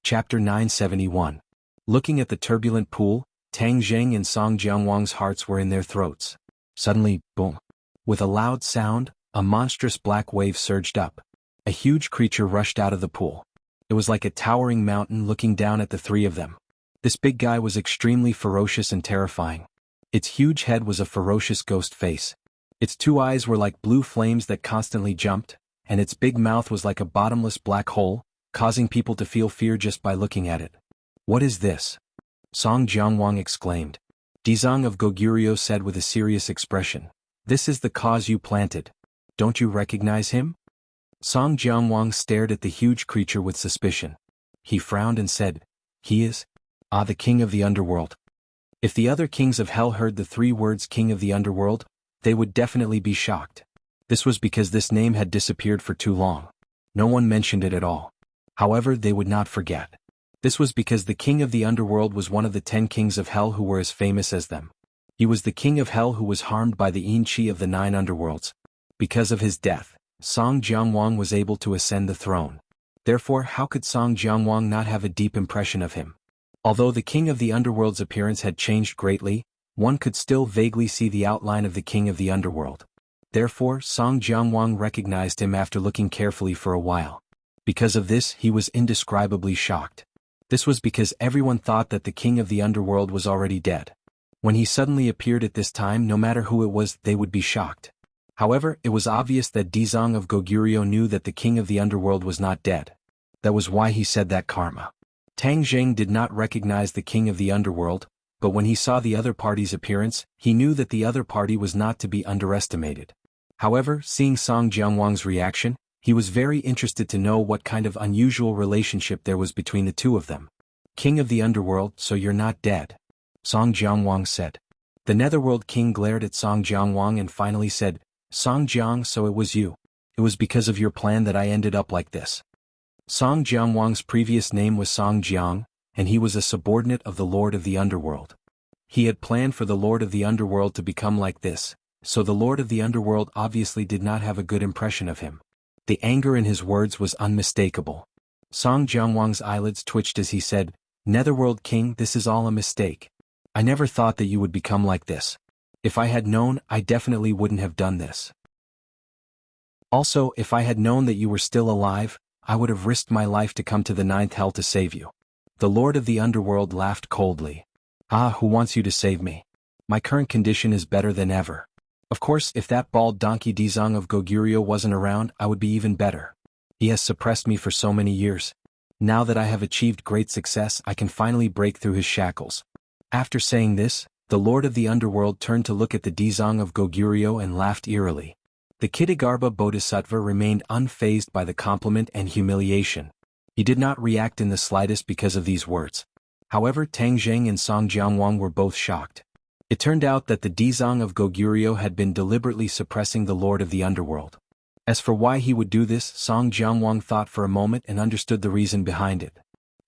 Chapter 971. Looking at the turbulent pool, Tang Zheng and Song Jianwang's hearts were in their throats. Suddenly, boom! With a loud sound, a monstrous black wave surged up. A huge creature rushed out of the pool. It was like a towering mountain looking down at the three of them. This big guy was extremely ferocious and terrifying. Its huge head was a ferocious ghost face. Its two eyes were like blue flames that constantly jumped, and its big mouth was like a bottomless black hole, causing people to feel fear just by looking at it. "What is this?" Song Jianwang exclaimed. Dizang of Goguryeo said with a serious expression, "This is the cause you planted. Don't you recognize him?" Song Jianwang stared at the huge creature with suspicion. He frowned and said, "He is? The king of the underworld." If the other kings of hell heard the three words king of the underworld, they would definitely be shocked. This was because this name had disappeared for too long. No one mentioned it at all. However, they would not forget. This was because the king of the underworld was one of the 10 kings of hell who were as famous as them. He was the king of hell who was harmed by the Yin Qi of the 9 underworlds. Because of his death, Song Jianwang was able to ascend the throne. Therefore, how could Song Jianwang not have a deep impression of him? Although the king of the underworld's appearance had changed greatly, one could still vaguely see the outline of the king of the underworld. Therefore, Song Jianwang recognized him after looking carefully for a while. Because of this, he was indescribably shocked. This was because everyone thought that the king of the underworld was already dead. When he suddenly appeared at this time, no matter who it was, they would be shocked. However, it was obvious that Dizang of Goguryeo knew that the king of the underworld was not dead. That was why he said that karma. Tang Zheng did not recognize the king of the underworld, but when he saw the other party's appearance, he knew that the other party was not to be underestimated. However, seeing Song Jianwang's reaction, he was very interested to know what kind of unusual relationship there was between the two of them. "King of the underworld, so you're not dead," Song Jianwang said. The Netherworld king glared at Song Jianwang and finally said, "Song Jiang, so it was you. It was because of your plan that I ended up like this." Song Jianwang's previous name was Song Jiang, and he was a subordinate of the Lord of the Underworld. He had planned for the Lord of the Underworld to become like this, so the Lord of the Underworld obviously did not have a good impression of him. The anger in his words was unmistakable. Song Jianwang's eyelids twitched as he said, "Netherworld King, this is all a mistake. I never thought that you would become like this. If I had known, I definitely wouldn't have done this. Also, if I had known that you were still alive, I would have risked my life to come to the 9th hell to save you." The Lord of the Underworld laughed coldly. "Who wants you to save me? My current condition is better than ever. Of course, if that bald donkey Dizang of Goguryeo wasn't around, I would be even better. He has suppressed me for so many years. Now that I have achieved great success, I can finally break through his shackles." After saying this, the Lord of the Underworld turned to look at the Dizang of Goguryeo and laughed eerily. The Kitagarbha Bodhisattva remained unfazed by the compliment and humiliation. He did not react in the slightest because of these words. However, Tang Zheng and Song Jianwang were both shocked. It turned out that the Dizang of Goguryeo had been deliberately suppressing the Lord of the Underworld. As for why he would do this, Song Jianwang thought for a moment and understood the reason behind it.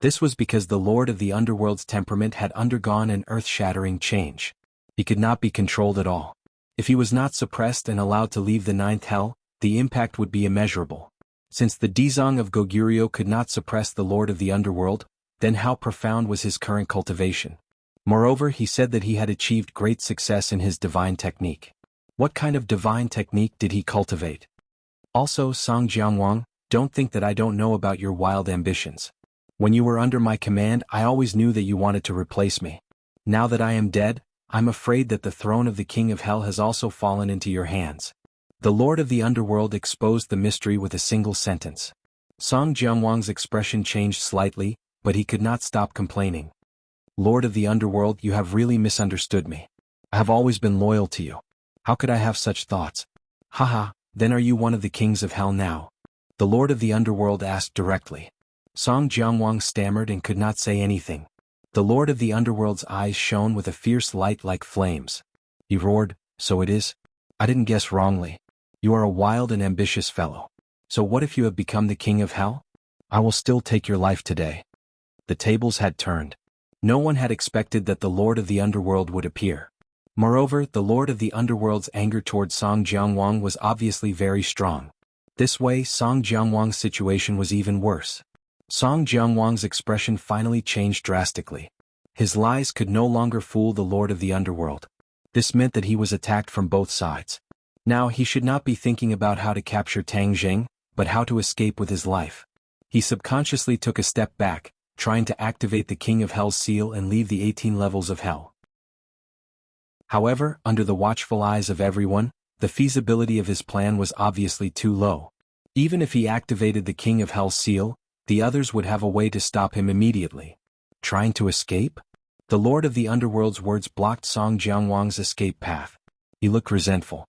This was because the Lord of the Underworld's temperament had undergone an earth-shattering change. He could not be controlled at all. If he was not suppressed and allowed to leave the 9th hell, the impact would be immeasurable. Since the Dizang of Goguryeo could not suppress the Lord of the Underworld, then how profound was his current cultivation? Moreover, he said that he had achieved great success in his divine technique. What kind of divine technique did he cultivate? Also, Song Jianwang, don't think that I don't know about your wild ambitions. When you were under my command, I always knew that you wanted to replace me. Now that I am dead, I'm afraid that the throne of the King of Hell has also fallen into your hands." The Lord of the Underworld exposed the mystery with a single sentence. Song Jianwang's expression changed slightly, but he could not stop complaining. "Lord of the Underworld, you have really misunderstood me. I have always been loyal to you. How could I have such thoughts?" "Haha, then are you one of the kings of hell now?" the Lord of the Underworld asked directly. Song Jianwang stammered and could not say anything. The Lord of the Underworld's eyes shone with a fierce light like flames. He roared, "So it is? I didn't guess wrongly. You are a wild and ambitious fellow. So what if you have become the king of hell? I will still take your life today." The tables had turned. No one had expected that the Lord of the Underworld would appear. Moreover, the Lord of the Underworld's anger toward Song Jianwang was obviously very strong. This way, Song Jianwang's situation was even worse. Song Jianwang's expression finally changed drastically. His lies could no longer fool the Lord of the Underworld. This meant that he was attacked from both sides. Now he should not be thinking about how to capture Tang Jing, but how to escape with his life. He subconsciously took a step back, trying to activate the King of Hell's seal and leave the 18 levels of hell. However, under the watchful eyes of everyone, the feasibility of his plan was obviously too low. Even if he activated the King of Hell's seal, the others would have a way to stop him immediately. Trying to escape? The Lord of the Underworld's words blocked Song Jianwang's escape path. He looked resentful.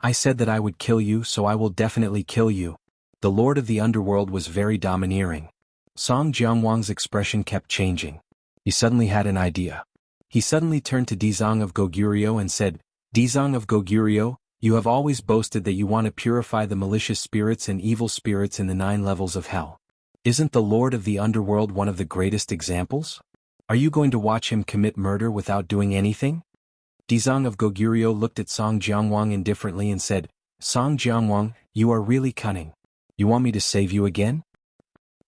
I said that I would kill you, so I will definitely kill you. The Lord of the Underworld was very domineering. Song Jianwang's expression kept changing. He suddenly had an idea. He suddenly turned to Dizang of Goguryeo and said, Dizang of Goguryeo, you have always boasted that you want to purify the malicious spirits and evil spirits in the 9 levels of hell. Isn't the Lord of the Underworld one of the greatest examples? Are you going to watch him commit murder without doing anything? Dizang of Goguryeo looked at Song Jianwang indifferently and said, Song Jianwang, you are really cunning. You want me to save you again?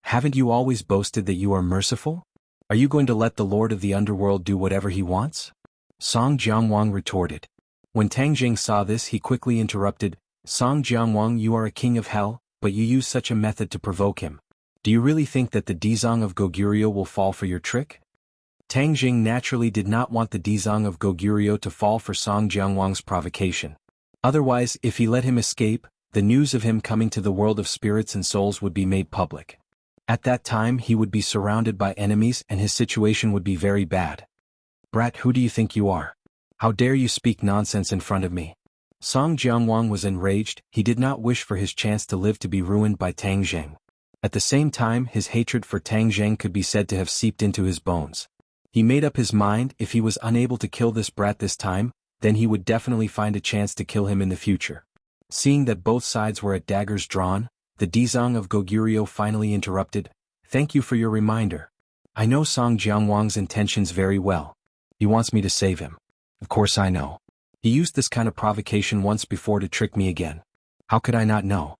Haven't you always boasted that you are merciful? Are you going to let the Lord of the Underworld do whatever he wants? Song Jianwang retorted. When Tang Jing saw this, he quickly interrupted, Song Jianwang, you are a king of hell, but you use such a method to provoke him. Do you really think that the Dizang of Goguryeo will fall for your trick? Tang Jing naturally did not want the Dizang of Goguryeo to fall for Song Jianwang's provocation. Otherwise, if he let him escape, the news of him coming to the world of spirits and souls would be made public. At that time he would be surrounded by enemies and his situation would be very bad. Brat, who do you think you are? How dare you speak nonsense in front of me? Song Jianwang was enraged. He did not wish for his chance to live to be ruined by Tang Jing. At the same time, his hatred for Tang Jing could be said to have seeped into his bones. He made up his mind, if he was unable to kill this brat this time, then he would definitely find a chance to kill him in the future. Seeing that both sides were at daggers drawn, the Dizang of Goguryeo finally interrupted, Thank you for your reminder. I know Song Jianwang's intentions very well. He wants me to save him. Of course I know. He used this kind of provocation once before to trick me again. How could I not know?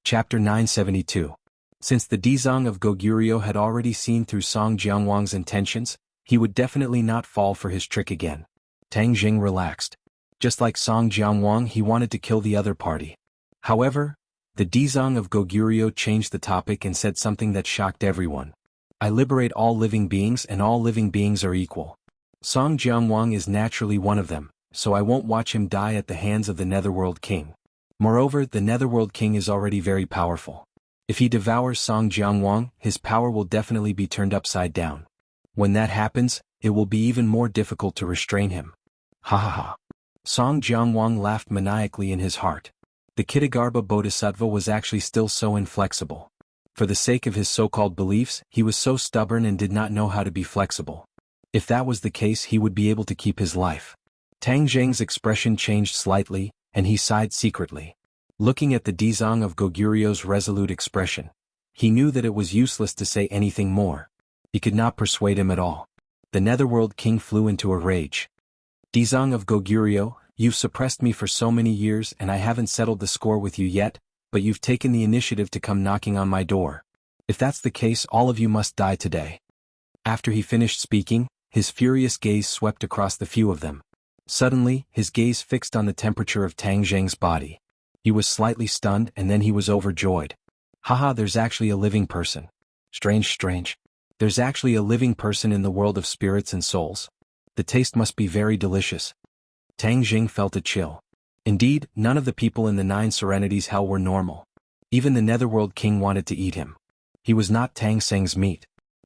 Chapter 972. Since the Dizang of Goguryeo had already seen through Song Jianwang's intentions, he would definitely not fall for his trick again. Tang Jing relaxed. Just like Song Jianwang, he wanted to kill the other party. However, the Dizang of Goguryeo changed the topic and said something that shocked everyone. I liberate all living beings and all living beings are equal. Song Jianwang is naturally one of them, so I won't watch him die at the hands of the Netherworld King. Moreover, the Netherworld King is already very powerful. If he devours Song Jianwang, his power will definitely be turned upside down. When that happens, it will be even more difficult to restrain him. Ha ha ha. Song Jianwang laughed maniacally in his heart. The Kitagarbha Bodhisattva was actually still so inflexible. For the sake of his so-called beliefs, he was so stubborn and did not know how to be flexible. If that was the case, he would be able to keep his life. Tang Jing's expression changed slightly, and he sighed secretly. Looking at the Dizang of Goguryo's resolute expression, he knew that it was useless to say anything more. He could not persuade him at all. The Netherworld King flew into a rage. Dizang of Goguryo, you've suppressed me for so many years and I haven't settled the score with you yet, but you've taken the initiative to come knocking on my door. If that's the case, all of you must die today. After he finished speaking, his furious gaze swept across the few of them. Suddenly, his gaze fixed on the temperature of Tang Zheng's body. He was slightly stunned and then he was overjoyed. Haha, there's actually a living person. Strange. There's actually a living person in the world of spirits and souls. The taste must be very delicious. Tang Jing felt a chill. Indeed, none of the people in the 9 Serenities Hell were normal. Even the Netherworld King wanted to eat him. He was not Tang Seng's meat.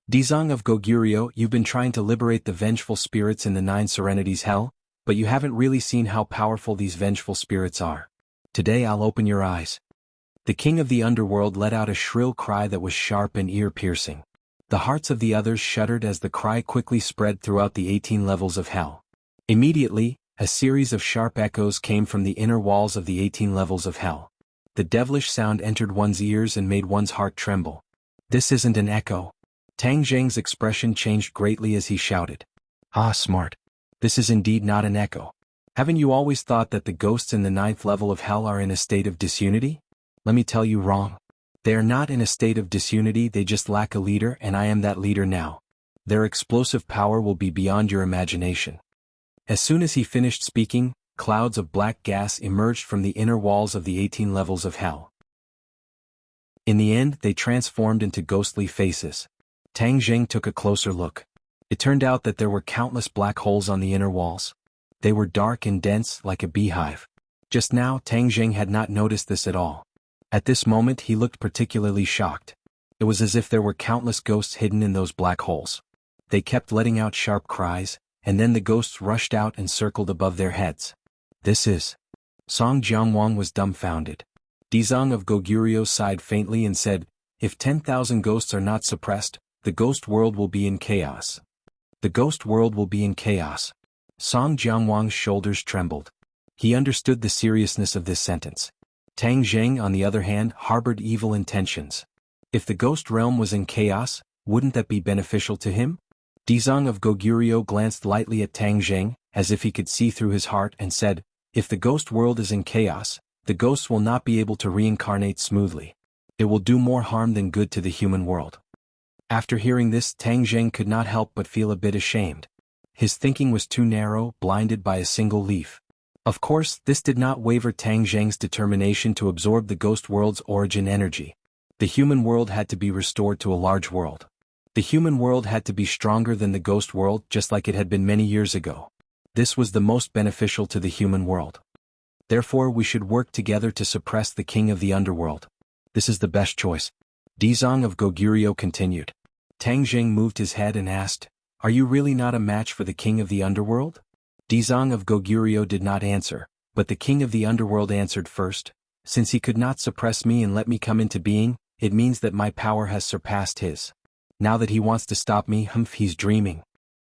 Dizang of Goguryo, you've been trying to liberate the vengeful spirits in the 9 Serenities Hell, but you haven't really seen how powerful these vengeful spirits are. Today I'll open your eyes. The king of the underworld let out a shrill cry that was sharp and ear-piercing. The hearts of the others shuddered as the cry quickly spread throughout the 18 levels of hell. Immediately, a series of sharp echoes came from the inner walls of the 18 levels of hell. The devilish sound entered one's ears and made one's heart tremble. This isn't an echo. Tang Zheng's expression changed greatly as he shouted. Ah, smart. This is indeed not an echo. Haven't you always thought that the ghosts in the 9th level of hell are in a state of disunity? Let me tell you wrong. They are not in a state of disunity, they just lack a leader, and I am that leader now. Their explosive power will be beyond your imagination. As soon as he finished speaking, clouds of black gas emerged from the inner walls of the 18 levels of hell. In the end, they transformed into ghostly faces. Tang Jing took a closer look. It turned out that there were countless black holes on the inner walls. They were dark and dense, like a beehive. Just now, Tang Jing had not noticed this at all. At this moment, he looked particularly shocked. It was as if there were countless ghosts hidden in those black holes. They kept letting out sharp cries, and then the ghosts rushed out and circled above their heads. This is... Song Jiangwang was dumbfounded. Dizang of Goguryeo sighed faintly and said, if 10,000 ghosts are not suppressed, the ghost world will be in chaos. The ghost world will be in chaos. Song Jiangwang's shoulders trembled. He understood the seriousness of this sentence. Tang Zheng, on the other hand, harbored evil intentions. If the ghost realm was in chaos, wouldn't that be beneficial to him? Dizang of Goguryeo glanced lightly at Tang Zheng, as if he could see through his heart, and said, if the ghost world is in chaos, the ghosts will not be able to reincarnate smoothly. It will do more harm than good to the human world. After hearing this, Tang Zheng could not help but feel a bit ashamed. His thinking was too narrow, blinded by a single leaf. Of course, this did not waver Tang Zheng's determination to absorb the ghost world's origin energy. The human world had to be restored to a large world. The human world had to be stronger than the ghost world, just like it had been many years ago. This was the most beneficial to the human world. Therefore, we should work together to suppress the king of the underworld. This is the best choice. Dizang of Goguryeo continued. Tang Zheng moved his head and asked, are you really not a match for the king of the underworld? Dizang of Goguryeo did not answer, but the king of the underworld answered first. Since he could not suppress me and let me come into being, it means that my power has surpassed his. Now that he wants to stop me, he's dreaming.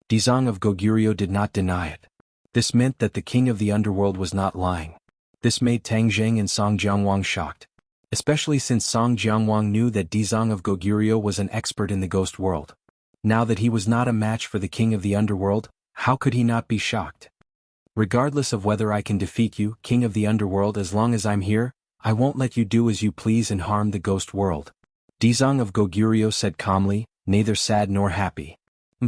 Dizang of Goguryeo did not deny it. This meant that the king of the underworld was not lying. This made Tang Zheng and Song Jiangwang shocked. Especially since Song Jiangwang knew that Dizang of Goguryeo was an expert in the ghost world. Now that he was not a match for the king of the underworld, how could he not be shocked? Regardless of whether I can defeat you, king of the underworld, as long as I'm here, I won't let you do as you please and harm the ghost world. Dizang of Goguryeo said calmly, neither sad nor happy.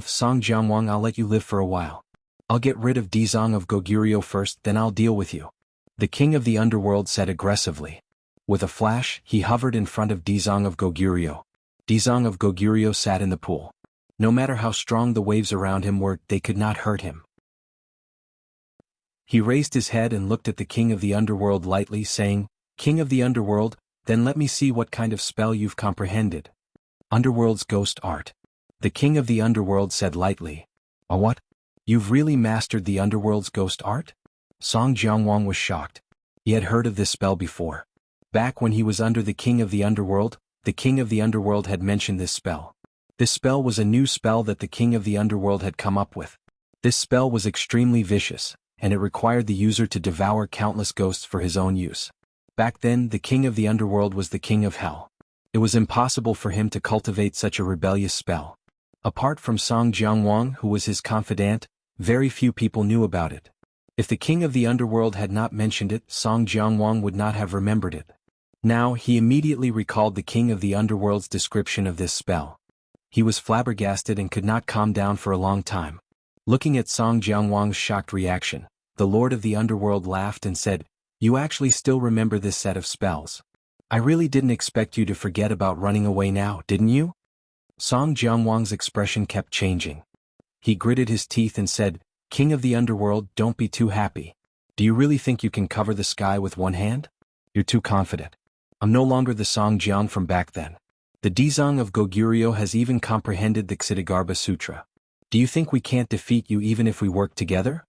Song Jiangwang, I'll let you live for a while. I'll get rid of Dizang of Goguryeo first, then I'll deal with you. The king of the underworld said aggressively. With a flash, he hovered in front of Dizang of Goguryeo. Dizang of Goguryeo sat in the pool. No matter how strong the waves around him were, they could not hurt him. He raised his head and looked at the king of the underworld lightly, saying, King of the underworld, then let me see what kind of spell you've comprehended. Underworld's ghost art. The king of the underworld said lightly. A what? You've really mastered the underworld's ghost art? Song Jiangwang was shocked. He had heard of this spell before. Back when he was under the king of the underworld had mentioned this spell. This spell was a new spell that the king of the underworld had come up with. This spell was extremely vicious, and it required the user to devour countless ghosts for his own use. Back then, the king of the underworld was the king of hell. It was impossible for him to cultivate such a rebellious spell. Apart from Song Jiangwang, who was his confidant, very few people knew about it. If the king of the underworld had not mentioned it, Song Jiangwang would not have remembered it. Now, he immediately recalled the king of the underworld's description of this spell. He was flabbergasted and could not calm down for a long time. Looking at Song Jiangwang's shocked reaction, the lord of the underworld laughed and said, You actually still remember this set of spells. I really didn't expect you to forget about running away now, didn't you? Song Jiangwang's expression kept changing. He gritted his teeth and said, King of the underworld, don't be too happy. Do you really think you can cover the sky with one hand? You're too confident. I'm no longer the Song Jiang from back then. The Dizang of Goguryeo has even comprehended the Ksitigarbha Sutra. Do you think we can't defeat you even if we work together?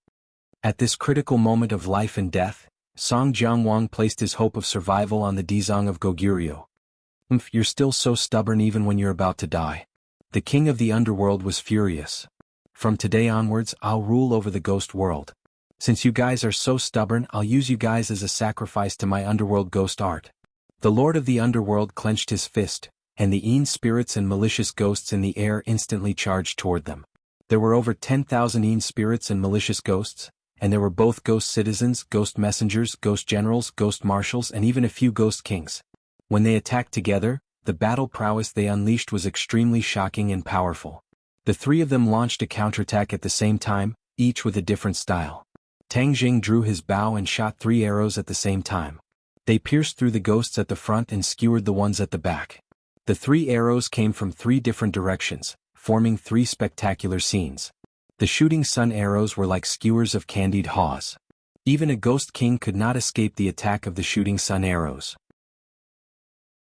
At this critical moment of life and death, Song Jiangwang placed his hope of survival on the Dizang of Goguryeo. You're still so stubborn even when you're about to die. The king of the underworld was furious. From today onwards, I'll rule over the ghost world. Since you guys are so stubborn, I'll use you guys as a sacrifice to my underworld ghost art. The lord of the underworld clenched his fist, and the Een spirits and malicious ghosts in the air instantly charged toward them. There were over 10,000 Een spirits and malicious ghosts, and there were both ghost citizens, ghost messengers, ghost generals, ghost marshals, and even a few ghost kings. When they attacked together, the battle prowess they unleashed was extremely shocking and powerful. The three of them launched a counterattack at the same time, each with a different style. Tang Jing drew his bow and shot 3 arrows at the same time. They pierced through the ghosts at the front and skewered the ones at the back. The 3 arrows came from 3 different directions, forming 3 spectacular scenes. The shooting sun arrows were like skewers of candied haws. Even a ghost king could not escape the attack of the shooting sun arrows.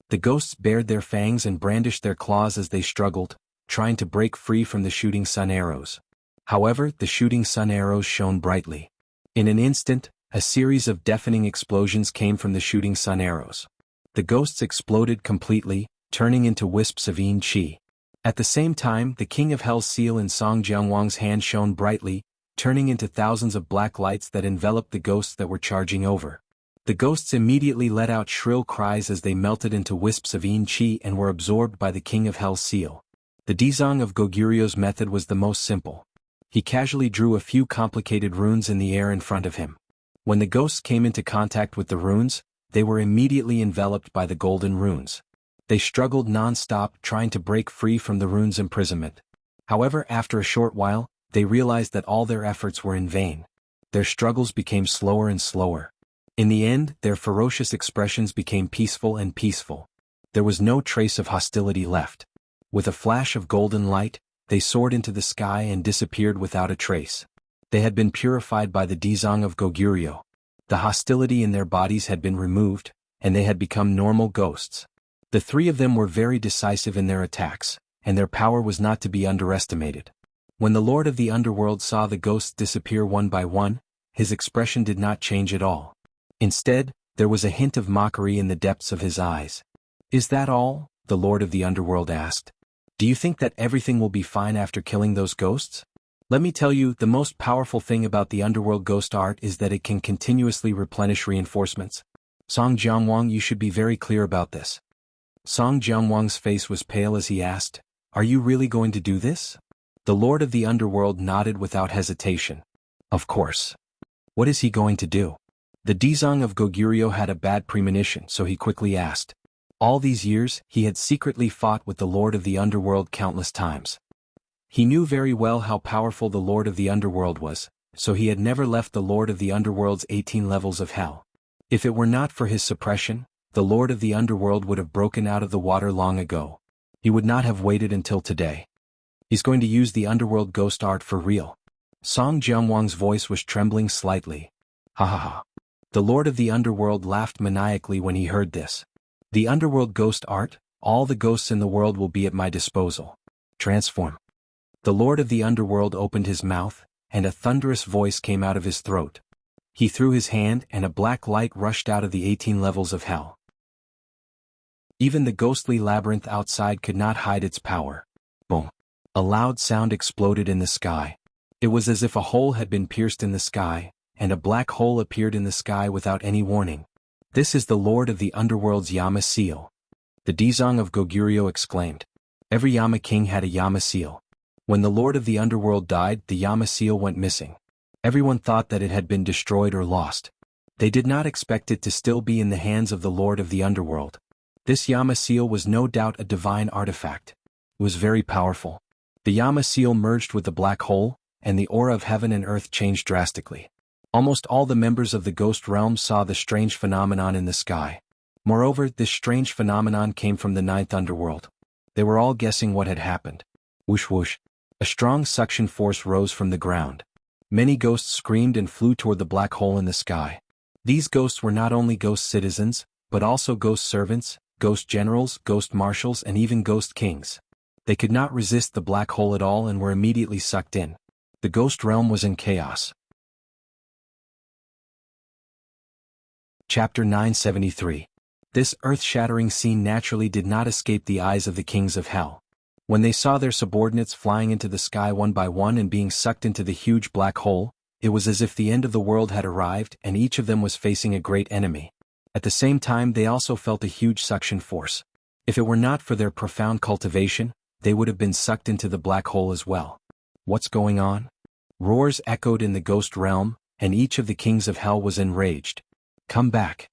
The ghosts bared their fangs and brandished their claws as they struggled, trying to break free from the shooting sun arrows. However, the shooting sun arrows shone brightly. In an instant, a series of deafening explosions came from the shooting sun arrows. The ghosts exploded completely, turning into wisps of yin qi. At the same time, the King of Hell's seal in Song Jianwang's hand shone brightly, turning into thousands of black lights that enveloped the ghosts that were charging over. The ghosts immediately let out shrill cries as they melted into wisps of yin qi and were absorbed by the King of Hell's seal. The Dizang of Goguryu's method was the most simple. He casually drew a few complicated runes in the air in front of him. When the ghosts came into contact with the runes, they were immediately enveloped by the golden runes. They struggled non-stop trying to break free from the runes' imprisonment. However, after a short while, they realized that all their efforts were in vain. Their struggles became slower and slower. In the end, their ferocious expressions became peaceful and peaceful. There was no trace of hostility left. With a flash of golden light, they soared into the sky and disappeared without a trace. They had been purified by the Dizang of Goguryo. The hostility in their bodies had been removed, and they had become normal ghosts. The 3 of them were very decisive in their attacks, and their power was not to be underestimated. When the Lord of the Underworld saw the ghosts disappear one by one, his expression did not change at all. Instead, there was a hint of mockery in the depths of his eyes. "Is that all?" the Lord of the Underworld asked. "Do you think that everything will be fine after killing those ghosts? Let me tell you, the most powerful thing about the Underworld ghost art is that it can continuously replenish reinforcements. Song Jianwang, you should be very clear about this." Song Jianwang's face was pale as he asked, "Are you really going to do this?" The Lord of the Underworld nodded without hesitation. "Of course. What is he going to do?" The Dizang of Goguryo had a bad premonition, so he quickly asked. All these years, he had secretly fought with the Lord of the Underworld countless times. He knew very well how powerful the Lord of the Underworld was, so he had never left the Lord of the Underworld's 18 levels of hell. If it were not for his suppression, the Lord of the Underworld would have broken out of the water long ago. He would not have waited until today. He's going to use the Underworld ghost art for real. Song Jianwang's voice was trembling slightly. Ha ha ha. The Lord of the Underworld laughed maniacally when he heard this. The Underworld ghost art, all the ghosts in the world will be at my disposal. Transform. The Lord of the Underworld opened his mouth, and a thunderous voice came out of his throat. He threw his hand and a black light rushed out of the 18 levels of hell. Even the ghostly labyrinth outside could not hide its power. Boom. A loud sound exploded in the sky. It was as if a hole had been pierced in the sky, and a black hole appeared in the sky without any warning. "This is the Lord of the Underworld's Yama seal," the Dizang of Goguryo exclaimed. Every Yama king had a Yama seal. When the Lord of the Underworld died, the Yama seal went missing. Everyone thought that it had been destroyed or lost. They did not expect it to still be in the hands of the Lord of the Underworld. This Yama seal was no doubt a divine artifact. It was very powerful. The Yama seal merged with the black hole, and the aura of heaven and earth changed drastically. Almost all the members of the ghost realm saw the strange phenomenon in the sky. Moreover, this strange phenomenon came from the 9th underworld. They were all guessing what had happened. Whoosh whoosh. A strong suction force rose from the ground. Many ghosts screamed and flew toward the black hole in the sky. These ghosts were not only ghost citizens, but also ghost servants, ghost generals, ghost marshals, and even ghost kings. They could not resist the black hole at all and were immediately sucked in. The ghost realm was in chaos. Chapter 973. This earth-shattering scene naturally did not escape the eyes of the kings of hell. When they saw their subordinates flying into the sky one by one and being sucked into the huge black hole, it was as if the end of the world had arrived and each of them was facing a great enemy. At the same time, they also felt a huge suction force. If it were not for their profound cultivation, they would have been sucked into the black hole as well. What's going on? Roars echoed in the ghost realm, and each of the kings of hell was enraged. Come back.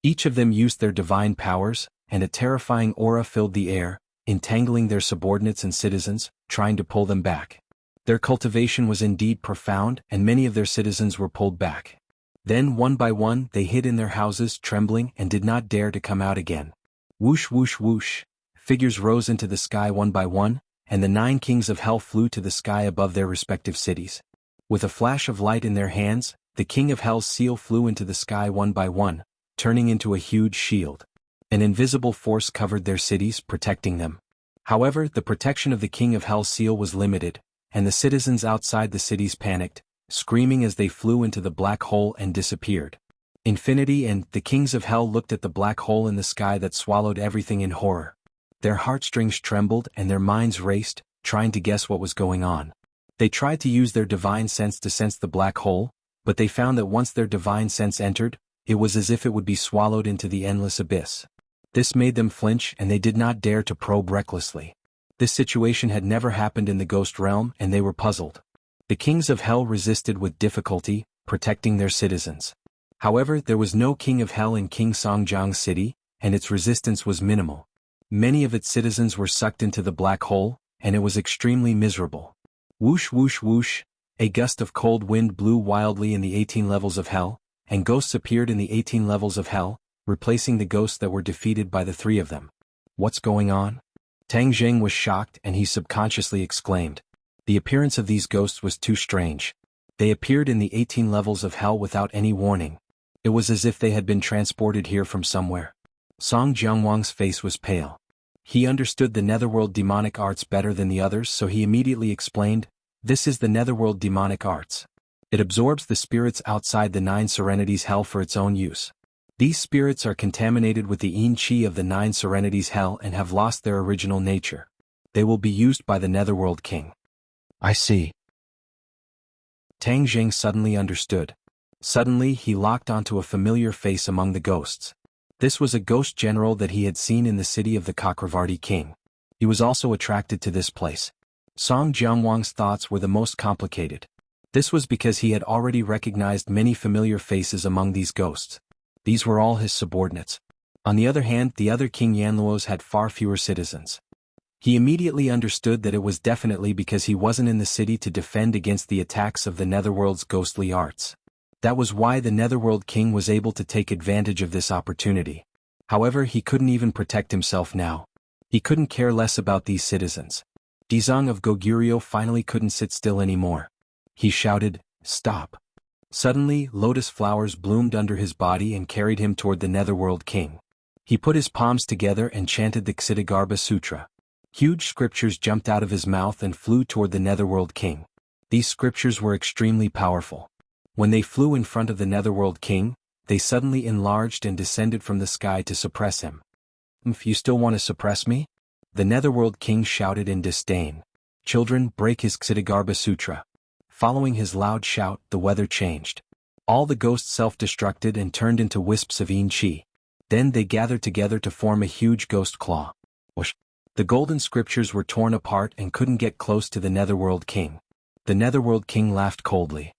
Each of them used their divine powers, and a terrifying aura filled the air, entangling their subordinates and citizens, trying to pull them back. Their cultivation was indeed profound, and many of their citizens were pulled back. Then one by one they hid in their houses, trembling, and did not dare to come out again. Whoosh whoosh whoosh, figures rose into the sky one by one, and the 9 kings of hell flew to the sky above their respective cities. With a flash of light in their hands, the king of hell's seal flew into the sky one by one, turning into a huge shield. An invisible force covered their cities, protecting them. However, the protection of the king of hell's seal was limited, and the citizens outside the cities panicked, screaming as they flew into the black hole and disappeared. Infinity and the kings of hell looked at the black hole in the sky that swallowed everything in horror. Their heartstrings trembled and their minds raced, trying to guess what was going on. They tried to use their divine sense to sense the black hole, but they found that once their divine sense entered, it was as if it would be swallowed into the endless abyss. This made them flinch and they did not dare to probe recklessly. This situation had never happened in the ghost realm and they were puzzled. The kings of hell resisted with difficulty, protecting their citizens. However, there was no king of hell in King Songjiang's city, and its resistance was minimal. Many of its citizens were sucked into the black hole, and it was extremely miserable. Whoosh whoosh whoosh, a gust of cold wind blew wildly in the 18 levels of hell, and ghosts appeared in the 18 levels of hell, replacing the ghosts that were defeated by the 3 of them. What's going on? Tang Zheng was shocked and he subconsciously exclaimed. The appearance of these ghosts was too strange. They appeared in the 18 levels of hell without any warning. It was as if they had been transported here from somewhere. Song Jianwang's face was pale. He understood the netherworld demonic arts better than the others, so he immediately explained, "This is the netherworld demonic arts. It absorbs the spirits outside the 9 serenities hell for its own use. These spirits are contaminated with the yin qi of the 9 serenities hell and have lost their original nature. They will be used by the netherworld king." I see. Tang Zheng suddenly understood. Suddenly he locked onto a familiar face among the ghosts. This was a ghost general that he had seen in the city of the Chakravarti king. He was also attracted to this place. Song Jianwang's thoughts were the most complicated. This was because he had already recognized many familiar faces among these ghosts. These were all his subordinates. On the other hand, the other King Yanluo's had far fewer citizens. He immediately understood that it was definitely because he wasn't in the city to defend against the attacks of the netherworld's ghostly arts. That was why the netherworld king was able to take advantage of this opportunity. However, he couldn't even protect himself now. He couldn't care less about these citizens. Dizang of Goguryeo finally couldn't sit still anymore. He shouted, "Stop." Suddenly, lotus flowers bloomed under his body and carried him toward the netherworld king. He put his palms together and chanted the Ksitigarbha Sutra. Huge scriptures jumped out of his mouth and flew toward the netherworld king. These scriptures were extremely powerful. When they flew in front of the netherworld king, they suddenly enlarged and descended from the sky to suppress him. "If you still want to suppress me?" The netherworld king shouted in disdain. "Children, break his Ksitigarbha Sutra." Following his loud shout, the weather changed. All the ghosts self-destructed and turned into wisps of yin qi. Then they gathered together to form a huge ghost claw. Whoosh! The golden scriptures were torn apart and couldn't get close to the netherworld king. The netherworld king laughed coldly.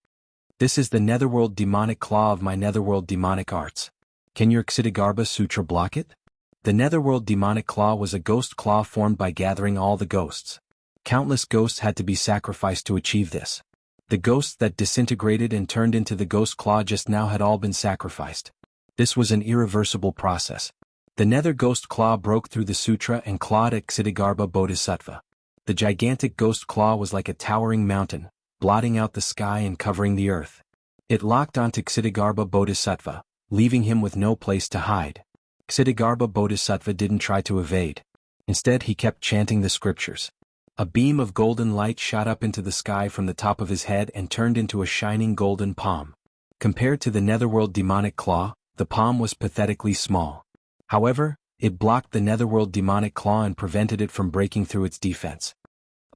"This is the netherworld demonic claw of my netherworld demonic arts. Can your Ksitigarbha Sutra block it?" The netherworld demonic claw was a ghost claw formed by gathering all the ghosts. Countless ghosts had to be sacrificed to achieve this. The ghosts that disintegrated and turned into the ghost claw just now had all been sacrificed. This was an irreversible process. The nether ghost claw broke through the sutra and clawed at Ksitigarbha Bodhisattva. The gigantic ghost claw was like a towering mountain, blotting out the sky and covering the earth. It locked onto Ksitigarbha Bodhisattva, leaving him with no place to hide. Ksitigarbha Bodhisattva didn't try to evade. Instead, he kept chanting the scriptures. A beam of golden light shot up into the sky from the top of his head and turned into a shining golden palm. Compared to the netherworld demonic claw, the palm was pathetically small. However, it blocked the netherworld demonic claw and prevented it from breaking through its defense.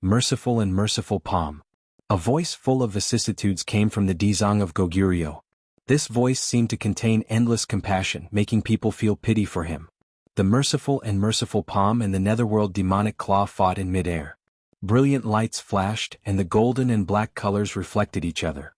Merciful and merciful palm. A voice full of vicissitudes came from the Dizang of Goguryeo. This voice seemed to contain endless compassion, making people feel pity for him. The merciful and merciful palm and the netherworld demonic claw fought in midair. Brilliant lights flashed and the golden and black colors reflected each other.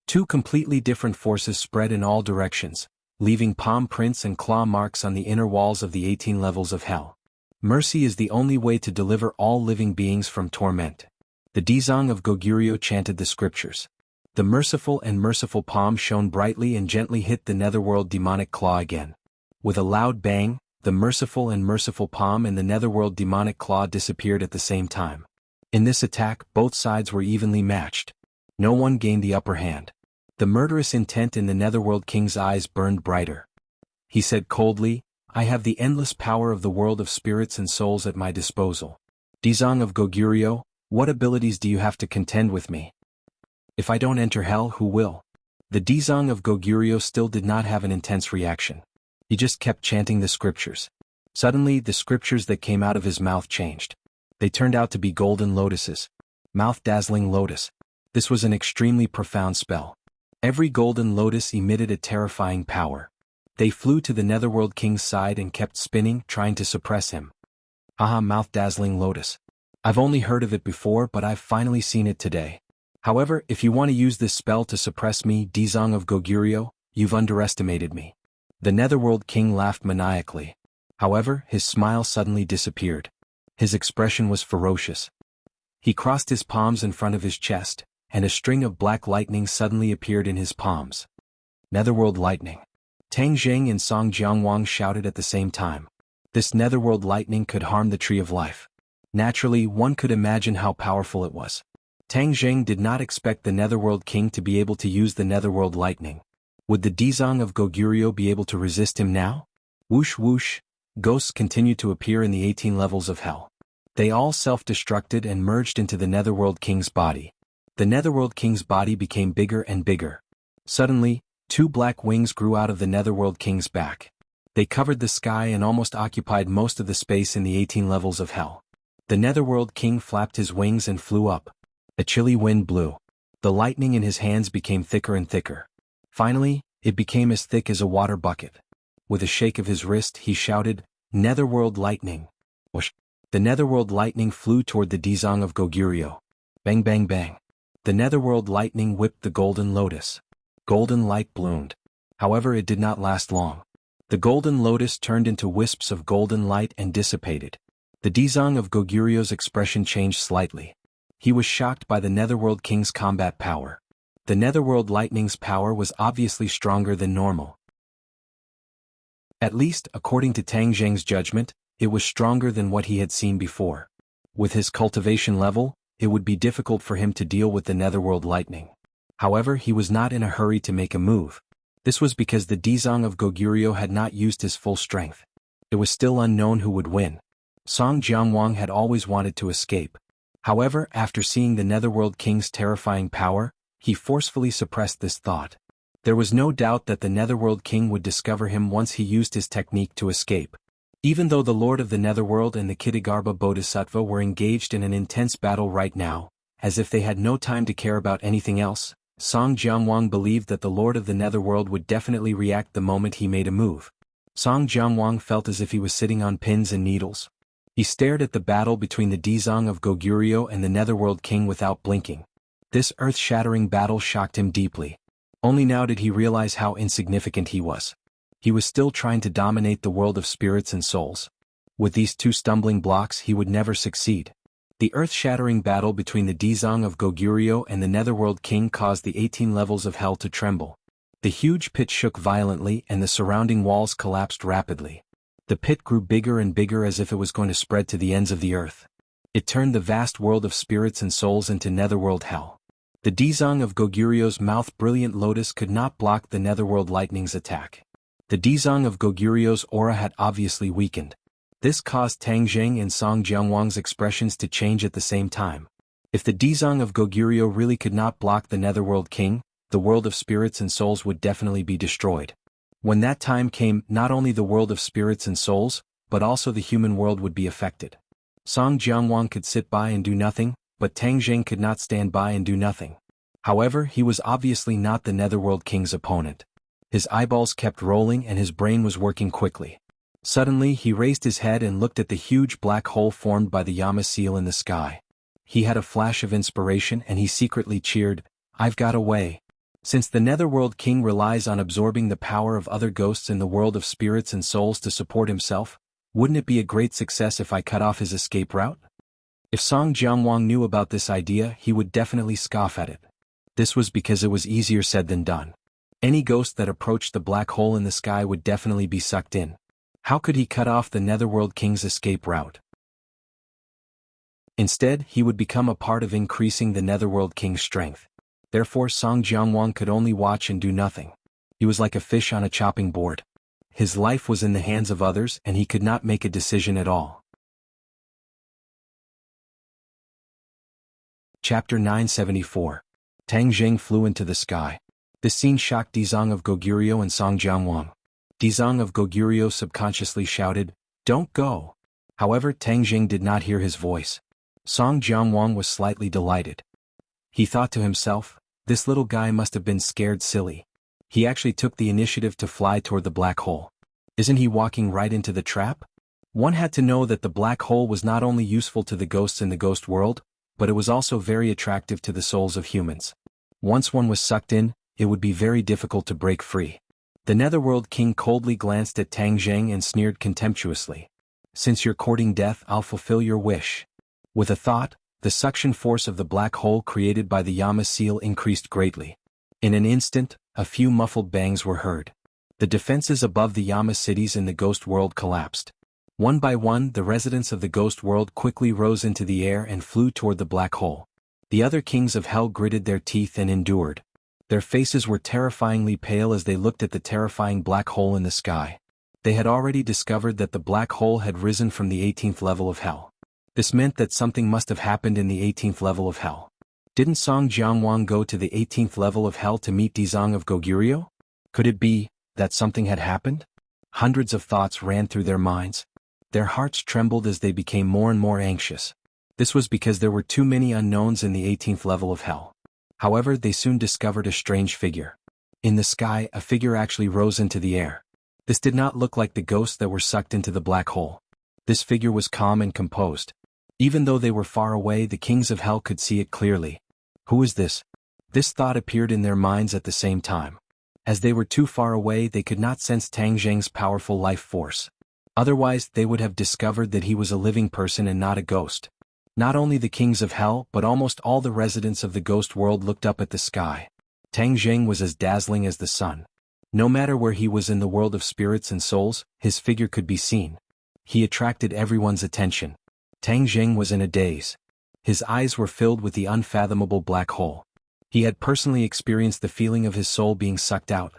Two completely different forces spread in all directions, leaving palm prints and claw marks on the inner walls of the 18 levels of hell. Mercy is the only way to deliver all living beings from torment. The Dizang of Goguryeo chanted the scriptures. The merciful and merciful palm shone brightly and gently hit the netherworld demonic claw again. With a loud bang, the merciful and merciful palm and the netherworld demonic claw disappeared at the same time. In this attack, both sides were evenly matched. No one gained the upper hand. The murderous intent in the netherworld king's eyes burned brighter. He said coldly, "I have the endless power of the world of spirits and souls at my disposal. Dizang of Goguryeo, what abilities do you have to contend with me? If I don't enter hell, who will?" The Dizang of Goguryeo still did not have an intense reaction. He just kept chanting the scriptures. Suddenly, the scriptures that came out of his mouth changed. They turned out to be golden lotuses. Mouth-dazzling lotus. This was an extremely profound spell. Every golden lotus emitted a terrifying power. They flew to the netherworld king's side and kept spinning, trying to suppress him. Aha, mouth-dazzling lotus. I've only heard of it before, but I've finally seen it today. However, if you want to use this spell to suppress me, Dizang of Goguryeo, you've underestimated me. The netherworld king laughed maniacally. However, his smile suddenly disappeared. His expression was ferocious. He crossed his palms in front of his chest, and a string of black lightning suddenly appeared in his palms. Netherworld lightning. Tang Zheng and Song Jiangwang shouted at the same time. This netherworld lightning could harm the tree of life. Naturally, one could imagine how powerful it was. Tang Zheng did not expect the netherworld king to be able to use the netherworld lightning. Would the Dizang of Goguryeo be able to resist him now? Whoosh whoosh, ghosts continued to appear in the 18 levels of hell. They all self-destructed and merged into the netherworld king's body. The netherworld king's body became bigger and bigger. Suddenly, 2 black wings grew out of the netherworld king's back. They covered the sky and almost occupied most of the space in the 18 levels of hell. The netherworld king flapped his wings and flew up. A chilly wind blew. The lightning in his hands became thicker and thicker. Finally, it became as thick as a water bucket. With a shake of his wrist, he shouted, "Netherworld lightning!" Whoosh! The netherworld lightning flew toward the Dizang of Goguryeo. Bang bang bang. The netherworld lightning whipped the golden lotus. Golden light bloomed. However, it did not last long. The golden lotus turned into wisps of golden light and dissipated. The Dizang of Goguryeo's expression changed slightly. He was shocked by the netherworld king's combat power. The netherworld lightning's power was obviously stronger than normal. At least, according to Tang Zheng's judgment, it was stronger than what he had seen before. With his cultivation level, it would be difficult for him to deal with the netherworld lightning. However, he was not in a hurry to make a move. This was because the Dizang of Goguryeo had not used his full strength. It was still unknown who would win. Song Jiangwang had always wanted to escape. However, after seeing the netherworld king's terrifying power, he forcefully suppressed this thought. There was no doubt that the netherworld king would discover him once he used his technique to escape. Even though the Lord of the Netherworld and the Kitagarbha Bodhisattva were engaged in an intense battle right now, as if they had no time to care about anything else, Song Jiangwang believed that the Lord of the Netherworld would definitely react the moment he made a move. Song Jiangwang felt as if he was sitting on pins and needles. He stared at the battle between the Dizang of Goguryeo and the Netherworld king without blinking. This earth-shattering battle shocked him deeply. Only now did he realize how insignificant he was. He was still trying to dominate the world of spirits and souls. With these 2 stumbling blocks, he would never succeed. The earth-shattering battle between the Dizang of Goguryeo and the Netherworld king caused the 18 levels of hell to tremble. The huge pit shook violently and the surrounding walls collapsed rapidly. The pit grew bigger and bigger as if it was going to spread to the ends of the earth. It turned the vast world of spirits and souls into netherworld hell. The Dizang of Goguryeo's mouth brilliant lotus could not block the netherworld lightning's attack. The Dizang of Goguryeo's aura had obviously weakened. This caused Tang Zheng and Song Jiangwang's expressions to change at the same time. If the Dizang of Goguryeo really could not block the netherworld king, the world of spirits and souls would definitely be destroyed. When that time came, not only the world of spirits and souls, but also the human world would be affected. Song Jiangwang could sit by and do nothing, but Tang Zheng could not stand by and do nothing. However, he was obviously not the netherworld king's opponent. His eyeballs kept rolling and his brain was working quickly. Suddenly he raised his head and looked at the huge black hole formed by the Yama seal in the sky. He had a flash of inspiration and he secretly cheered, "I've got a way." Since the Netherworld King relies on absorbing the power of other ghosts in the world of spirits and souls to support himself, wouldn't it be a great success if I cut off his escape route? If Song Jianwang knew about this idea, he would definitely scoff at it. This was because it was easier said than done. Any ghost that approached the black hole in the sky would definitely be sucked in. How could he cut off the Netherworld King's escape route? Instead, he would become a part of increasing the Netherworld King's strength. Therefore, Song Jianwang could only watch and do nothing. He was like a fish on a chopping board. His life was in the hands of others and he could not make a decision at all. Chapter 974. Tang Zheng flew into the sky. This scene shocked Dizang of Goguryeo and Song Jianwang. Dizang of Goguryeo subconsciously shouted, "Don't go!" However, Tang Zheng did not hear his voice. Song Jianwang was slightly delighted. He thought to himself, this little guy must have been scared silly. He actually took the initiative to fly toward the black hole. Isn't he walking right into the trap? One had to know that the black hole was not only useful to the ghosts in the ghost world, but it was also very attractive to the souls of humans. Once one was sucked in, it would be very difficult to break free. The Netherworld King coldly glanced at Tang Zheng and sneered contemptuously. "Since you're courting death, I'll fulfill your wish." With a thought, the suction force of the black hole created by the Yama seal increased greatly. In an instant, a few muffled bangs were heard. The defenses above the Yama cities in the ghost world collapsed. One by one, the residents of the ghost world quickly rose into the air and flew toward the black hole. The other kings of hell gritted their teeth and endured. Their faces were terrifyingly pale as they looked at the terrifying black hole in the sky. They had already discovered that the black hole had risen from the 18th level of hell. This meant that something must have happened in the 18th level of hell. Didn't Song Jianwang go to the 18th level of hell to meet Dizang of Goguryeo? Could it be that something had happened? Hundreds of thoughts ran through their minds. Their hearts trembled as they became more and more anxious. This was because there were too many unknowns in the 18th level of hell. However, they soon discovered a strange figure. In the sky, a figure actually rose into the air. This did not look like the ghosts that were sucked into the black hole. This figure was calm and composed. Even though they were far away, the kings of hell could see it clearly. Who is this? This thought appeared in their minds at the same time. As they were too far away, they could not sense Tang Zheng's powerful life force. Otherwise, they would have discovered that he was a living person and not a ghost. Not only the kings of hell, but almost all the residents of the ghost world looked up at the sky. Tang Zheng was as dazzling as the sun. No matter where he was in the world of spirits and souls, his figure could be seen. He attracted everyone's attention. Tang Zheng was in a daze. His eyes were filled with the unfathomable black hole. He had personally experienced the feeling of his soul being sucked out.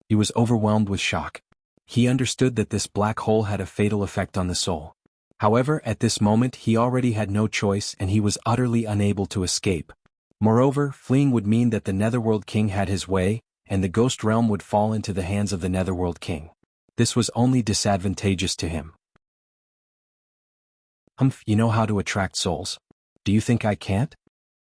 He was overwhelmed with shock. He understood that this black hole had a fatal effect on the soul. However, at this moment he already had no choice and he was utterly unable to escape. Moreover, fleeing would mean that the Netherworld King had his way, and the ghost realm would fall into the hands of the Netherworld King. This was only disadvantageous to him. You know how to attract souls. Do you think I can't?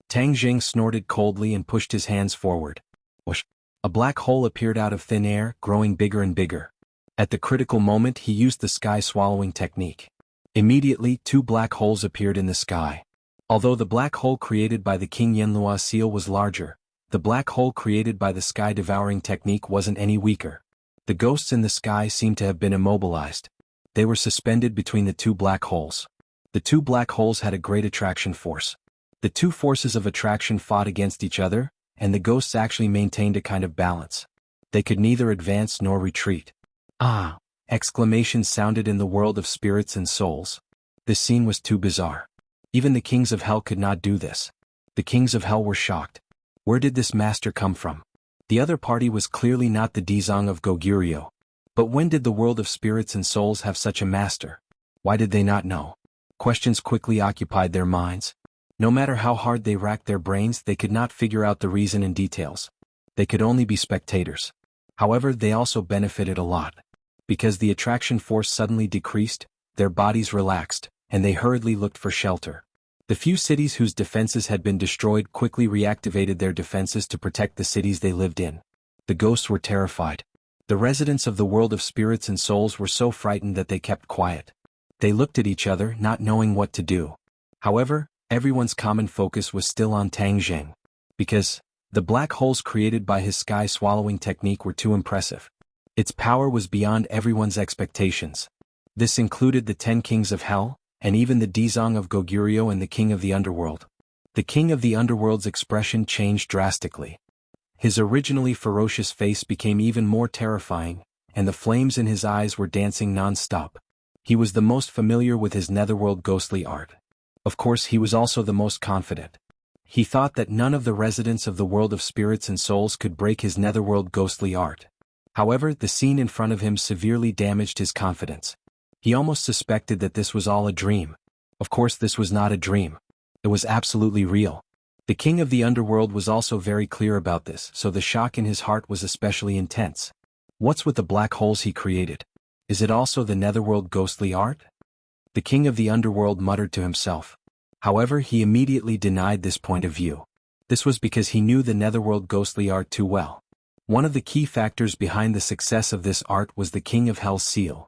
Tang Zheng snorted coldly and pushed his hands forward. Whoosh! A black hole appeared out of thin air, growing bigger and bigger. At the critical moment he used the sky-swallowing technique. Immediately, two black holes appeared in the sky. Although the black hole created by the King Yanlua seal was larger, the black hole created by the sky-devouring technique wasn't any weaker. The ghosts in the sky seemed to have been immobilized. They were suspended between the two black holes. The two black holes had a great attraction force. The two forces of attraction fought against each other, and the ghosts actually maintained a kind of balance. They could neither advance nor retreat. Ah! Exclamations sounded in the world of spirits and souls. This scene was too bizarre. Even the kings of hell could not do this. The kings of hell were shocked. Where did this master come from? The other party was clearly not the Dizang of Goguryeo. But when did the world of spirits and souls have such a master? Why did they not know? Questions quickly occupied their minds. No matter how hard they racked their brains, they could not figure out the reason and details. They could only be spectators. However, they also benefited a lot. Because the attraction force suddenly decreased, their bodies relaxed, and they hurriedly looked for shelter. The few cities whose defenses had been destroyed quickly reactivated their defenses to protect the cities they lived in. The ghosts were terrified. The residents of the world of spirits and souls were so frightened that they kept quiet. They looked at each other, not knowing what to do. However, everyone's common focus was still on Tang Zheng. Because The black holes created by his sky-swallowing technique were too impressive. Its power was beyond everyone's expectations. This included the 10 kings of hell, and even the Dizang of Goguryeo and the king of the underworld. The king of the underworld's expression changed drastically. His originally ferocious face became even more terrifying, and the flames in his eyes were dancing non-stop. He was the most familiar with his netherworld ghostly art. Of course, he was also the most confident. He thought that none of the residents of the world of spirits and souls could break his netherworld ghostly art. However, the scene in front of him severely damaged his confidence. He almost suspected that this was all a dream. Of course, this was not a dream. It was absolutely real. The king of the underworld was also very clear about this, so the shock in his heart was especially intense. What's with the black holes he created? Is it also the netherworld ghostly art? The king of the underworld muttered to himself. However, he immediately denied this point of view. This was because he knew the netherworld ghostly art too well. One of the key factors behind the success of this art was the King of Hell's seal.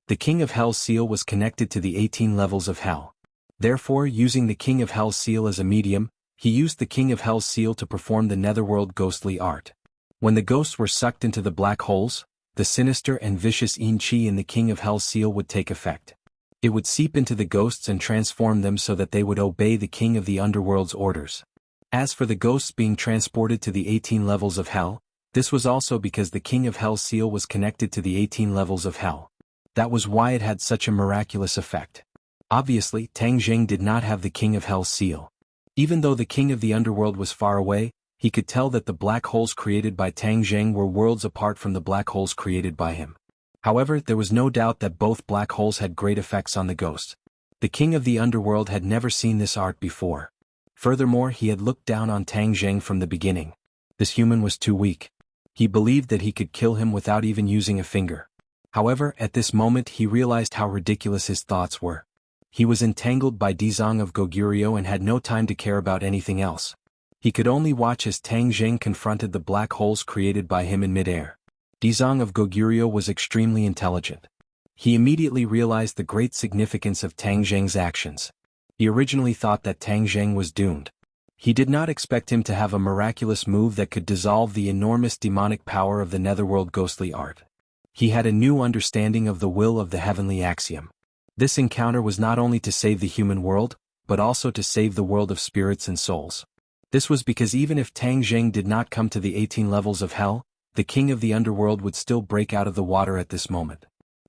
The King of Hell's seal was connected to the 18 levels of hell. Therefore, using the King of Hell's seal as a medium, he used the King of Hell's seal to perform the netherworld ghostly art. When the ghosts were sucked into the black holes, the sinister and vicious yin chi in the King of Hell's seal would take effect. It would seep into the ghosts and transform them so that they would obey the King of the underworld's orders. As for the ghosts being transported to the 18 levels of hell, this was also because the King of Hell's seal was connected to the 18 levels of hell. That was why it had such a miraculous effect. Obviously, Tang Jing did not have the King of Hell's seal. Even though the King of the underworld was far away, he could tell that the black holes created by Tang Jing were worlds apart from the black holes created by him. However, there was no doubt that both black holes had great effects on the ghosts. The King of the underworld had never seen this art before. Furthermore, he had looked down on Tang Jing from the beginning. This human was too weak. He believed that he could kill him without even using a finger. However, at this moment he realized how ridiculous his thoughts were. He was entangled by Dizang of Goguryeo and had no time to care about anything else. He could only watch as Tang Jing confronted the black holes created by him in midair. Dizang of Goguryeo was extremely intelligent. He immediately realized the great significance of Tang Jing's actions. He originally thought that Tang Jing was doomed. He did not expect him to have a miraculous move that could dissolve the enormous demonic power of the netherworld ghostly art. He had a new understanding of the will of the heavenly axiom. This encounter was not only to save the human world, but also to save the world of spirits and souls. This was because even if Tang Jing did not come to the 18 levels of hell, the king of the underworld would still break out of the water at this moment.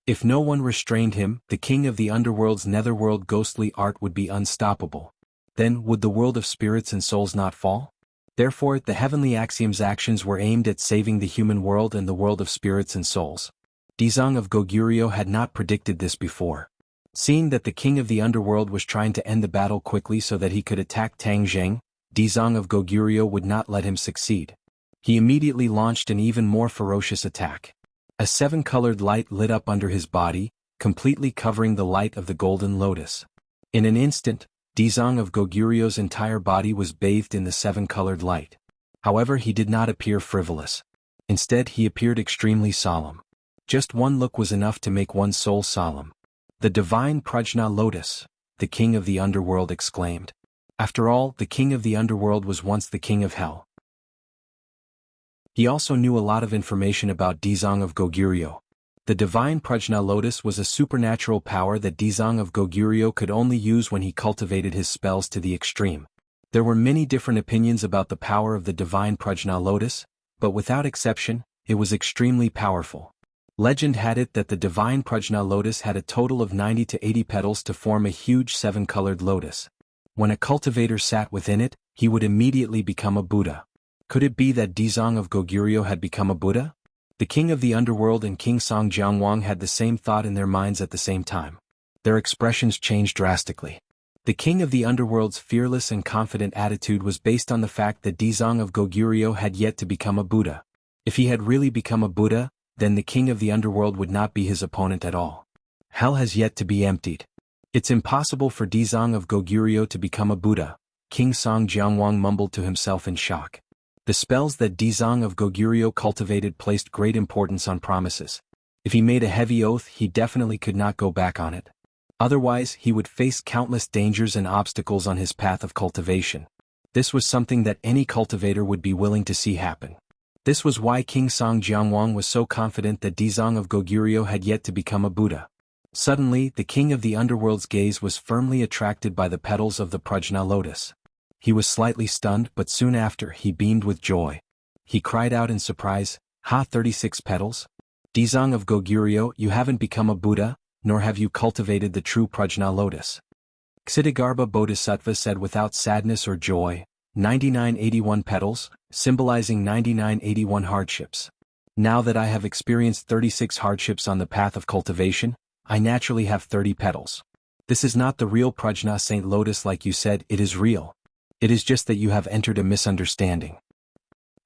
If no one restrained him, the king of the underworld's netherworld ghostly art would be unstoppable. Then, would the world of spirits and souls not fall? Therefore, the heavenly axiom's actions were aimed at saving the human world and the world of spirits and souls. Dizang of Goguryeo had not predicted this before. Seeing that the king of the underworld was trying to end the battle quickly so that he could attack Tang Jing, Dizang of Goguryeo would not let him succeed. He immediately launched an even more ferocious attack. A 7-colored light lit up under his body, completely covering the light of the golden lotus. In an instant, Dizang of Goguryeo's entire body was bathed in the 7-colored light. However, he did not appear frivolous. Instead, he appeared extremely solemn. Just one look was enough to make one's soul solemn. "The divine Prajna lotus," the king of the underworld exclaimed. After all, the king of the underworld was once the king of hell. He also knew a lot of information about Dizang of Goguryeo. The divine Prajna lotus was a supernatural power that Dizang of Goguryeo could only use when he cultivated his spells to the extreme. There were many different opinions about the power of the divine Prajna lotus, but without exception, it was extremely powerful. Legend had it that the divine Prajna lotus had a total of 90 to 80 petals to form a huge 7-colored lotus. When a cultivator sat within it, he would immediately become a Buddha. Could it be that Dizang of Goguryeo had become a Buddha? The king of the underworld and King Song Jiangwang had the same thought in their minds at the same time. Their expressions changed drastically. The king of the underworld's fearless and confident attitude was based on the fact that Dizang of Goguryeo had yet to become a Buddha. If he had really become a Buddha, then the king of the underworld would not be his opponent at all. Hell has yet to be emptied. It's impossible for Dizang of Goguryeo to become a Buddha, King Song Jiangwang mumbled to himself in shock. The spells that Dizang of Goguryeo cultivated placed great importance on promises. If he made a heavy oath, he definitely could not go back on it. Otherwise, he would face countless dangers and obstacles on his path of cultivation. This was something that any cultivator would be willing to see happen. This was why King Song Jianguang was so confident that Dizong of Goguryeo had yet to become a Buddha. Suddenly, the king of the underworld's gaze was firmly attracted by the petals of the Prajna lotus. He was slightly stunned, but soon after he beamed with joy. He cried out in surprise, "Ha, 36 petals? Dizong of Goguryeo, you haven't become a Buddha, nor have you cultivated the true Prajna lotus." Ksitigarbha Bodhisattva said without sadness or joy, 9981 petals, symbolizing 9981 hardships. Now that I have experienced 36 hardships on the path of cultivation, I naturally have 30 petals. This is not the real Prajna Saint Lotus like you said, it is real. It is just that you have entered a misunderstanding.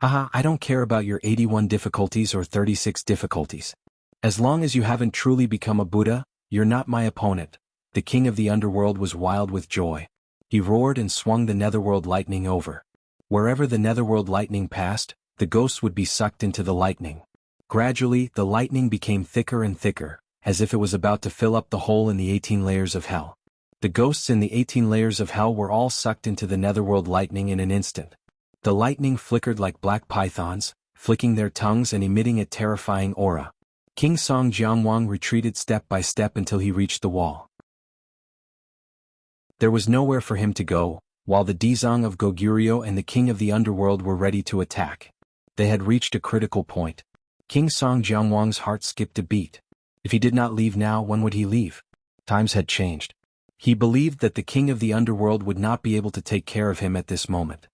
Haha, I don't care about your 81 difficulties or 36 difficulties. As long as you haven't truly become a Buddha, you're not my opponent. The king of the underworld was wild with joy. He roared and swung the netherworld lightning over. Wherever the netherworld lightning passed, the ghosts would be sucked into the lightning. Gradually, the lightning became thicker and thicker, as if it was about to fill up the hole in the 18 layers of hell. The ghosts in the 18 layers of hell were all sucked into the netherworld lightning in an instant. The lightning flickered like black pythons, flicking their tongues and emitting a terrifying aura. King Song Jianguang retreated step by step until he reached the wall. There was nowhere for him to go, while the Dizong of Goguryeo and the king of the underworld were ready to attack. They had reached a critical point. King Song Jianguang's heart skipped a beat. If he did not leave now, when would he leave? Times had changed. He believed that the king of the underworld would not be able to take care of him at this moment.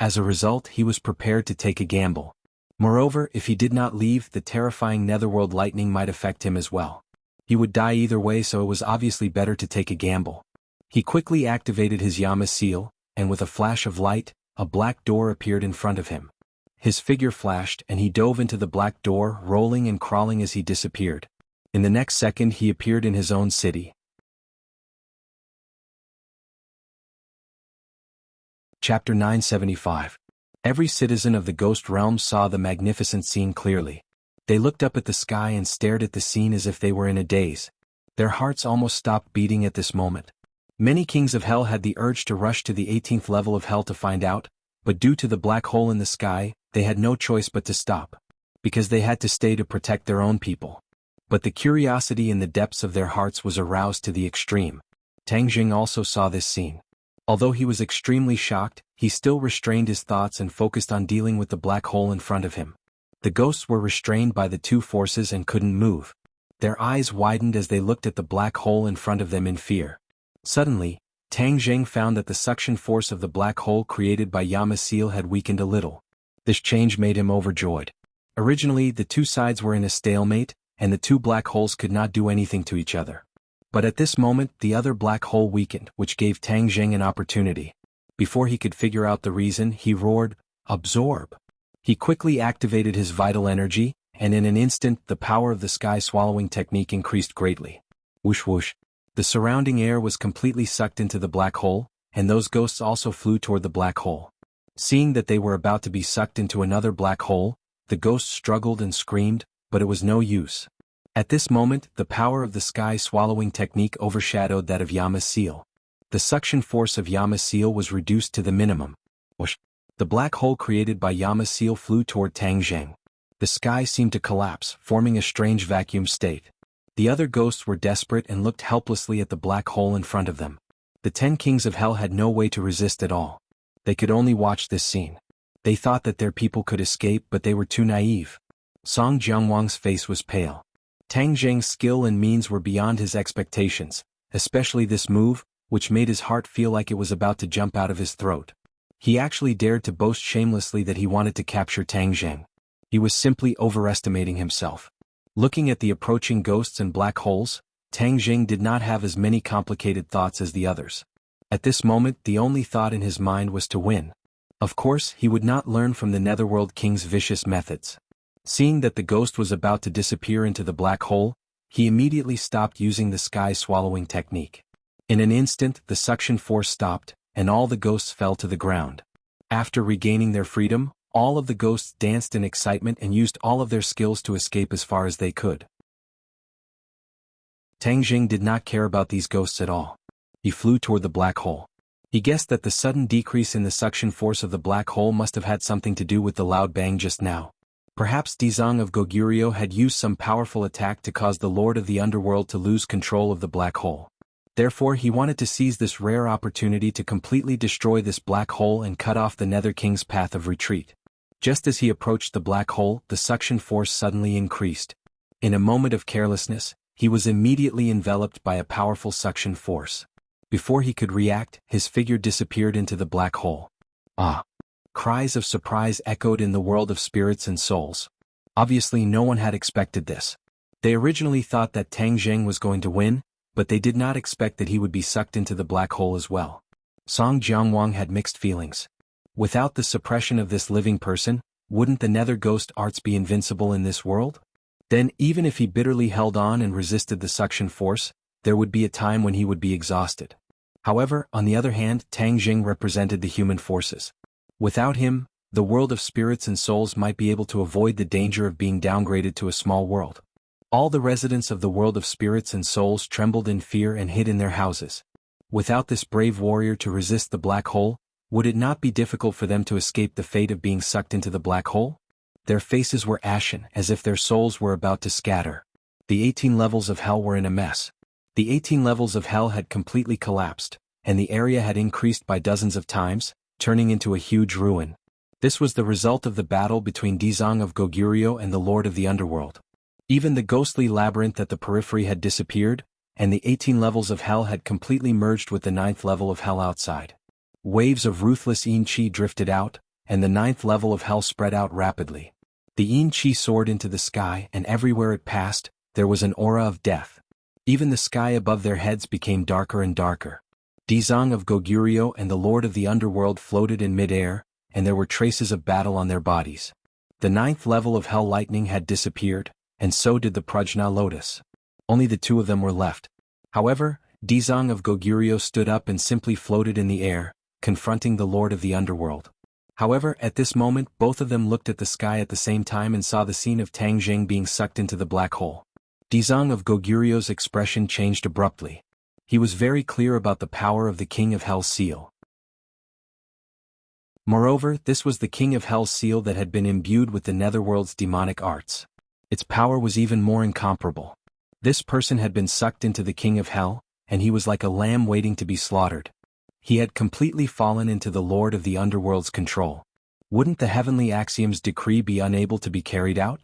As a result, he was prepared to take a gamble. Moreover, if he did not leave, the terrifying netherworld lightning might affect him as well. He would die either way, so it was obviously better to take a gamble. He quickly activated his Yama seal, and with a flash of light, a black door appeared in front of him. His figure flashed and he dove into the black door, rolling and crawling as he disappeared. In the next second he appeared in his own city. Chapter 975. Every citizen of the ghost realm saw the magnificent scene clearly. They looked up at the sky and stared at the scene as if they were in a daze. Their hearts almost stopped beating at this moment. Many kings of hell had the urge to rush to the 18th level of hell to find out, but due to the black hole in the sky, they had no choice but to stop. Because they had to stay to protect their own people. But the curiosity in the depths of their hearts was aroused to the extreme. Tang Jing also saw this scene. Although he was extremely shocked, he still restrained his thoughts and focused on dealing with the black hole in front of him. The ghosts were restrained by the two forces and couldn't move. Their eyes widened as they looked at the black hole in front of them in fear. Suddenly, Tang Jing found that the suction force of the black hole created by Yama seal had weakened a little. This change made him overjoyed. Originally, the two sides were in a stalemate, and the two black holes could not do anything to each other. But at this moment, the other black hole weakened, which gave Tang Jing an opportunity. Before he could figure out the reason, he roared, "Absorb!" He quickly activated his vital energy, and in an instant, the power of the sky-swallowing technique increased greatly. Whoosh whoosh. The surrounding air was completely sucked into the black hole, and those ghosts also flew toward the black hole. Seeing that they were about to be sucked into another black hole, the ghosts struggled and screamed, but it was no use. At this moment, the power of the sky-swallowing technique overshadowed that of Yama seal. The suction force of Yama seal was reduced to the minimum. Whoosh! The black hole created by Yama seal flew toward Tang Jing. The sky seemed to collapse, forming a strange vacuum state. The other ghosts were desperate and looked helplessly at the black hole in front of them. The 10 kings of hell had no way to resist at all. They could only watch this scene. They thought that their people could escape, but they were too naive. Song Jianguang's face was pale. Tang Jing's skill and means were beyond his expectations, especially this move, which made his heart feel like it was about to jump out of his throat. He actually dared to boast shamelessly that he wanted to capture Tang Jing. He was simply overestimating himself. Looking at the approaching ghosts and black holes, Tang Jing did not have as many complicated thoughts as the others. At this moment, the only thought in his mind was to win. Of course, he would not learn from the Netherworld King's vicious methods. Seeing that the ghost was about to disappear into the black hole, he immediately stopped using the sky-swallowing technique. In an instant, the suction force stopped, and all the ghosts fell to the ground. After regaining their freedom, all of the ghosts danced in excitement and used all of their skills to escape as far as they could. Tang Jing did not care about these ghosts at all. He flew toward the black hole. He guessed that the sudden decrease in the suction force of the black hole must have had something to do with the loud bang just now. Perhaps Dizang of Goguryeo had used some powerful attack to cause the Lord of the Underworld to lose control of the black hole. Therefore he wanted to seize this rare opportunity to completely destroy this black hole and cut off the Nether King's path of retreat. Just as he approached the black hole, the suction force suddenly increased. In a moment of carelessness, he was immediately enveloped by a powerful suction force. Before he could react, his figure disappeared into the black hole. Ah! Cries of surprise echoed in the world of spirits and souls. Obviously no one had expected this. They originally thought that Tang Zheng was going to win, but they did not expect that he would be sucked into the black hole as well. Song Jiangwang had mixed feelings. Without the suppression of this living person, wouldn't the nether ghost arts be invincible in this world? Then even if he bitterly held on and resisted the suction force, there would be a time when he would be exhausted. However, on the other hand, Tang Jing represented the human forces. Without him, the world of spirits and souls might be able to avoid the danger of being downgraded to a small world. All the residents of the world of spirits and souls trembled in fear and hid in their houses. Without this brave warrior to resist the black hole, would it not be difficult for them to escape the fate of being sucked into the black hole? Their faces were ashen, as if their souls were about to scatter. The 18 levels of hell were in a mess. The 18 levels of hell had completely collapsed, and the area had increased by dozens of times, turning into a huge ruin. This was the result of the battle between Dizang of Goguryeo and the Lord of the Underworld. Even the ghostly labyrinth at the periphery had disappeared, and the 18 levels of hell had completely merged with the 9th level of hell outside. Waves of ruthless Yin Qi drifted out, and the 9th level of hell spread out rapidly. The Yin Qi soared into the sky, and everywhere it passed, there was an aura of death. Even the sky above their heads became darker and darker. Dizang of Goguryeo and the Lord of the Underworld floated in mid-air, and there were traces of battle on their bodies. The 9th level of hell lightning had disappeared, and so did the Prajna lotus. Only the two of them were left. However, Dizang of Goguryeo stood up and simply floated in the air, confronting the Lord of the Underworld. However, at this moment both of them looked at the sky at the same time and saw the scene of Tang Jing being sucked into the black hole. Dizang of Goguryeo's expression changed abruptly. He was very clear about the power of the King of Hell's seal. Moreover, this was the King of Hell's seal that had been imbued with the Netherworld's demonic arts. Its power was even more incomparable. This person had been sucked into the King of Hell, and he was like a lamb waiting to be slaughtered. He had completely fallen into the Lord of the Underworld's control. Wouldn't the heavenly axiom's decree be unable to be carried out?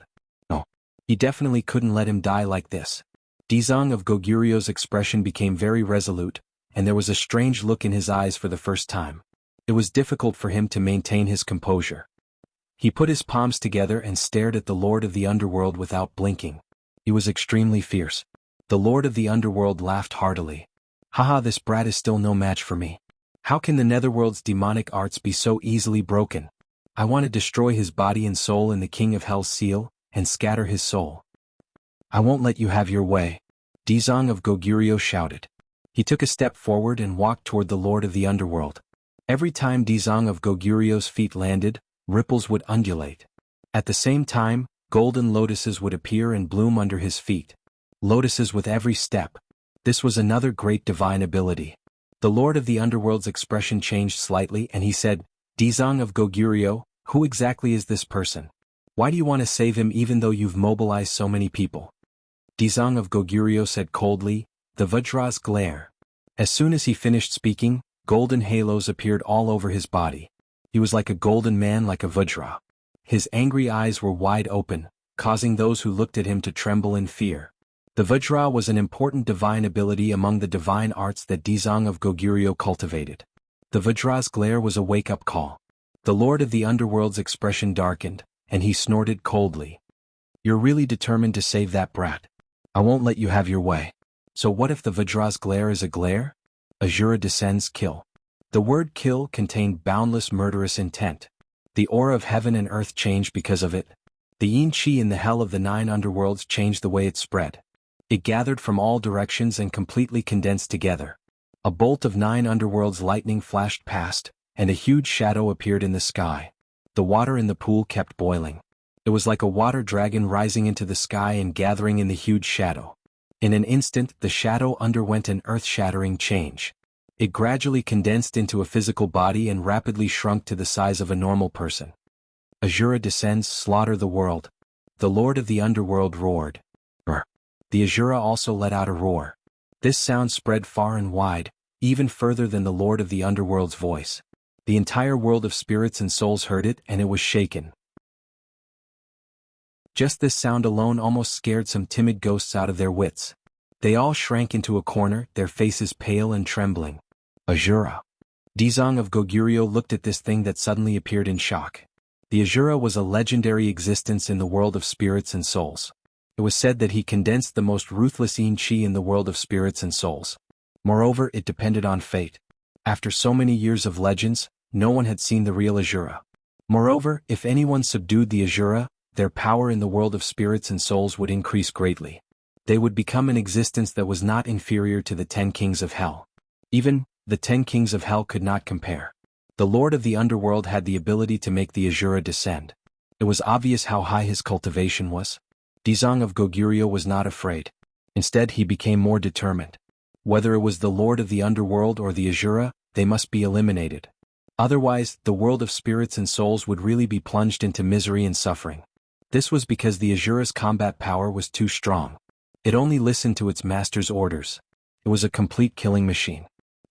No. He definitely couldn't let him die like this. Dizang of Goguryeo's expression became very resolute, and there was a strange look in his eyes for the first time. It was difficult for him to maintain his composure. He put his palms together and stared at the Lord of the Underworld without blinking. He was extremely fierce. The Lord of the Underworld laughed heartily. Haha, this brat is still no match for me. How can the Netherworld's demonic arts be so easily broken? I want to destroy his body and soul in the King of Hell's seal, and scatter his soul. I won't let you have your way, Dizang of Goguryeo shouted. He took a step forward and walked toward the Lord of the Underworld. Every time Dizang of Goguryeo's feet landed, ripples would undulate. At the same time, golden lotuses would appear and bloom under his feet. Lotuses with every step. This was another great divine ability. The Lord of the Underworld's expression changed slightly and he said, Dizang of Goguryeo, who exactly is this person? Why do you want to save him even though you've mobilized so many people? Dizang of Goguryeo said coldly, the Vajra's glare. As soon as he finished speaking, golden halos appeared all over his body. He was like a golden man, like a Vajra. His angry eyes were wide open, causing those who looked at him to tremble in fear. The Vajra was an important divine ability among the divine arts that Dizang of Goguryeo cultivated. The Vajra's glare was a wake-up call. The Lord of the Underworld's expression darkened, and he snorted coldly. You're really determined to save that brat. I won't let you have your way. So what if the Vajra's glare is a glare? Azura descends kill. The word kill contained boundless murderous intent. The aura of heaven and earth changed because of it. The yin qi in the hell of the 9 underworlds changed the way it spread. It gathered from all directions and completely condensed together. A bolt of 9 underworlds lightning flashed past, and a huge shadow appeared in the sky. The water in the pool kept boiling. It was like a water dragon rising into the sky and gathering in the huge shadow. In an instant, the shadow underwent an earth-shattering change. It gradually condensed into a physical body and rapidly shrunk to the size of a normal person. Azura descends, slaughter the world. The Lord of the Underworld roared. Brr. The Azura also let out a roar. This sound spread far and wide, even further than the Lord of the Underworld's voice. The entire world of spirits and souls heard it, and it was shaken. Just this sound alone almost scared some timid ghosts out of their wits. They all shrank into a corner, their faces pale and trembling. Azura. Dizang of Goguryeo looked at this thing that suddenly appeared in shock. The Azura was a legendary existence in the world of spirits and souls. It was said that he condensed the most ruthless Yin-Chi in the world of spirits and souls. Moreover, it depended on fate. After so many years of legends, no one had seen the real Azura. Moreover, if anyone subdued the Azura, their power in the world of spirits and souls would increase greatly. They would become an existence that was not inferior to the 10 kings of hell. Even, the 10 kings of hell could not compare. The Lord of the Underworld had the ability to make the Azura descend. It was obvious how high his cultivation was. Dizang of Goguryeo was not afraid. Instead, he became more determined. Whether it was the Lord of the Underworld or the Azura, they must be eliminated. Otherwise, the world of spirits and souls would really be plunged into misery and suffering. This was because the Azura's combat power was too strong. It only listened to its master's orders. It was a complete killing machine.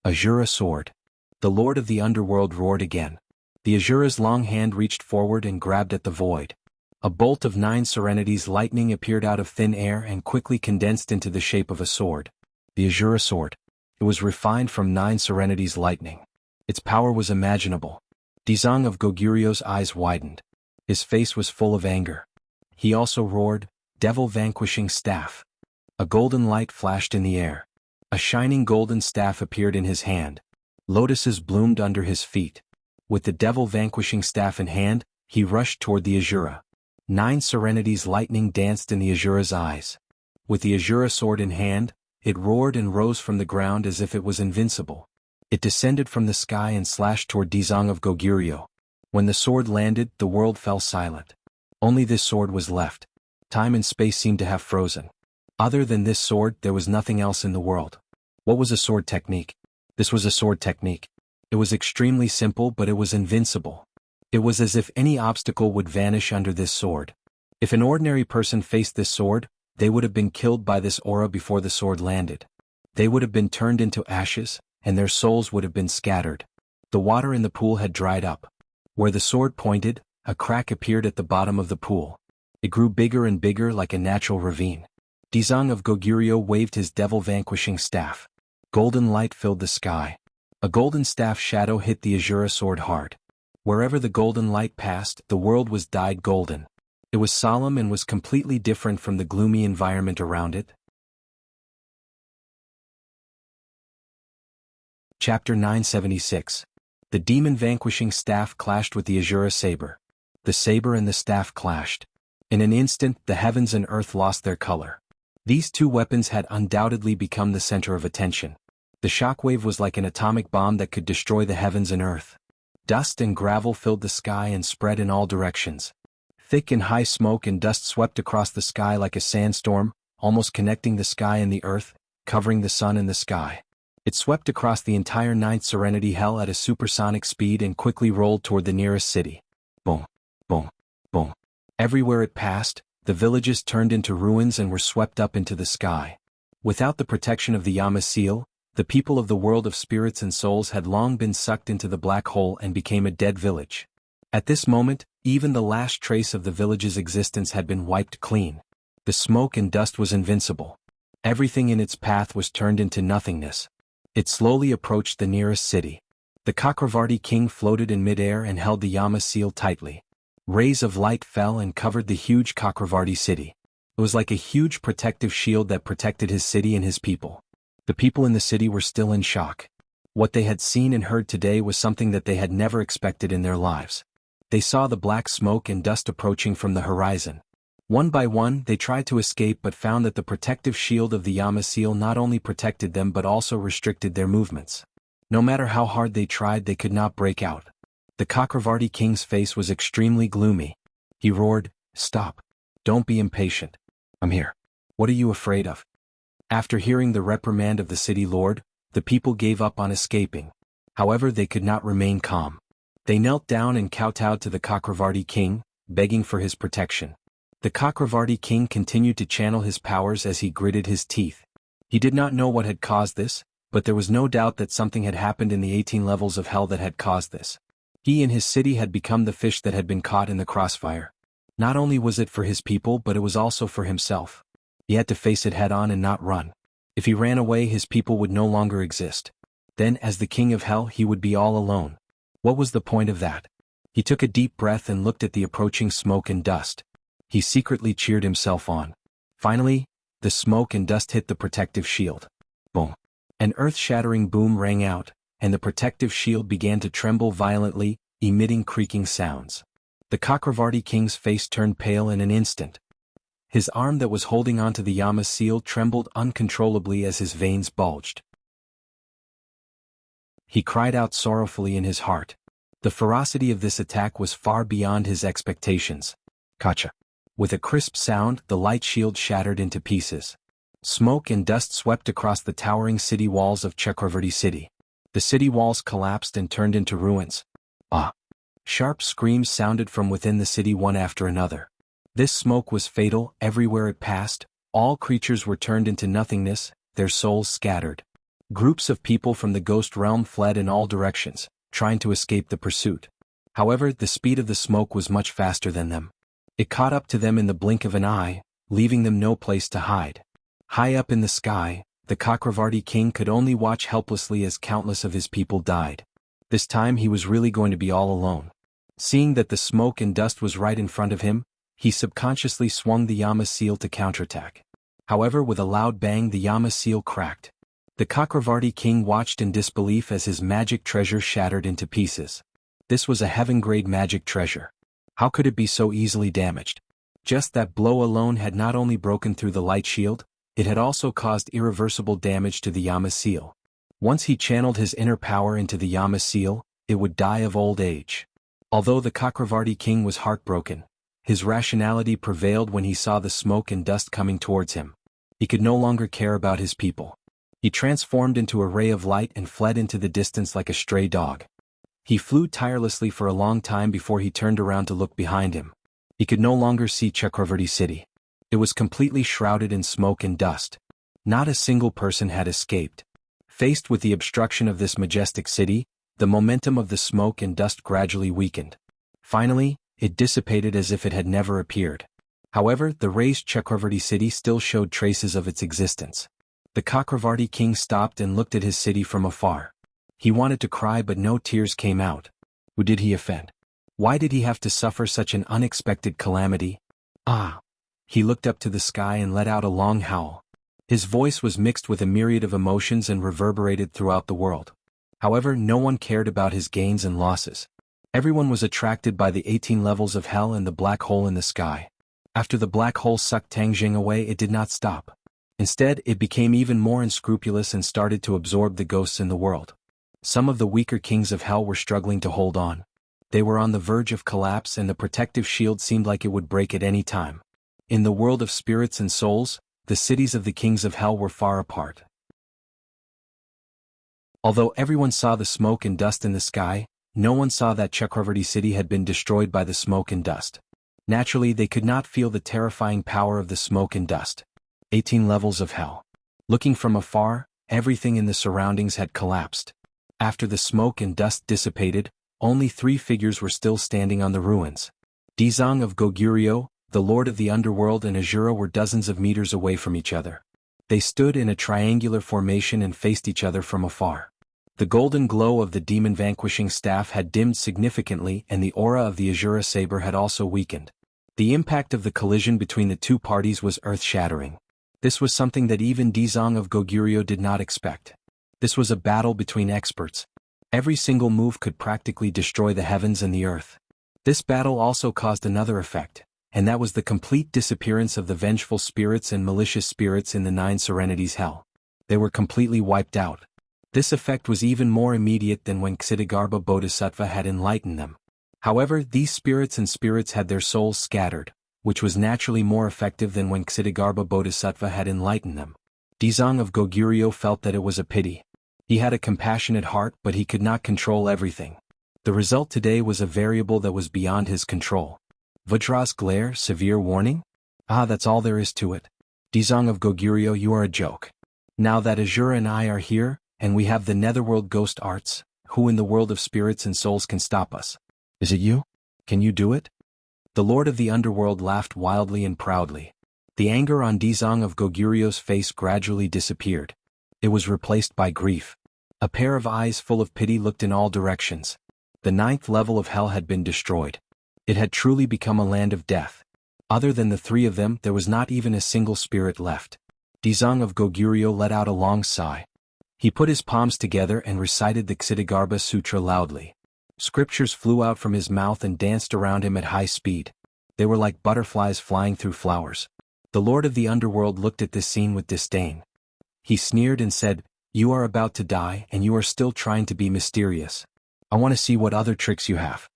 Azura sword. The Lord of the Underworld roared again. The Azura's long hand reached forward and grabbed at the void. A bolt of 9 serenities lightning appeared out of thin air and quickly condensed into the shape of a sword. The Azura sword. It was refined from 9 serenities lightning. Its power was imaginable. Dizang of Goguryeo's eyes widened. His face was full of anger. He also roared, "Devil vanquishing staff." A golden light flashed in the air. A shining golden staff appeared in his hand. Lotuses bloomed under his feet. With the devil vanquishing staff in hand, he rushed toward the Azura. 9 serenities lightning danced in the Azura's eyes. With the Azura sword in hand, it roared and rose from the ground as if it was invincible. It descended from the sky and slashed toward Dizang of Goguryeo. When the sword landed, the world fell silent. Only this sword was left. Time and space seemed to have frozen. Other than this sword, there was nothing else in the world. What was a sword technique? This was a sword technique. It was extremely simple, but it was invincible. It was as if any obstacle would vanish under this sword. If an ordinary person faced this sword, they would have been killed by this aura before the sword landed. They would have been turned into ashes, and their souls would have been scattered. The water in the pool had dried up. Where the sword pointed, a crack appeared at the bottom of the pool. It grew bigger and bigger like a natural ravine. Dizang of Goguryeo waved his devil-vanquishing staff. Golden light filled the sky. A golden staff shadow hit the Azura sword hard. Wherever the golden light passed, the world was dyed golden. It was solemn and was completely different from the gloomy environment around it. Chapter 976. The demon-vanquishing staff clashed with the Azura saber. The saber and the staff clashed. In an instant, the heavens and earth lost their color. These two weapons had undoubtedly become the center of attention. The shockwave was like an atomic bomb that could destroy the heavens and earth. Dust and gravel filled the sky and spread in all directions. Thick and high smoke and dust swept across the sky like a sandstorm, almost connecting the sky and the earth, covering the sun and the sky. It swept across the entire 9th Serenity Hell at a supersonic speed and quickly rolled toward the nearest city. Boom, boom, boom. Everywhere it passed, the villages turned into ruins and were swept up into the sky. Without the protection of the Yama seal, the people of the world of spirits and souls had long been sucked into the black hole and became a dead village. At this moment, even the last trace of the village's existence had been wiped clean. The smoke and dust was invincible. Everything in its path was turned into nothingness. It slowly approached the nearest city. The Chakravarti king floated in midair and held the Yama seal tightly. Rays of light fell and covered the huge Chakravarti city. It was like a huge protective shield that protected his city and his people. The people in the city were still in shock. What they had seen and heard today was something that they had never expected in their lives. They saw the black smoke and dust approaching from the horizon. One by one, they tried to escape but found that the protective shield of the Yama seal not only protected them but also restricted their movements. No matter how hard they tried, they could not break out. The Chakravarti king's face was extremely gloomy. He roared, "Stop. Don't be impatient. I'm here. What are you afraid of?" After hearing the reprimand of the city lord, the people gave up on escaping. However, they could not remain calm. They knelt down and kowtowed to the Chakravarti king, begging for his protection. The Chakravarti king continued to channel his powers as he gritted his teeth. He did not know what had caused this, but there was no doubt that something had happened in the 18 levels of hell that had caused this. He and his city had become the fish that had been caught in the crossfire. Not only was it for his people, but it was also for himself. He had to face it head-on and not run. If he ran away, his people would no longer exist. Then, as the king of hell, he would be all alone. What was the point of that? He took a deep breath and looked at the approaching smoke and dust. He secretly cheered himself on. Finally, the smoke and dust hit the protective shield. Boom. An earth-shattering boom rang out, and the protective shield began to tremble violently, emitting creaking sounds. The Chakravarti king's face turned pale in an instant. His arm that was holding onto the Yama seal trembled uncontrollably as his veins bulged. He cried out sorrowfully in his heart. The ferocity of this attack was far beyond his expectations. Kacha. With a crisp sound, the light shield shattered into pieces. Smoke and dust swept across the towering city walls of Chakravarti city. The city walls collapsed and turned into ruins. Ah! Sharp screams sounded from within the city one after another. This smoke was fatal. Everywhere it passed, all creatures were turned into nothingness, their souls scattered. Groups of people from the ghost realm fled in all directions, trying to escape the pursuit. However, the speed of the smoke was much faster than them. It caught up to them in the blink of an eye, leaving them no place to hide. High up in the sky, the Chakravarti king could only watch helplessly as countless of his people died. This time he was really going to be all alone. Seeing that the smoke and dust was right in front of him, he subconsciously swung the Yama seal to counterattack. However, with a loud bang, the Yama seal cracked. The Chakravarti king watched in disbelief as his magic treasure shattered into pieces. This was a heaven-grade magic treasure. How could it be so easily damaged? Just that blow alone had not only broken through the light shield, it had also caused irreversible damage to the Yama seal. Once he channeled his inner power into the Yama seal, it would die of old age. Although the Chakravarti king was heartbroken, his rationality prevailed when he saw the smoke and dust coming towards him. He could no longer care about his people. He transformed into a ray of light and fled into the distance like a stray dog. He flew tirelessly for a long time before he turned around to look behind him. He could no longer see Chakravarti city. It was completely shrouded in smoke and dust. Not a single person had escaped. Faced with the obstruction of this majestic city, the momentum of the smoke and dust gradually weakened. Finally, it dissipated as if it had never appeared. However, the raised Chakravarti city still showed traces of its existence. The Chakravarti king stopped and looked at his city from afar. He wanted to cry, but no tears came out. Who did he offend? Why did he have to suffer such an unexpected calamity? Ah! He looked up to the sky and let out a long howl. His voice was mixed with a myriad of emotions and reverberated throughout the world. However, no one cared about his gains and losses. Everyone was attracted by the 18 levels of hell and the black hole in the sky. After the black hole sucked Tang Jing away, it did not stop. Instead, it became even more unscrupulous and started to absorb the ghosts in the world. Some of the weaker kings of hell were struggling to hold on. They were on the verge of collapse, and the protective shield seemed like it would break at any time. In the world of spirits and souls, the cities of the kings of hell were far apart. Although everyone saw the smoke and dust in the sky, no one saw that Chakravarti city had been destroyed by the smoke and dust. Naturally, they could not feel the terrifying power of the smoke and dust. 18 levels of hell. Looking from afar, everything in the surroundings had collapsed. After the smoke and dust dissipated, only 3 figures were still standing on the ruins. Dizang of Goguryeo, the lord of the underworld, and Azura were dozens of meters away from each other. They stood in a triangular formation and faced each other from afar. The golden glow of the demon-vanquishing staff had dimmed significantly, and the aura of the Azura saber had also weakened. The impact of the collision between the two parties was earth-shattering. This was something that even Dizang of Goguryeo did not expect. This was a battle between experts. Every single move could practically destroy the heavens and the earth. This battle also caused another effect, and that was the complete disappearance of the vengeful spirits and malicious spirits in the 9 Serenities hell. They were completely wiped out. This effect was even more immediate than when Ksitigarbha Bodhisattva had enlightened them. However, these spirits and spirits had their souls scattered, which was naturally more effective than when Ksitigarbha Bodhisattva had enlightened them. Dizang of Goguryeo felt that it was a pity. He had a compassionate heart, but he could not control everything. The result today was a variable that was beyond his control. Vajra's glare, severe warning? Ah, that's all there is to it. Dizang of Goguryeo, you are a joke. Now that Azura and I are here, and we have the netherworld ghost arts, who in the world of spirits and souls can stop us? Is it you? Can you do it? The Lord of the Underworld laughed wildly and proudly. The anger on Dizang of Goguryeo's face gradually disappeared. It was replaced by grief. A pair of eyes full of pity looked in all directions. The 9th level of hell had been destroyed. It had truly become a land of death. Other than the 3 of them, there was not even a single spirit left. Dizang of Goguryeo let out a long sigh. He put his palms together and recited the Ksitigarbha Sutra loudly. Scriptures flew out from his mouth and danced around him at high speed. They were like butterflies flying through flowers. The Lord of the Underworld looked at this scene with disdain. He sneered and said, "You are about to die and you are still trying to be mysterious. I want to see what other tricks you have."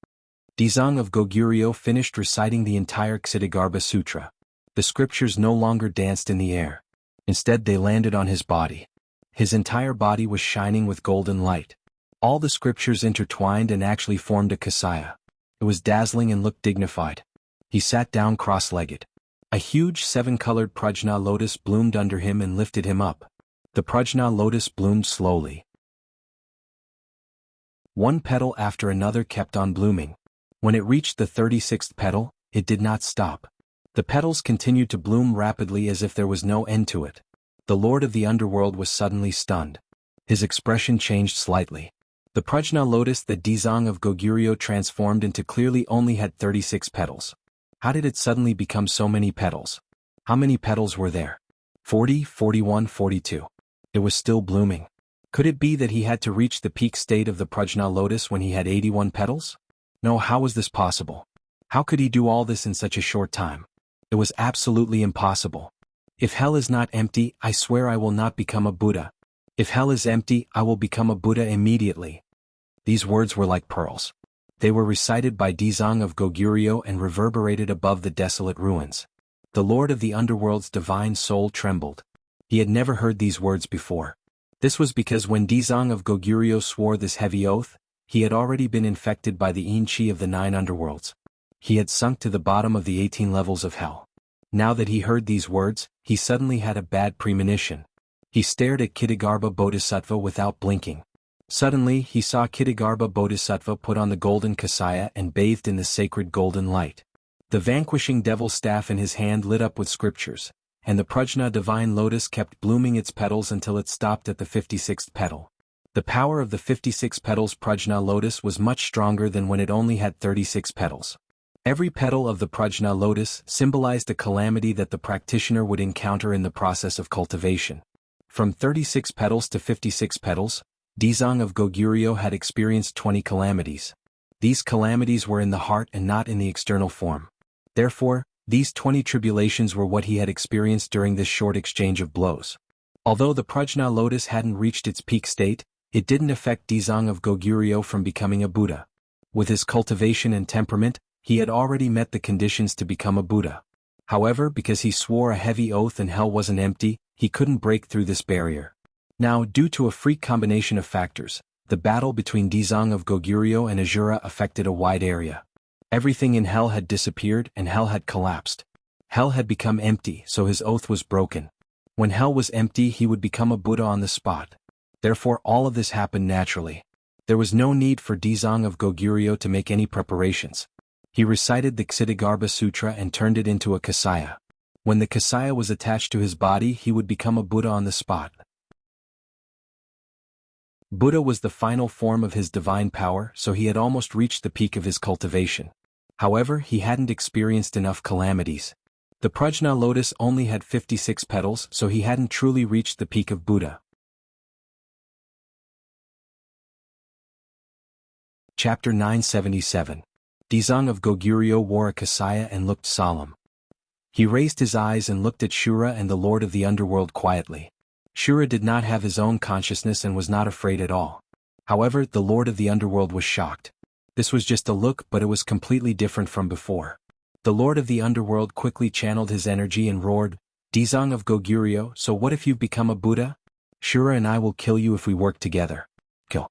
Dizang of Goguryeo finished reciting the entire Ksitigarbha Sutra. The scriptures no longer danced in the air. Instead they landed on his body. His entire body was shining with golden light. All the scriptures intertwined and actually formed a kasaya. It was dazzling and looked dignified. He sat down cross-legged. A huge 7-colored prajna lotus bloomed under him and lifted him up. The prajna lotus bloomed slowly. One petal after another kept on blooming. When it reached the 36th petal, it did not stop. The petals continued to bloom rapidly as if there was no end to it. The Lord of the Underworld was suddenly stunned. His expression changed slightly. The prajna lotus that Dizang of Goguryeo transformed into clearly only had 36 petals. How did it suddenly become so many petals? How many petals were there? 40, 41, 42. It was still blooming. Could it be that he had to reach the peak state of the prajna lotus when he had 81 petals? No, how was this possible? How could he do all this in such a short time? It was absolutely impossible. If hell is not empty, I swear I will not become a Buddha. If hell is empty, I will become a Buddha immediately. These words were like pearls. They were recited by Dizang of Goguryeo and reverberated above the desolate ruins. The Lord of the Underworld's divine soul trembled. He had never heard these words before. This was because when Dizang of Goguryeo swore this heavy oath, he had already been infected by the yin qi of the 9 underworlds. He had sunk to the bottom of the 18 levels of hell. Now that he heard these words, he suddenly had a bad premonition. He stared at Ksitigarbha Bodhisattva without blinking. Suddenly he saw Ksitigarbha Bodhisattva put on the golden kasaya and bathed in the sacred golden light. The vanquishing devil staff in his hand lit up with scriptures, and the prajna divine lotus kept blooming its petals until it stopped at the 56th petal. The power of the 56 petals prajna lotus was much stronger than when it only had 36 petals. Every petal of the prajna lotus symbolized a calamity that the practitioner would encounter in the process of cultivation. From 36 petals to 56 petals, Dizang of Goguryeo had experienced 20 calamities. These calamities were in the heart and not in the external form. Therefore, these 20 tribulations were what he had experienced during this short exchange of blows. Although the prajna lotus hadn't reached its peak state, it didn't affect Dizang of Goguryeo from becoming a Buddha. With his cultivation and temperament, he had already met the conditions to become a Buddha. However, because he swore a heavy oath and hell wasn't empty, he couldn't break through this barrier. Now, due to a freak combination of factors, the battle between Dizang of Goguryeo and Azura affected a wide area. Everything in hell had disappeared and hell had collapsed. Hell had become empty, so his oath was broken. When hell was empty, he would become a Buddha on the spot. Therefore, all of this happened naturally. There was no need for Dizang of Goguryeo to make any preparations. He recited the Ksitigarbha Sutra and turned it into a kasaya. When the kasaya was attached to his body, he would become a Buddha on the spot. Buddha was the final form of his divine power, so he had almost reached the peak of his cultivation. However, he hadn't experienced enough calamities. The prajna lotus only had 56 petals, so he hadn't truly reached the peak of Buddha. Chapter 977. Dizang of Goguryeo wore a kasaya and looked solemn. He raised his eyes and looked at Shura and the Lord of the Underworld quietly. Shura did not have his own consciousness and was not afraid at all. However, the Lord of the Underworld was shocked. This was just a look, but it was completely different from before. The Lord of the Underworld quickly channeled his energy and roared, "Dizang of Goguryeo, so what if you've become a Buddha? Shura and I will kill you if we work together. Kill.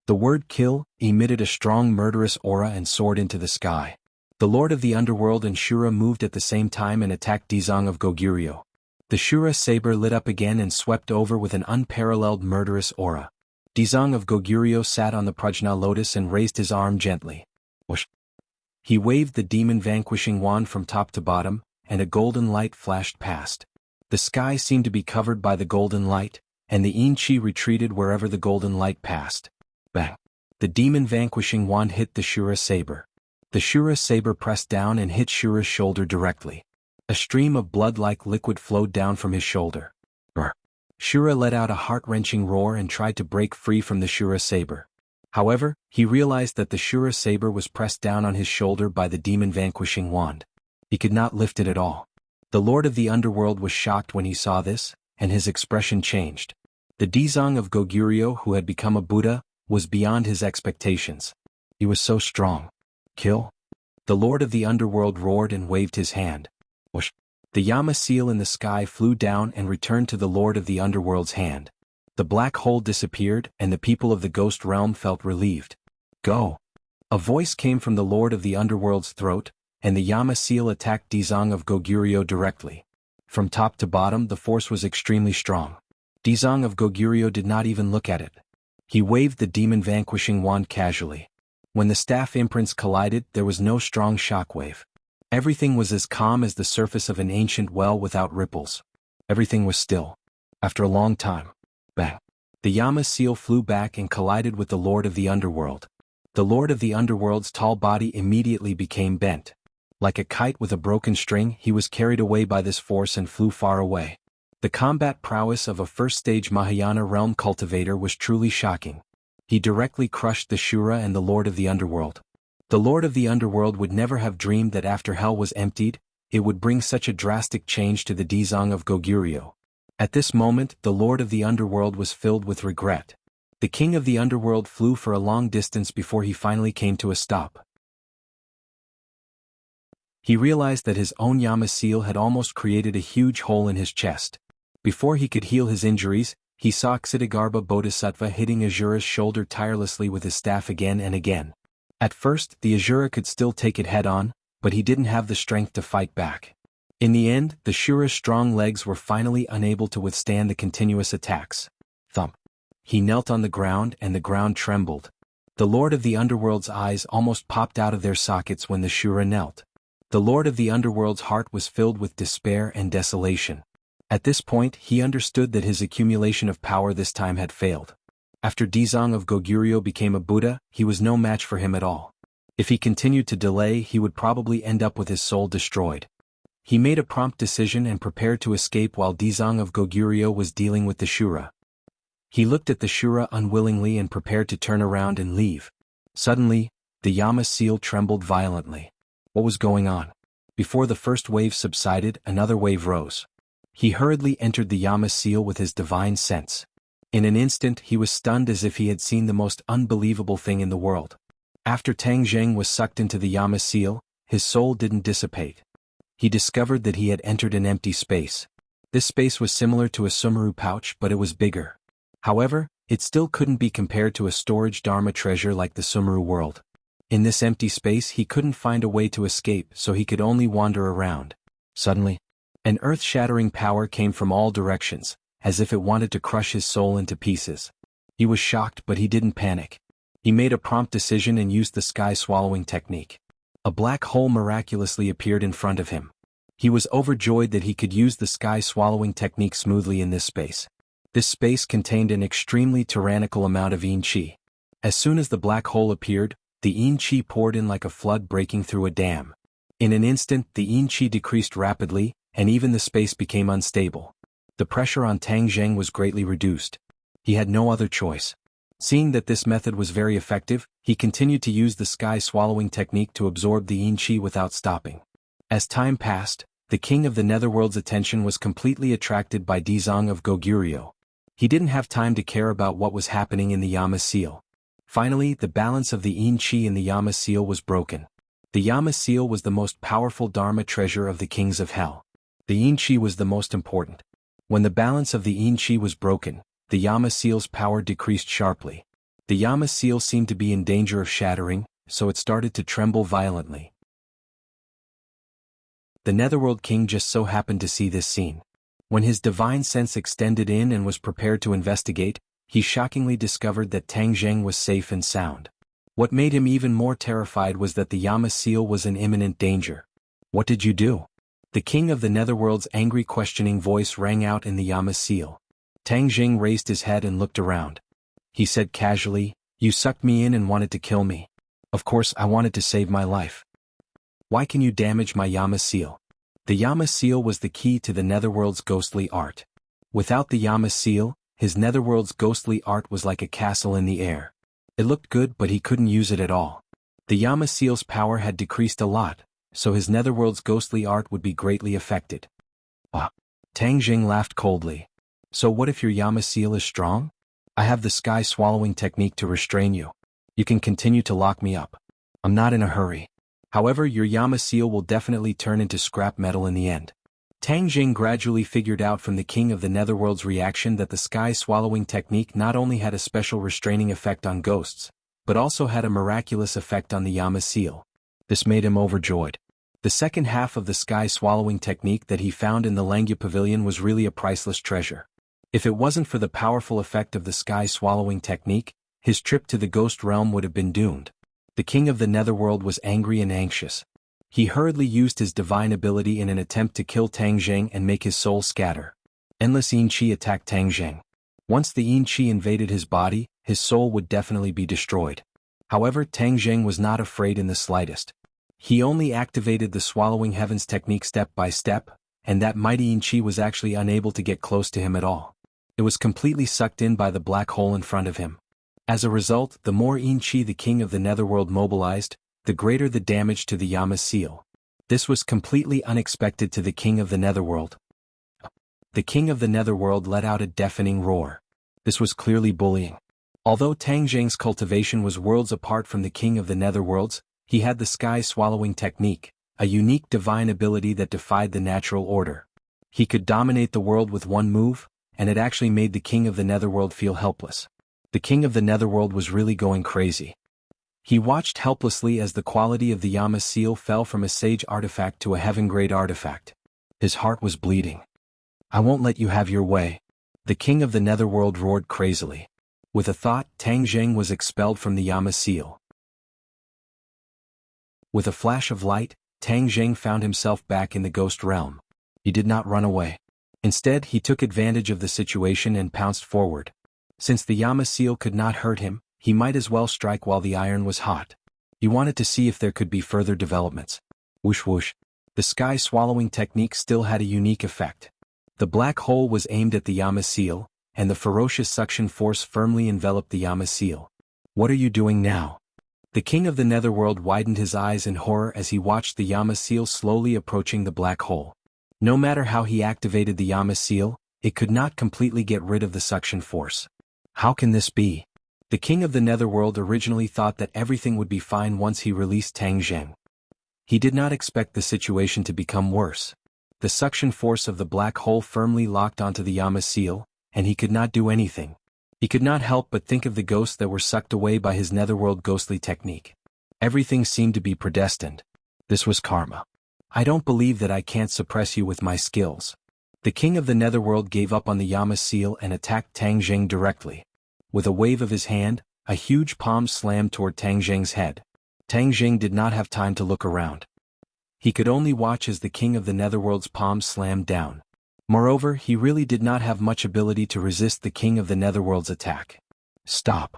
The word kill emitted a strong murderous aura and soared into the sky. The Lord of the Underworld and Shura moved at the same time and attacked Dizong of Goguryeo. The Shura saber lit up again and swept over with an unparalleled murderous aura. Dizong of Goguryeo sat on the Prajna lotus and raised his arm gently. Whoosh. He waved the demon-vanquishing wand from top to bottom, and a golden light flashed past. The sky seemed to be covered by the golden light, and the Yin-Chi retreated wherever the golden light passed. Bang! The demon-vanquishing wand hit the Shura saber. The Shura saber pressed down and hit Shura's shoulder directly. A stream of blood-like liquid flowed down from his shoulder. Shura let out a heart-wrenching roar and tried to break free from the Shura saber. However, he realized that the Shura saber was pressed down on his shoulder by the demon-vanquishing wand. He could not lift it at all. The Lord of the Underworld was shocked when he saw this, and his expression changed. The Dizong of Goguryeo, who had become a Buddha, was beyond his expectations. He was so strong. Kill? The Lord of the Underworld roared and waved his hand. Whoosh! The Yama seal in the sky flew down and returned to the Lord of the Underworld's hand. The black hole disappeared, and the people of the ghost realm felt relieved. Go! A voice came from the Lord of the Underworld's throat, and the Yama seal attacked Dizong of Goguryeo directly. From top to bottom the force was extremely strong. Dizong of Goguryeo did not even look at it. He waved the demon-vanquishing wand casually. When the staff imprints collided, there was no strong shockwave. Everything was as calm as the surface of an ancient well without ripples. Everything was still. After a long time. Bang! The Yama seal flew back and collided with the Lord of the Underworld. The Lord of the Underworld's tall body immediately became bent. Like a kite with a broken string, he was carried away by this force and flew far away. The combat prowess of a first-stage Mahayana realm cultivator was truly shocking. He directly crushed the Shura and the Lord of the Underworld. The Lord of the Underworld would never have dreamed that after hell was emptied, it would bring such a drastic change to the Dizong of Goguryeo. At this moment, the Lord of the Underworld was filled with regret. The King of the Underworld flew for a long distance before he finally came to a stop. He realized that his own Yama seal had almost created a huge hole in his chest. Before he could heal his injuries, he saw Ksitigarbha Bodhisattva hitting Azura's shoulder tirelessly with his staff again and again. At first, the Azura could still take it head-on, but he didn't have the strength to fight back. In the end, the Shura's strong legs were finally unable to withstand the continuous attacks. Thump! He knelt on the ground and the ground trembled. The Lord of the Underworld's eyes almost popped out of their sockets when the Shura knelt. The Lord of the Underworld's heart was filled with despair and desolation. At this point, he understood that his accumulation of power this time had failed. After Dizong of Goguryeo became a Buddha, he was no match for him at all. If he continued to delay, he would probably end up with his soul destroyed. He made a prompt decision and prepared to escape while Dizong of Goguryeo was dealing with the Shura. He looked at the Shura unwillingly and prepared to turn around and leave. Suddenly, the Yama seal trembled violently. What was going on? Before the first wave subsided, another wave rose. He hurriedly entered the Yama seal with his divine sense. In an instant he was stunned as if he had seen the most unbelievable thing in the world. After Tang Zheng was sucked into the Yama seal, his soul didn't dissipate. He discovered that he had entered an empty space. This space was similar to a Sumeru pouch, but it was bigger. However, it still couldn't be compared to a storage Dharma treasure like the Sumeru world. In this empty space he couldn't find a way to escape, so he could only wander around. Suddenly, an earth-shattering power came from all directions, as if it wanted to crush his soul into pieces. He was shocked, but he didn't panic. He made a prompt decision and used the sky-swallowing technique. A black hole miraculously appeared in front of him. He was overjoyed that he could use the sky-swallowing technique smoothly in this space. This space contained an extremely tyrannical amount of Yin-Chi. As soon as the black hole appeared, the Yin-Chi poured in like a flood breaking through a dam. In an instant, the Yin-Chi decreased rapidly, and even the space became unstable. The pressure on Tang Zheng was greatly reduced. He had no other choice. Seeing that this method was very effective, he continued to use the sky-swallowing technique to absorb the Yin-Chi without stopping. As time passed, the king of the Netherworld's attention was completely attracted by Dizong of Goguryeo. He didn't have time to care about what was happening in the Yama seal. Finally, the balance of the Yin-Chi in the Yama seal was broken. The Yama seal was the most powerful Dharma treasure of the kings of hell. The Yin-Chi was the most important. When the balance of the Yin-Chi was broken, the Yama seal's power decreased sharply. The Yama seal seemed to be in danger of shattering, so it started to tremble violently. The Netherworld King just so happened to see this scene. When his divine sense extended in and was prepared to investigate, he shockingly discovered that Tang Zheng was safe and sound. What made him even more terrified was that the Yama seal was in imminent danger. "What did you do?" The king of the Netherworld's angry questioning voice rang out in the Yama seal. Tang Zheng raised his head and looked around. He said casually, "You sucked me in and wanted to kill me. Of course I wanted to save my life. Why can you damage my Yama seal?" The Yama seal was the key to the Netherworld's ghostly art. Without the Yama seal, his Netherworld's ghostly art was like a castle in the air. It looked good, but he couldn't use it at all. The Yama seal's power had decreased a lot, so his Netherworld's ghostly art would be greatly affected. Tang Zheng laughed coldly. "So what if your Yama seal is strong? I have the sky-swallowing technique to restrain you. You can continue to lock me up. I'm not in a hurry. However, your Yama seal will definitely turn into scrap metal in the end." Tang Zheng gradually figured out from the king of the Netherworld's reaction that the sky-swallowing technique not only had a special restraining effect on ghosts, but also had a miraculous effect on the Yama seal. This made him overjoyed. The second half of the sky-swallowing technique that he found in the Langya Pavilion was really a priceless treasure. If it wasn't for the powerful effect of the sky-swallowing technique, his trip to the ghost realm would have been doomed. The king of the Netherworld was angry and anxious. He hurriedly used his divine ability in an attempt to kill Tang Zheng and make his soul scatter. Endless Yin Qi attacked Tang Zheng. Once the Yin Qi invaded his body, his soul would definitely be destroyed. However, Tang Zheng was not afraid in the slightest. He only activated the Swallowing Heavens technique step by step, and that mighty Yin Qi was actually unable to get close to him at all. It was completely sucked in by the black hole in front of him. As a result, the more Yin Qi the king of the Netherworld mobilized, the greater the damage to the Yama seal. This was completely unexpected to the king of the Netherworld. The king of the Netherworld let out a deafening roar. This was clearly bullying. Although Tang Zheng's cultivation was worlds apart from the king of the Netherworld's, he had the sky-swallowing technique, a unique divine ability that defied the natural order. He could dominate the world with one move, and it actually made the king of the Netherworld feel helpless. The king of the Netherworld was really going crazy. He watched helplessly as the quality of the Yama seal fell from a sage artifact to a heaven-grade artifact. His heart was bleeding. "I won't let you have your way." The king of the Netherworld roared crazily. With a thought, Tang Zheng was expelled from the Yama seal. With a flash of light, Tang Zheng found himself back in the ghost realm. He did not run away. Instead, he took advantage of the situation and pounced forward. Since the Yama seal could not hurt him, he might as well strike while the iron was hot. He wanted to see if there could be further developments. Whoosh whoosh. The sky-swallowing technique still had a unique effect. The black hole was aimed at the Yama seal, and the ferocious suction force firmly enveloped the Yama seal. "What are you doing now?" The king of the Netherworld widened his eyes in horror as he watched the Yama seal slowly approaching the black hole. No matter how he activated the Yama seal, it could not completely get rid of the suction force. How can this be? The king of the Netherworld originally thought that everything would be fine once he released Tang Zheng. He did not expect the situation to become worse. The suction force of the black hole firmly locked onto the Yama seal, and he could not do anything. He could not help but think of the ghosts that were sucked away by his Netherworld ghostly technique. Everything seemed to be predestined. This was karma. "I don't believe that I can't suppress you with my skills." The king of the Netherworld gave up on the Yama seal and attacked Tang Zheng directly. With a wave of his hand, a huge palm slammed toward Tang Zheng's head. Tang Zheng did not have time to look around. He could only watch as the king of the Netherworld's palm slammed down. Moreover, he really did not have much ability to resist the king of the Netherworld's attack. "Stop."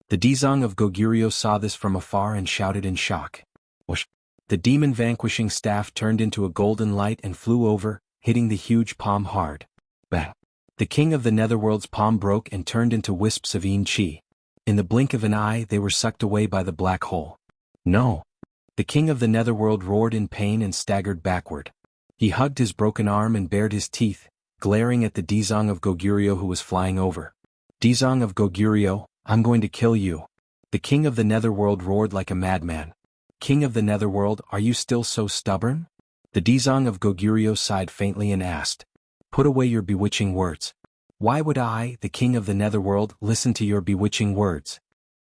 The Dizang of Goguryeo saw this from afar and shouted in shock. Whoosh. The demon-vanquishing staff turned into a golden light and flew over, hitting the huge palm hard. Bang. The king of the Netherworld's palm broke and turned into wisps of Yin Qi. In the blink of an eye, they were sucked away by the black hole. "No!" The king of the Netherworld roared in pain and staggered backward. He hugged his broken arm and bared his teeth, glaring at the Dizang of Goguryeo who was flying over. "Dizang of Goguryeo, I'm going to kill you." The king of the Netherworld roared like a madman. "King of the Netherworld, are you still so stubborn?" The Dizang of Goguryeo sighed faintly and asked, "Put away your bewitching words. Why would I, the king of the netherworld, listen to your bewitching words?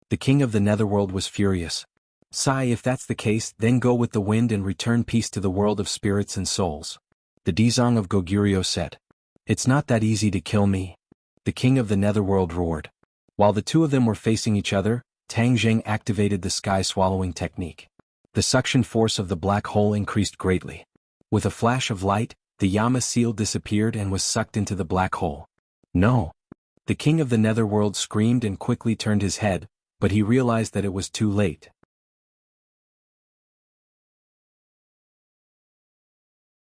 The king of the netherworld was furious. Sigh, if that's the case, then go with the wind and return peace to the world of spirits and souls. The Dizong of Goguryeo said. It's not that easy to kill me. The king of the netherworld roared. While the two of them were facing each other, Tang Zheng activated the sky-swallowing technique. The suction force of the black hole increased greatly. With a flash of light, the Yama seal disappeared and was sucked into the black hole. No! The king of the netherworld screamed and quickly turned his head, but he realized that it was too late.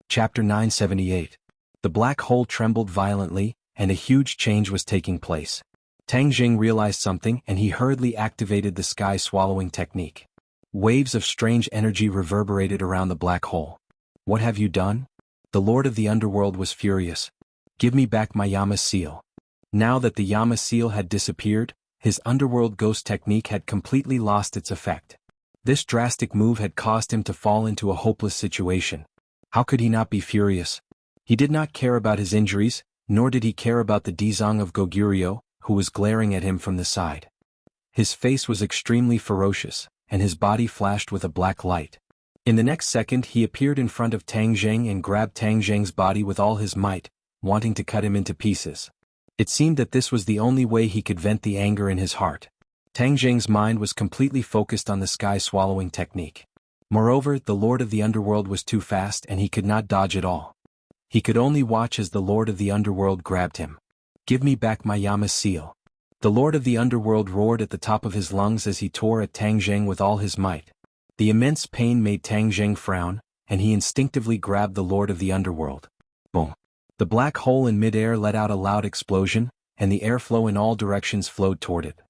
Chapter 978. The black hole trembled violently, and a huge change was taking place. Tang Jing realized something and he hurriedly activated the sky-swallowing technique. Waves of strange energy reverberated around the black hole. What have you done? The Lord of the Underworld was furious. Give me back my Yama seal. Now that the Yama seal had disappeared, his underworld ghost technique had completely lost its effect. This drastic move had caused him to fall into a hopeless situation. How could he not be furious? He did not care about his injuries, nor did he care about the Dizong of Goguryeo, who was glaring at him from the side. His face was extremely ferocious, and his body flashed with a black light. In the next second he appeared in front of Tang Zheng and grabbed Tang Zheng's body with all his might, wanting to cut him into pieces. It seemed that this was the only way he could vent the anger in his heart. Tang Zheng's mind was completely focused on the sky-swallowing technique. Moreover, the Lord of the Underworld was too fast and he could not dodge at all. He could only watch as the Lord of the Underworld grabbed him. Give me back my Yama seal. The Lord of the Underworld roared at the top of his lungs as he tore at Tang Zheng with all his might. The immense pain made Tang Zheng frown, and he instinctively grabbed the Lord of the Underworld. Boom! The black hole in midair let out a loud explosion, and the airflow in all directions flowed toward it.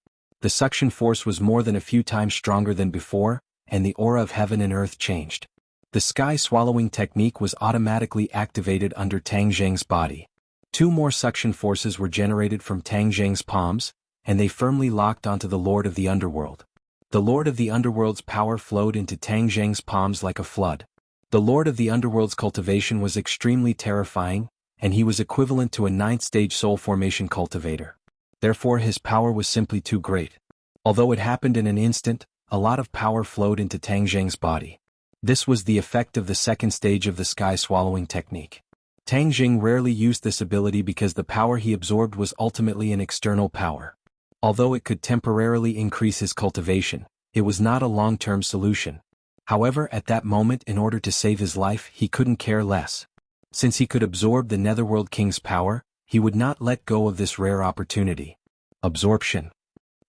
The suction force was more than a few times stronger than before, and the aura of heaven and earth changed. The sky-swallowing technique was automatically activated under Tang Zheng's body. Two more suction forces were generated from Tang Zheng's palms, and they firmly locked onto the Lord of the Underworld. The Lord of the Underworld's power flowed into Tang Zheng's palms like a flood. The Lord of the Underworld's cultivation was extremely terrifying, and he was equivalent to a 9th-stage soul formation cultivator. Therefore his power was simply too great. Although it happened in an instant, a lot of power flowed into Tang Zheng's body. This was the effect of the 2nd stage of the sky-swallowing technique. Tang Zheng rarely used this ability because the power he absorbed was ultimately an external power. Although it could temporarily increase his cultivation, it was not a long-term solution. However, at that moment, in order to save his life, he couldn't care less. Since he could absorb the Netherworld King's power, he would not let go of this rare opportunity. Absorption.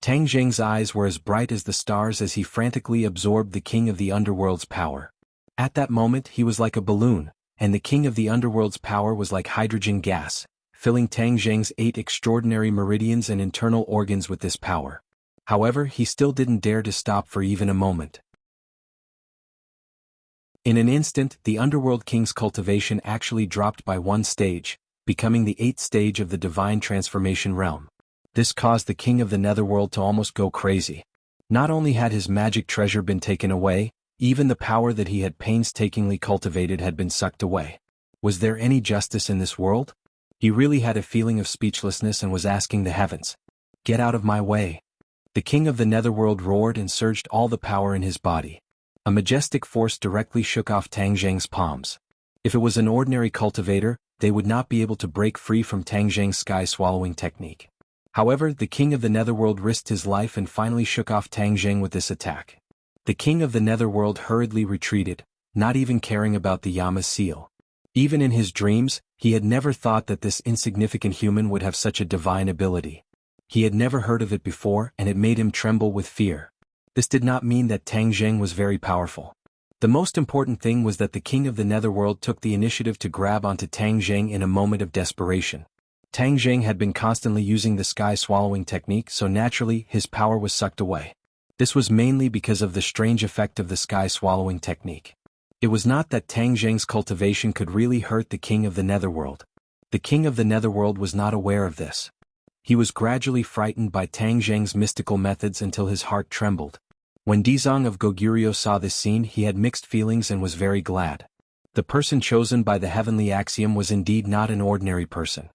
Tang Zheng's eyes were as bright as the stars as he frantically absorbed the King of the Underworld's power. At that moment he was like a balloon, and the King of the Underworld's power was like hydrogen gas, filling Tang Zheng's 8 extraordinary meridians and internal organs with this power. However, he still didn't dare to stop for even a moment. In an instant, the Underworld King's cultivation actually dropped by 1 stage, becoming the 8th stage of the Divine Transformation realm. This caused the King of the Netherworld to almost go crazy. Not only had his magic treasure been taken away, even the power that he had painstakingly cultivated had been sucked away. Was there any justice in this world? He really had a feeling of speechlessness and was asking the heavens, "Get out of my way." The King of the Netherworld roared and surged all the power in his body. A majestic force directly shook off Tang Zheng's palms. If it was an ordinary cultivator, they would not be able to break free from Tang Zheng's sky-swallowing technique. However, the King of the Netherworld risked his life and finally shook off Tang Zheng with this attack. The King of the Netherworld hurriedly retreated, not even caring about the Yama seal. Even in his dreams, he had never thought that this insignificant human would have such a divine ability. He had never heard of it before, and it made him tremble with fear. This did not mean that Tang Zheng was very powerful. The most important thing was that the King of the Netherworld took the initiative to grab onto Tang Zheng in a moment of desperation. Tang Zheng had been constantly using the sky-swallowing technique, so naturally his power was sucked away. This was mainly because of the strange effect of the sky-swallowing technique. It was not that Tang Zheng's cultivation could really hurt the King of the Netherworld. The King of the Netherworld was not aware of this. He was gradually frightened by Tang Zheng's mystical methods until his heart trembled. When Dizong of Goguryeo saw this scene, he had mixed feelings and was very glad. The person chosen by the heavenly axiom was indeed not an ordinary person.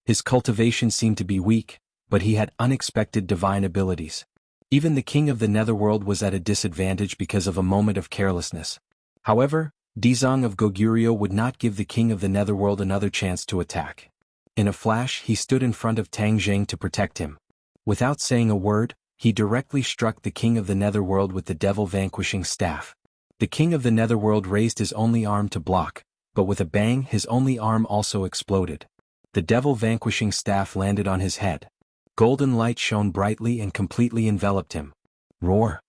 His cultivation seemed to be weak, but he had unexpected divine abilities. Even the king of the netherworld was at a disadvantage because of a moment of carelessness. However, Dizong of Goguryeo would not give the king of the netherworld another chance to attack. In a flash he stood in front of Tang Zheng to protect him. Without saying a word, he directly struck the king of the netherworld with the devil-vanquishing staff. The king of the netherworld raised his only arm to block, but with a bang his only arm also exploded. The devil-vanquishing staff landed on his head. Golden light shone brightly and completely enveloped him. Roar!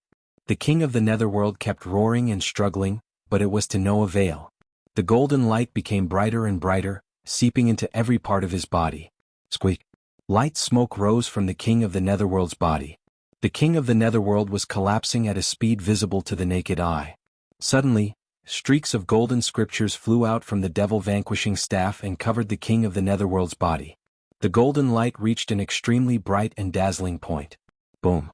The king of the netherworld kept roaring and struggling, but it was to no avail. The golden light became brighter and brighter, seeping into every part of his body. Squeak! Light smoke rose from the king of the netherworld's body. The king of the netherworld was collapsing at a speed visible to the naked eye. Suddenly, streaks of golden scriptures flew out from the devil-vanquishing staff and covered the king of the netherworld's body. The golden light reached an extremely bright and dazzling point. Boom!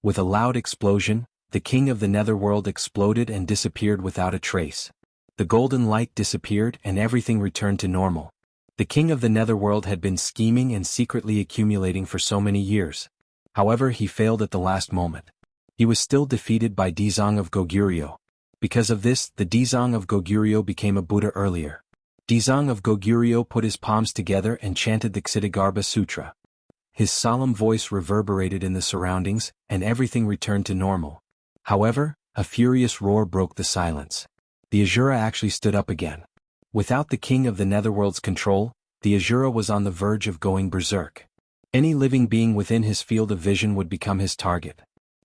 With a loud explosion, the king of the netherworld exploded and disappeared without a trace. The golden light disappeared and everything returned to normal. The king of the netherworld had been scheming and secretly accumulating for so many years. However, he failed at the last moment. He was still defeated by Dizong of Goguryeo. Because of this, the Dizong of Goguryeo became a Buddha earlier. Dizong of Goguryeo put his palms together and chanted the Ksitigarbha Sutra. His solemn voice reverberated in the surroundings, and everything returned to normal. However, a furious roar broke the silence. The Asura actually stood up again. Without the king of the netherworld's control, the Asura was on the verge of going berserk. Any living being within his field of vision would become his target.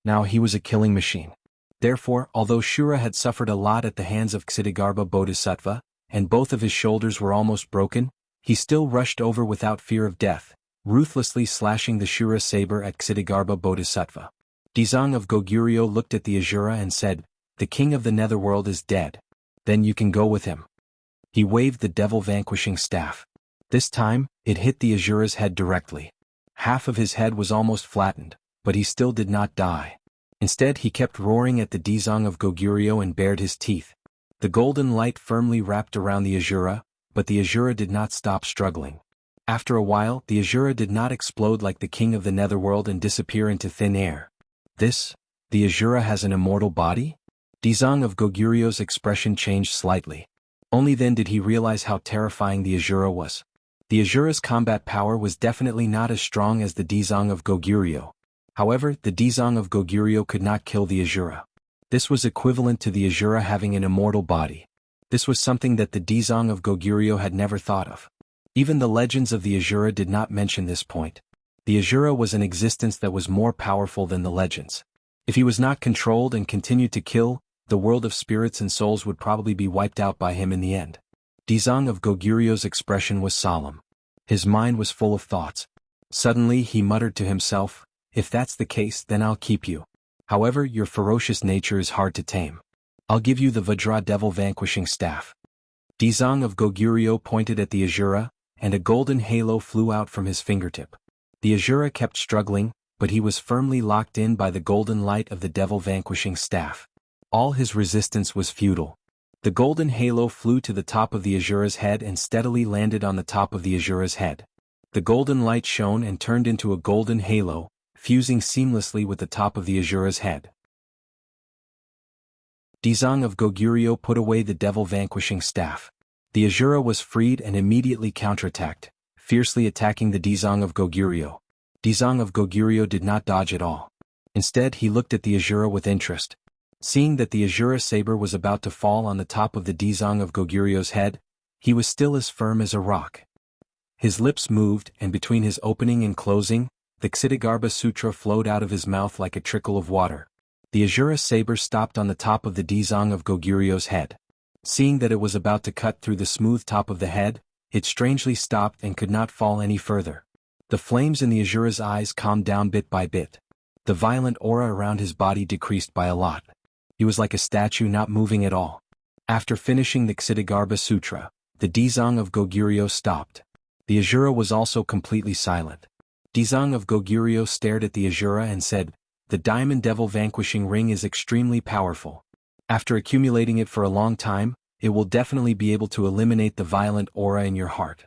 Now he was a killing machine. Therefore, although Shura had suffered a lot at the hands of Ksitigarbha Bodhisattva, and both of his shoulders were almost broken, he still rushed over without fear of death, ruthlessly slashing the Shura saber at Ksitigarbha Bodhisattva. Dizong of Goguryeo looked at the Asura and said, "The king of the netherworld is dead. Then you can go with him." He waved the devil-vanquishing staff. This time, it hit the Asura's head directly. Half of his head was almost flattened, but he still did not die. Instead he kept roaring at the Dizong of Goguryeo and bared his teeth. The golden light firmly wrapped around the Asura, but the Asura did not stop struggling. After a while, the Asura did not explode like the king of the netherworld and disappear into thin air. The Asura has an immortal body? Dizong of Goguryeo's expression changed slightly. Only then did he realize how terrifying the Asura was. The Asura's combat power was definitely not as strong as the Dizong of Goguryeo. However, the Dizong of Goguryeo could not kill the Asura. This was equivalent to the Asura having an immortal body. This was something that the Dizong of Goguryeo had never thought of. Even the legends of the Asura did not mention this point. The Asura was an existence that was more powerful than the legends. If he was not controlled and continued to kill, the world of spirits and souls would probably be wiped out by him in the end. Dizong of Goguryeo's expression was solemn. His mind was full of thoughts. Suddenly he muttered to himself, "If that's the case, then I'll keep you. However, your ferocious nature is hard to tame. I'll give you the Vajra devil-vanquishing staff." Dizong of Goguryeo pointed at the Asura, and a golden halo flew out from his fingertip. The Asura kept struggling, but he was firmly locked in by the golden light of the devil-vanquishing staff. All his resistance was futile. The golden halo flew to the top of the Asura's head and steadily landed on the top of the Asura's head. The golden light shone and turned into a golden halo, fusing seamlessly with the top of the Asura's head. Dizong of Goguryeo put away the devil-vanquishing staff. The Asura was freed and immediately counterattacked, fiercely attacking the Dizong of Goguryeo. Dizong of Goguryeo did not dodge at all. Instead, he looked at the Asura with interest. Seeing that the Asura saber was about to fall on the top of the Dizong of Goguryeo's head, he was still as firm as a rock. His lips moved, and between his opening and closing, the Ksitigarbha Sutra flowed out of his mouth like a trickle of water. The Asura saber stopped on the top of the Dizong of Goguryeo's head. Seeing that it was about to cut through the smooth top of the head, it strangely stopped and could not fall any further. The flames in the Asura's eyes calmed down bit by bit. The violent aura around his body decreased by a lot. He was like a statue not moving at all. After finishing the Ksitigarbha Sutra, the Dizong of Goguryeo stopped. The Asura was also completely silent. Dizong of Goguryeo stared at the Asura and said, "The Diamond Devil Vanquishing Ring is extremely powerful. After accumulating it for a long time, it will definitely be able to eliminate the violent aura in your heart.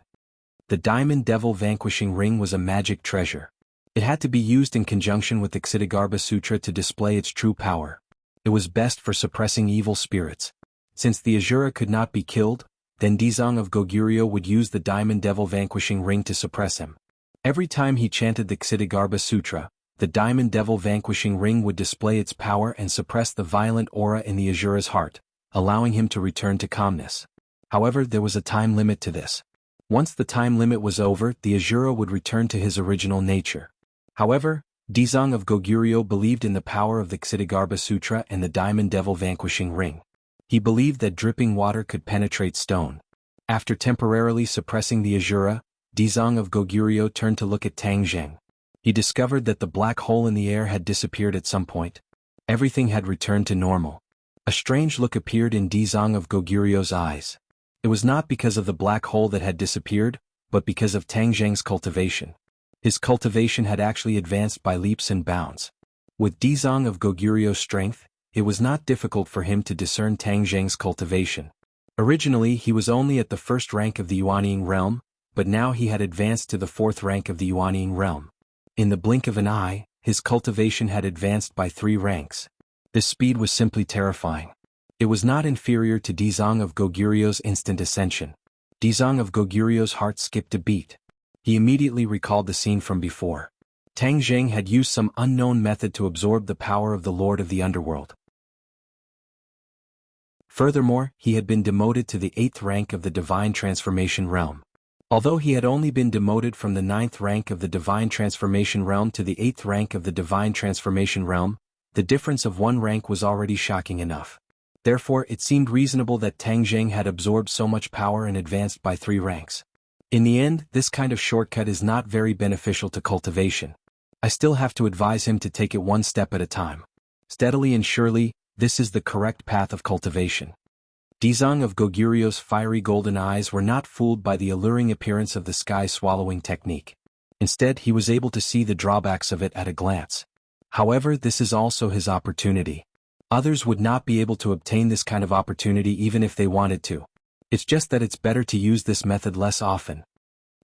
The Diamond Devil Vanquishing Ring was a magic treasure. It had to be used in conjunction with the Ksitigarbha Sutra to display its true power. It was best for suppressing evil spirits. Since the Asura could not be killed, then Dizang of Goguryeo would use the Diamond Devil Vanquishing Ring to suppress him. Every time he chanted the Ksitigarbha Sutra, the Diamond Devil Vanquishing Ring would display its power and suppress the violent aura in the Asura's heart, allowing him to return to calmness. However, there was a time limit to this. Once the time limit was over, the Asura would return to his original nature. However, Dizang of Goguryeo believed in the power of the Ksitigarbha Sutra and the Diamond Devil Vanquishing Ring. He believed that dripping water could penetrate stone. After temporarily suppressing the Asura, Dizang of Goguryeo turned to look at Tang Zheng. He discovered that the black hole in the air had disappeared at some point. Everything had returned to normal. A strange look appeared in Dizang of Goguryeo's eyes. It was not because of the black hole that had disappeared, but because of Tang Zheng's cultivation. His cultivation had actually advanced by leaps and bounds. With Dizang of Goguryeo's strength, it was not difficult for him to discern Tang Zheng's cultivation. Originally he was only at the first rank of the Yuanying realm, but now he had advanced to the fourth rank of the Yuanying realm. In the blink of an eye, his cultivation had advanced by 3 ranks. This speed was simply terrifying. It was not inferior to Dizang of Goguryeo's instant ascension. Dizang of Goguryeo's heart skipped a beat. He immediately recalled the scene from before. Tang Zheng had used some unknown method to absorb the power of the Lord of the Underworld. Furthermore, he had been demoted to the 8th rank of the Divine Transformation Realm. Although he had only been demoted from the 9th rank of the Divine Transformation Realm to the 8th rank of the Divine Transformation Realm, the difference of 1 rank was already shocking enough. Therefore, it seemed reasonable that Tang Zheng had absorbed so much power and advanced by 3 ranks. In the end, this kind of shortcut is not very beneficial to cultivation. I still have to advise him to take it 1 step at a time. Steadily and surely, this is the correct path of cultivation. Dizang of Goguryeo's fiery golden eyes were not fooled by the alluring appearance of the sky-swallowing technique. Instead, he was able to see the drawbacks of it at a glance. However, this is also his opportunity. Others would not be able to obtain this kind of opportunity even if they wanted to. It's just that it's better to use this method less often.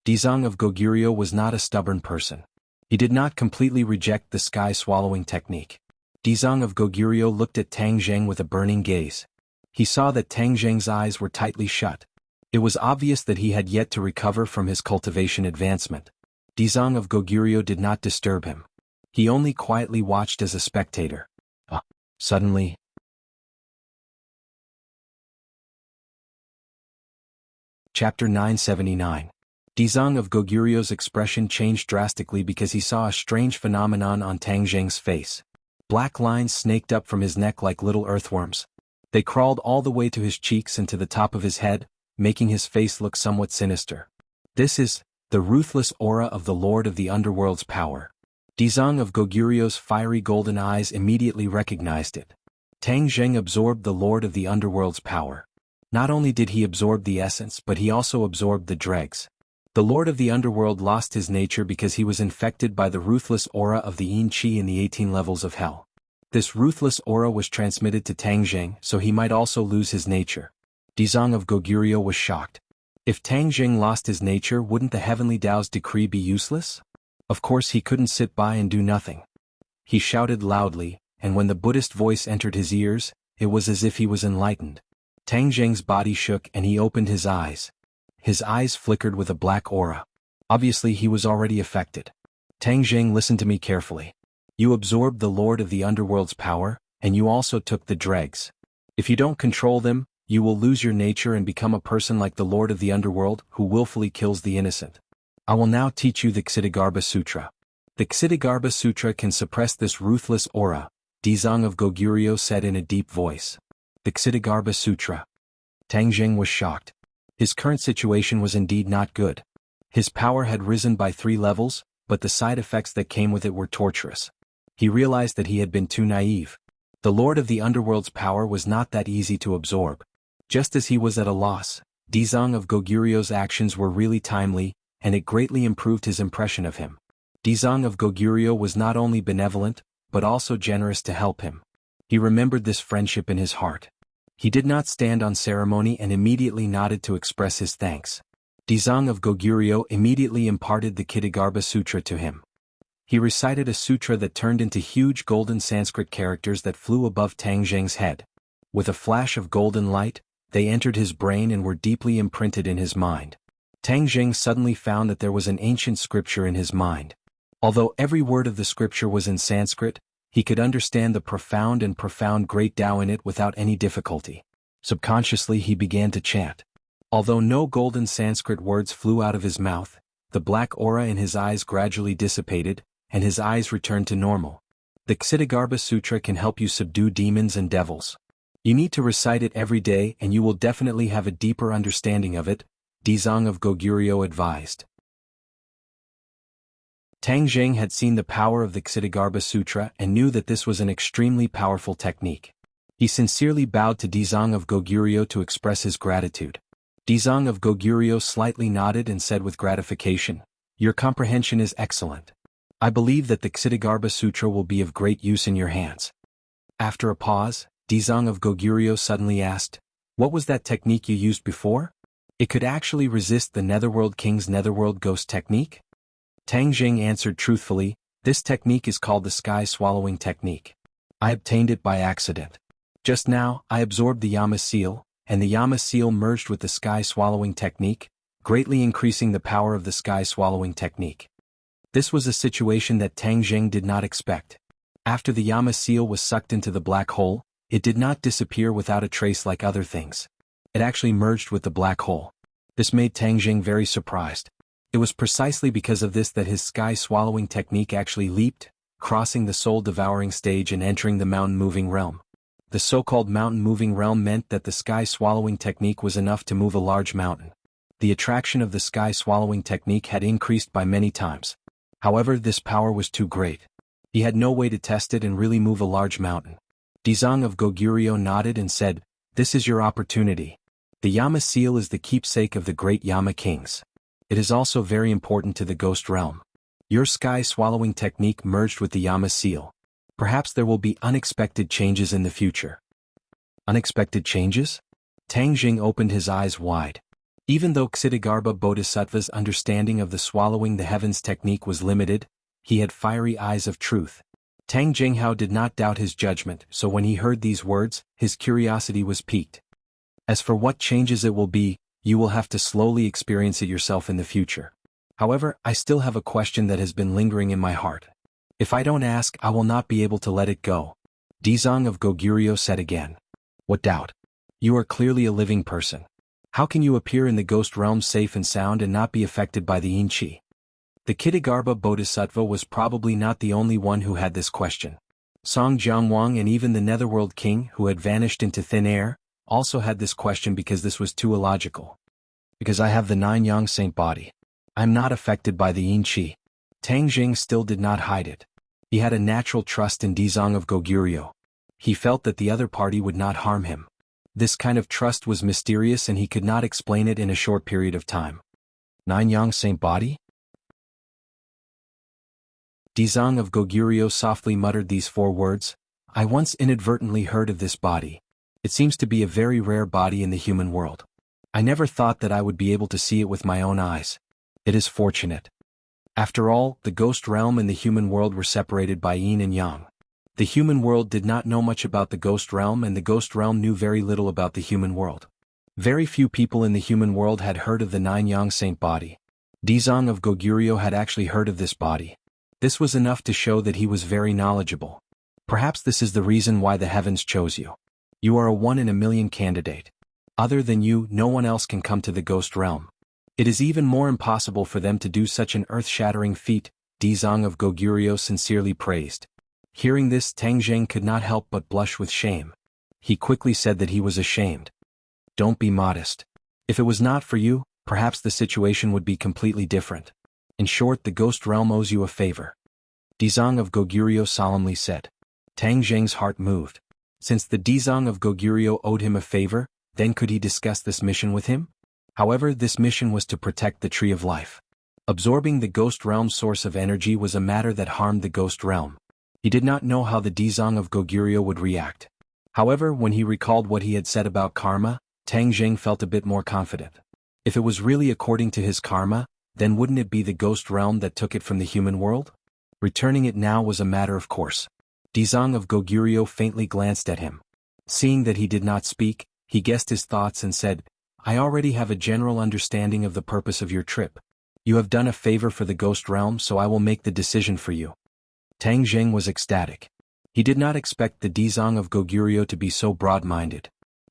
Dizang of Goguryeo was not a stubborn person. He did not completely reject the sky-swallowing technique. Dizang of Goguryeo looked at Tang Zheng with a burning gaze. He saw that Tang Zheng's eyes were tightly shut. It was obvious that he had yet to recover from his cultivation advancement. Dizang of Goguryeo did not disturb him. He only quietly watched as a spectator. Suddenly, Chapter 979. Dizang of Goguryeo's expression changed drastically because he saw a strange phenomenon on Tang Zheng's face. Black lines snaked up from his neck like little earthworms. They crawled all the way to his cheeks and to the top of his head, making his face look somewhat sinister. This is the ruthless aura of the Lord of the Underworld's power. Dizang of Goguryeo's fiery golden eyes immediately recognized it. Tang Zheng absorbed the Lord of the Underworld's power. Not only did he absorb the essence, but he also absorbed the dregs. The Lord of the Underworld lost his nature because he was infected by the ruthless aura of the Yin Qi in the 18 levels of hell. This ruthless aura was transmitted to Tang Zheng, so he might also lose his nature. Dizang of Goguryeo was shocked. If Tang Zheng lost his nature, wouldn't the Heavenly Tao's decree be useless? Of course he couldn't sit by and do nothing. He shouted loudly, and when the Buddhist voice entered his ears, it was as if he was enlightened. Tang Zheng's body shook and he opened his eyes. His eyes flickered with a black aura. Obviously he was already affected. Tang Zheng, listen to me carefully. You absorbed the Lord of the Underworld's power, and you also took the dregs. If you don't control them, you will lose your nature and become a person like the Lord of the Underworld, who willfully kills the innocent. I will now teach you the Ksitigarbha Sutra. The Ksitigarbha Sutra can suppress this ruthless aura, Dizang of Goguryeo said in a deep voice. The Ksitigarbha Sutra. Tang Zheng was shocked. His current situation was indeed not good. His power had risen by 3 levels, but the side effects that came with it were torturous. He realized that he had been too naive. The Lord of the Underworld's power was not that easy to absorb. Just as he was at a loss, Dizang of Goguryeo's actions were really timely, and it greatly improved his impression of him. Dizang of Goguryeo was not only benevolent, but also generous to help him. He remembered this friendship in his heart. He did not stand on ceremony and immediately nodded to express his thanks. Dizang of Goguryeo immediately imparted the Kitagarbha Sutra to him. He recited a sutra that turned into huge golden Sanskrit characters that flew above Tang Zheng's head. With a flash of golden light, they entered his brain and were deeply imprinted in his mind. Tang Zheng suddenly found that there was an ancient scripture in his mind. Although every word of the scripture was in Sanskrit, he could understand the profound great Tao in it without any difficulty. Subconsciously he began to chant. Although no golden Sanskrit words flew out of his mouth, the black aura in his eyes gradually dissipated, and his eyes returned to normal. The Ksitagarbha Sutra can help you subdue demons and devils. You need to recite it every day and you will definitely have a deeper understanding of it, Dizang of Goguryeo advised. Tang Zheng had seen the power of the Ksitagarbha Sutra and knew that this was an extremely powerful technique. He sincerely bowed to Dizang of Goguryeo to express his gratitude. Dizang of Goguryeo slightly nodded and said with gratification, "Your comprehension is excellent. I believe that the Ksitagarbha Sutra will be of great use in your hands." After a pause, Dizang of Goguryeo suddenly asked, "What was that technique you used before? It could actually resist the Netherworld King's Netherworld Ghost technique?" Tang Zheng answered truthfully, "This technique is called the Sky Swallowing Technique. I obtained it by accident. Just now, I absorbed the Yama Seal, and the Yama Seal merged with the Sky Swallowing Technique, greatly increasing the power of the Sky Swallowing Technique." This was a situation that Tang Zheng did not expect. After the Yama Seal was sucked into the black hole, it did not disappear without a trace like other things. It actually merged with the black hole. This made Tang Zheng very surprised. It was precisely because of this that his sky-swallowing technique actually leaped, crossing the soul-devouring stage and entering the mountain-moving realm. The so-called mountain-moving realm meant that the sky-swallowing technique was enough to move a large mountain. The attraction of the sky-swallowing technique had increased by many times. However, this power was too great. He had no way to test it and really move a large mountain. Dizang of Goguryeo nodded and said, "This is your opportunity. The Yama Seal is the keepsake of the great Yama Kings. It is also very important to the ghost realm. Your sky-swallowing technique merged with the Yama Seal. Perhaps there will be unexpected changes in the future." Unexpected changes? Tang Zheng opened his eyes wide. Even though Ksitagarbha Bodhisattva's understanding of the swallowing the heavens technique was limited, he had fiery eyes of truth. Tang Zhenghao did not doubt his judgment, so when he heard these words, his curiosity was piqued. As for what changes it will be, you will have to slowly experience it yourself in the future. However, I still have a question that has been lingering in my heart. If I don't ask, I will not be able to let it go. Dizang of Goguryeo said again. What doubt? You are clearly a living person. How can you appear in the ghost realm safe and sound and not be affected by the yin qi? The Ksitagarbha Bodhisattva was probably not the only one who had this question. Song Jiangwang and even the Netherworld King, who had vanished into thin air, also had this question because this was too illogical. Because I have the 9-yang saint body. I am not affected by the yin qi. Tang Zheng still did not hide it. He had a natural trust in Dizang of Goguryeo. He felt that the other party would not harm him. This kind of trust was mysterious and he could not explain it in a short period of time. 9-yang saint body? Dizang of Goguryeo softly muttered these 4 words. I once inadvertently heard of this body. It seems to be a very rare body in the human world. I never thought that I would be able to see it with my own eyes. It is fortunate. After all, the ghost realm and the human world were separated by yin and yang. The human world did not know much about the ghost realm and the ghost realm knew very little about the human world. Very few people in the human world had heard of the 9-yang saint body. Dizang of Goguryeo had actually heard of this body. This was enough to show that he was very knowledgeable. Perhaps this is the reason why the heavens chose you. You are a 1 in a million candidate. Other than you, no one else can come to the ghost realm. It is even more impossible for them to do such an earth-shattering feat, Dizang of Goguryeo sincerely praised. Hearing this, Tang Zheng could not help but blush with shame. He quickly said that he was ashamed. Don't be modest. If it was not for you, perhaps the situation would be completely different. In short, the ghost realm owes you a favor. Dizang of Goguryeo solemnly said. Tang Zheng's heart moved. Since the Dizang of Goguryeo owed him a favor, then could he discuss this mission with him? However, this mission was to protect the Tree of Life. Absorbing the ghost realm's source of energy was a matter that harmed the ghost realm. He did not know how the Dizang of Goguryeo would react. However, when he recalled what he had said about karma, Tang Zheng felt a bit more confident. If it was really according to his karma, then wouldn't it be the ghost realm that took it from the human world? Returning it now was a matter of course. Dizang of Goguryeo faintly glanced at him. Seeing that he did not speak, he guessed his thoughts and said, I already have a general understanding of the purpose of your trip. You have done a favor for the ghost realm, so I will make the decision for you. Tang Zheng was ecstatic. He did not expect the Dizang of Goguryeo to be so broad-minded.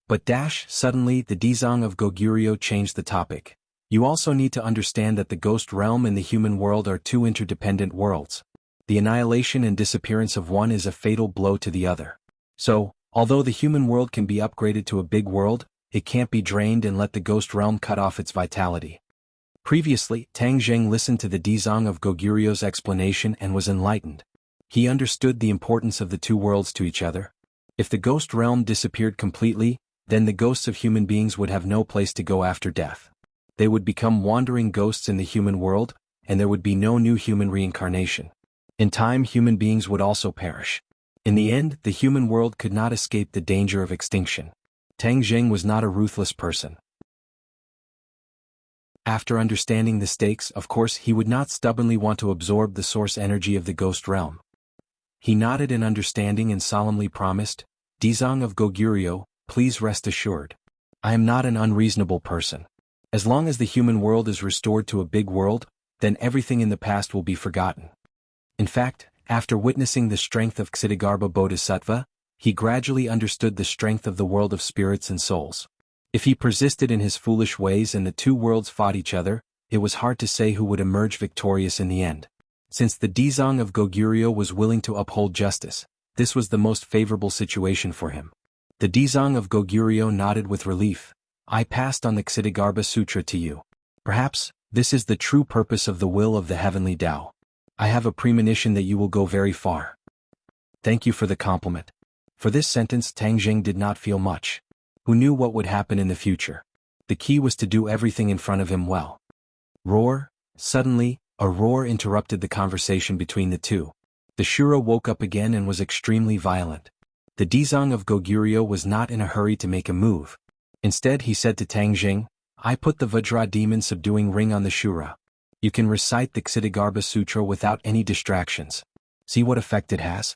But suddenly the Dizang of Goguryeo changed the topic. You also need to understand that the ghost realm and the human world are two interdependent worlds. The annihilation and disappearance of one is a fatal blow to the other. So, although the human world can be upgraded to a big world, it can't be drained and let the ghost realm cut off its vitality. Previously, Tang Zheng listened to the Dizang of Goguryeo's explanation and was enlightened. He understood the importance of the two worlds to each other. If the ghost realm disappeared completely, then the ghosts of human beings would have no place to go after death. They would become wandering ghosts in the human world, and there would be no new human reincarnation. In time, human beings would also perish. In the end, the human world could not escape the danger of extinction. Tang Zheng was not a ruthless person. After understanding the stakes, of course, he would not stubbornly want to absorb the source energy of the ghost realm. He nodded in understanding and solemnly promised, Dizang of Goguryeo, please rest assured. I am not an unreasonable person. As long as the human world is restored to a big world, then everything in the past will be forgotten. In fact, after witnessing the strength of Ksitigarbha Bodhisattva, he gradually understood the strength of the world of spirits and souls. If he persisted in his foolish ways and the two worlds fought each other, it was hard to say who would emerge victorious in the end. Since the Dizang of Goguryeo was willing to uphold justice, this was the most favorable situation for him. The Dizang of Goguryeo nodded with relief. I passed on the Ksitigarbha Sutra to you. Perhaps, this is the true purpose of the will of the heavenly Tao. I have a premonition that you will go very far. Thank you for the compliment. For this sentence Tang Zheng did not feel much. Who knew what would happen in the future? The key was to do everything in front of him well. Roar! Suddenly, a roar interrupted the conversation between the two. The Shura woke up again and was extremely violent. The Dizang of Goguryeo was not in a hurry to make a move. Instead he said to Tang Zheng, I put the Vajra demon subduing ring on the Shura. You can recite the Ksitigarbha Sutra without any distractions. See what effect it has?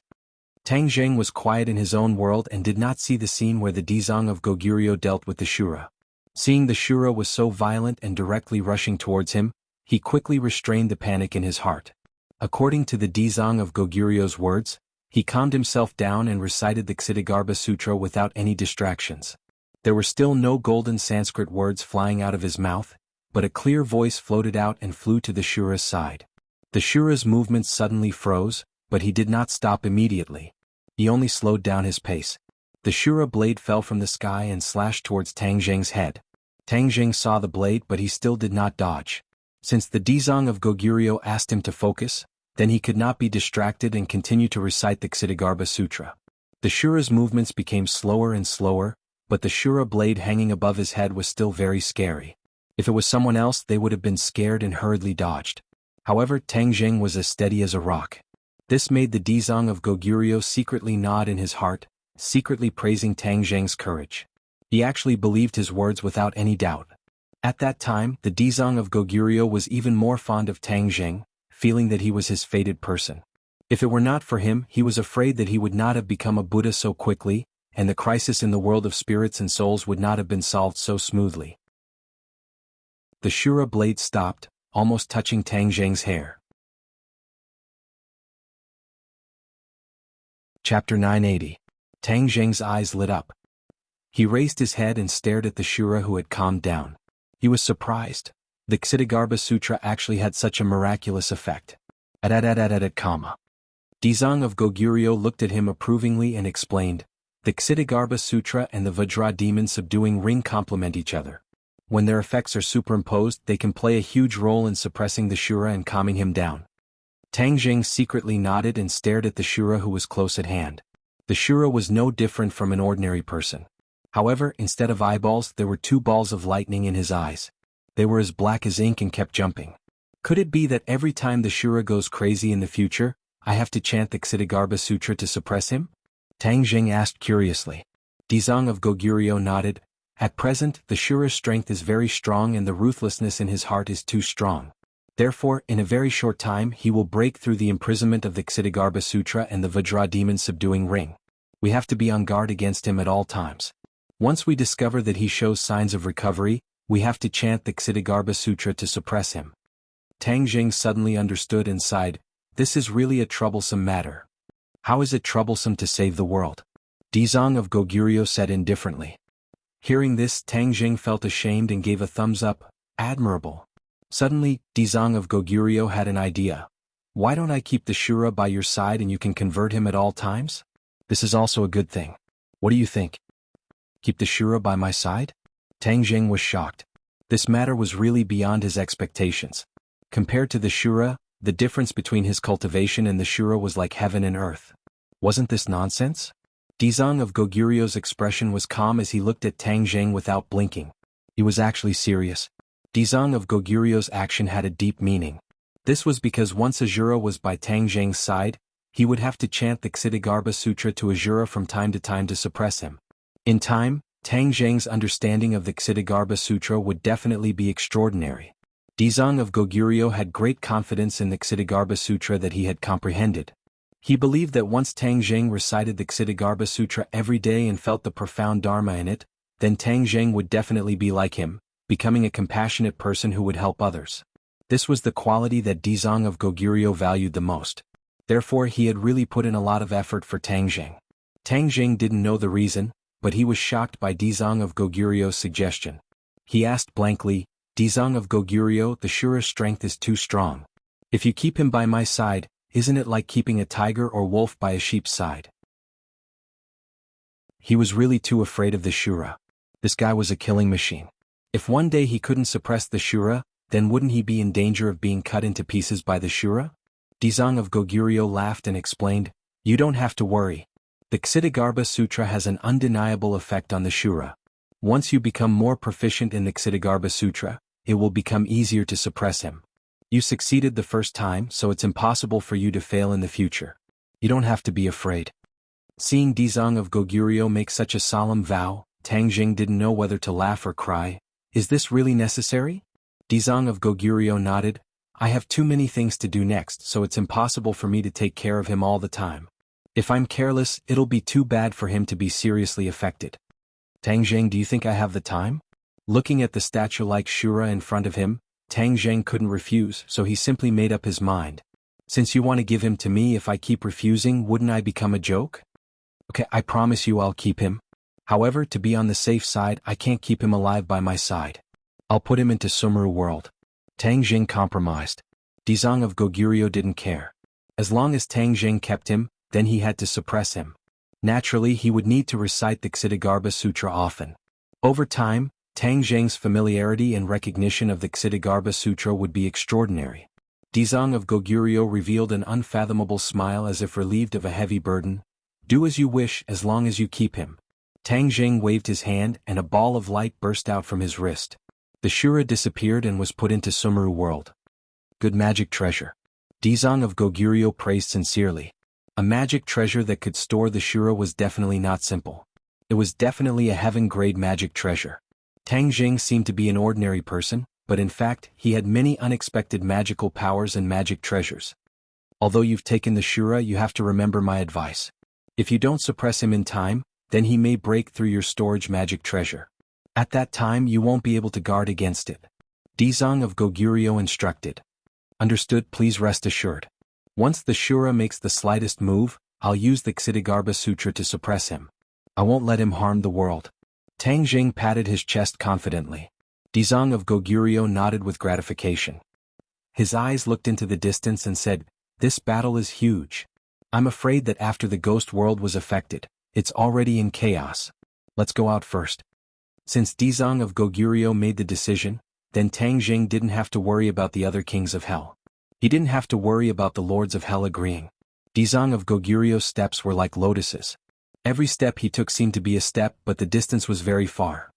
Tang Zheng was quiet in his own world and did not see the scene where the Dizang of Goguryeo dealt with the Shura. Seeing the Shura was so violent and directly rushing towards him, he quickly restrained the panic in his heart. According to the Dizang of Goguryeo's words, he calmed himself down and recited the Ksitigarbha Sutra without any distractions. There were still no golden Sanskrit words flying out of his mouth, but a clear voice floated out and flew to the Shura's side. The Shura's movements suddenly froze, but he did not stop immediately. He only slowed down his pace. The Shura blade fell from the sky and slashed towards Tang Zheng's head. Tang Zheng saw the blade but he still did not dodge. Since the Dizang of Goguryeo asked him to focus, then he could not be distracted and continue to recite the Ksitigarbha Sutra. The Shura's movements became slower and slower, but the Shura blade hanging above his head was still very scary. If it was someone else they would have been scared and hurriedly dodged. However, Tang Zheng was as steady as a rock. This made the Dizang of Goguryeo secretly nod in his heart, secretly praising Tang Zheng's courage. He actually believed his words without any doubt. At that time, the Dizang of Goguryeo was even more fond of Tang Zheng, feeling that he was his fated person. If it were not for him, he was afraid that he would not have become a Buddha so quickly, and the crisis in the world of spirits and souls would not have been solved so smoothly. The Shura blade stopped, almost touching Tang Zheng's hair. Chapter 980. Tang Zheng's eyes lit up. He raised his head and stared at the Shura who had calmed down. He was surprised. The Ksitigarbha Sutra actually had such a miraculous effect. Dizang of Goguryeo looked at him approvingly and explained, the Ksitigarbha Sutra and the Vajra demon subduing ring complement each other. When their effects are superimposed, they can play a huge role in suppressing the Shura and calming him down. Tang Zheng secretly nodded and stared at the Shura who was close at hand. The Shura was no different from an ordinary person. However, instead of eyeballs, there were two balls of lightning in his eyes. They were as black as ink and kept jumping. Could it be that every time the Shura goes crazy in the future, I have to chant the Ksitigarbha Sutra to suppress him? Tang Zheng asked curiously. Dizang of Goguryeo nodded. At present, the Shura's strength is very strong and the ruthlessness in his heart is too strong. Therefore, in a very short time he will break through the imprisonment of the Ksitigarbha Sutra and the Vajra demon subduing ring. We have to be on guard against him at all times. Once we discover that he shows signs of recovery, we have to chant the Ksitigarbha Sutra to suppress him. Tang Jing suddenly understood and sighed, "This is really a troublesome matter." "How is it troublesome to save the world?" Dizang of Goguryeo said indifferently. Hearing this, Tang Jing felt ashamed and gave a thumbs up, "Admirable." Suddenly, Dizang of Goguryeo had an idea. "Why don't I keep the Shura by your side and you can convert him at all times? This is also a good thing. What do you think?" "Keep the Shura by my side?" Tang Jing was shocked. This matter was really beyond his expectations. Compared to the Shura, the difference between his cultivation and the Shura was like heaven and earth. Wasn't this nonsense? Dizang of Goguryo's expression was calm as he looked at Tang Jing without blinking. He was actually serious. Dizang of Goguryo's action had a deep meaning. This was because once Azura was by Tang Jing's side, he would have to chant the Ksitigarbha Sutra to Azura from time to time to suppress him. In time, Tang Jing's understanding of the Ksitigarbha Sutra would definitely be extraordinary. Dizang of Goguryeo had great confidence in the Ksitigarbha Sutra that he had comprehended. He believed that once Tang Jing recited the Ksitigarbha Sutra every day and felt the profound dharma in it, then Tang Jing would definitely be like him, becoming a compassionate person who would help others. This was the quality that Dizang of Goguryeo valued the most. Therefore he had really put in a lot of effort for Tang Jing. Tang Jing didn't know the reason, but he was shocked by Dizang of Goguryo's suggestion. He asked blankly, "Dizang of Goguryeo, the Shura's strength is too strong. If you keep him by my side, isn't it like keeping a tiger or wolf by a sheep's side?" He was really too afraid of the Shura. This guy was a killing machine. If one day he couldn't suppress the Shura, then wouldn't he be in danger of being cut into pieces by the Shura? Dizang of Goguryeo laughed and explained, "You don't have to worry. The Ksitigarbha Sutra has an undeniable effect on the Shura. Once you become more proficient in the Ksitigarbha Sutra, it will become easier to suppress him. You succeeded the first time, so it's impossible for you to fail in the future. You don't have to be afraid." Seeing Dizang of Goguryeo make such a solemn vow, Tang Jing didn't know whether to laugh or cry. "Is this really necessary?" Dizang of Goguryeo nodded. "I have too many things to do next, so it's impossible for me to take care of him all the time. If I'm careless, it'll be too bad for him to be seriously affected." "Tang Jing, do you think I have the time?" Looking at the statue-like Shura in front of him, Tang Jing couldn't refuse, so he simply made up his mind. "Since you want to give him to me, if I keep refusing, wouldn't I become a joke?" "Okay, I promise you I'll keep him. However, to be on the safe side, I can't keep him alive by my side. I'll put him into Sumeru world." Tang Jing compromised. Dizang of Goguryeo didn't care. As long as Tang Jing kept him, then he had to suppress him. Naturally, he would need to recite the Ksitigarbha Sutra often. Over time, Tang Jing's familiarity and recognition of the Ksitigarbha Sutra would be extraordinary. Dizang of Goguryeo revealed an unfathomable smile as if relieved of a heavy burden. "Do as you wish as long as you keep him." Tang Jing waved his hand and a ball of light burst out from his wrist. The Shura disappeared and was put into Sumeru world. "Good magic treasure." Dizang of Goguryeo praised sincerely. A magic treasure that could store the Shura was definitely not simple. It was definitely a heaven-grade magic treasure. Tang Jing seemed to be an ordinary person, but in fact, he had many unexpected magical powers and magic treasures. Although you've taken the Shura, you have to remember my advice. If you don't suppress him in time, then he may break through your storage magic treasure. At that time you won't be able to guard against it. Dizang of Goguryeo instructed. "Understood, please rest assured. Once the Shura makes the slightest move, I'll use the Ksitigarbha Sutra to suppress him. I won't let him harm the world." Tang Jing patted his chest confidently. Dizang of Goguryeo nodded with gratification. His eyes looked into the distance and said, "This battle is huge. I'm afraid that after the ghost world was affected, it's already in chaos. Let's go out first." Since Dizang of Goguryeo made the decision, then Tang Jing didn't have to worry about the other kings of hell. He didn't have to worry about the lords of hell agreeing. Dizang of Goguryo's steps were like lotuses. Every step he took seemed to be a step, but the distance was very far.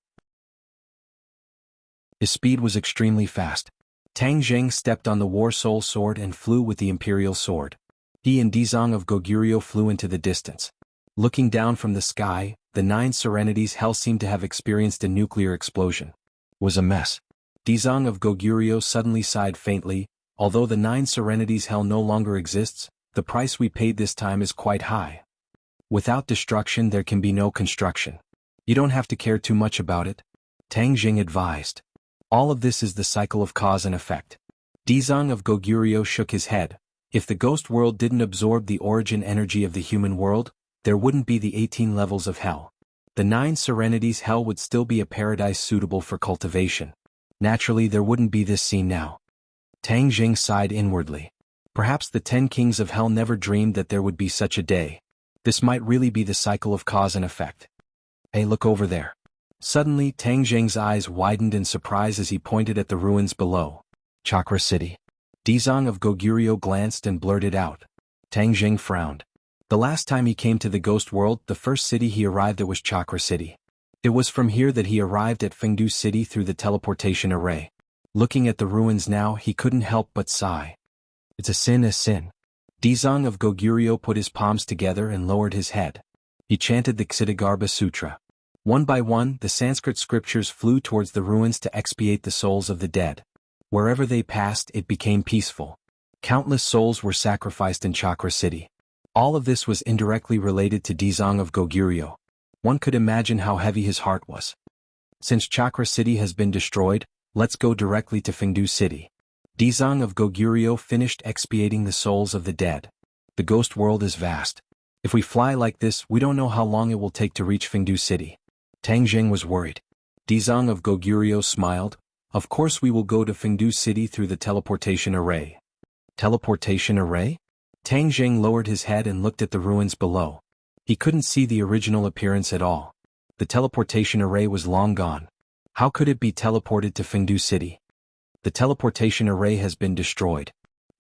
His speed was extremely fast. Tang Jing stepped on the War Soul sword and flew with the Imperial sword. He and Dizang of Goguryeo flew into the distance. Looking down from the sky, the 9 Serenities Hell seemed to have experienced a nuclear explosion. Was a mess. Dizang of Goguryeo suddenly sighed faintly. Although the 9 Serenities Hell no longer exists, the price we paid this time is quite high. Without destruction there can be no construction. You don't have to care too much about it, Tang Jing advised. All of this is the cycle of cause and effect. Dizang of Goguryeo shook his head. If the ghost world didn't absorb the origin energy of the human world, there wouldn't be the 18 levels of hell. The 9 Serenities Hell would still be a paradise suitable for cultivation. Naturally there wouldn't be this scene now. Tang Jing sighed inwardly. Perhaps the 10 kings of hell never dreamed that there would be such a day. This might really be the cycle of cause and effect. Hey, look over there. Suddenly Tang Jing's eyes widened in surprise as he pointed at the ruins below. Chakra City. Dizang of Goguryeo glanced and blurted out. Tang Jing frowned. The last time he came to the ghost world, the first city he arrived at was Chakra City. It was from here that he arrived at Fengdu City through the teleportation array. Looking at the ruins now, he couldn't help but sigh. It's a sin. Dizang of Goguryeo put his palms together and lowered his head. He chanted the Ksitigarbha Sutra. One by one, the Sanskrit scriptures flew towards the ruins to expiate the souls of the dead. Wherever they passed, it became peaceful. Countless souls were sacrificed in Chakra City. All of this was indirectly related to Dizang of Goguryeo. One could imagine how heavy his heart was. Since Chakra City has been destroyed, let's go directly to Fengdu City. Dizang of Goguryeo finished expiating the souls of the dead. The ghost world is vast. If we fly like this, we don't know how long it will take to reach Fengdu City. Tang Jing was worried. Dizang of Goguryeo smiled. Of course we will go to Fengdu City through the teleportation array. Teleportation array? Tang Jing lowered his head and looked at the ruins below. He couldn't see the original appearance at all. The teleportation array was long gone. How could it be teleported to Fengdu City? The teleportation array has been destroyed.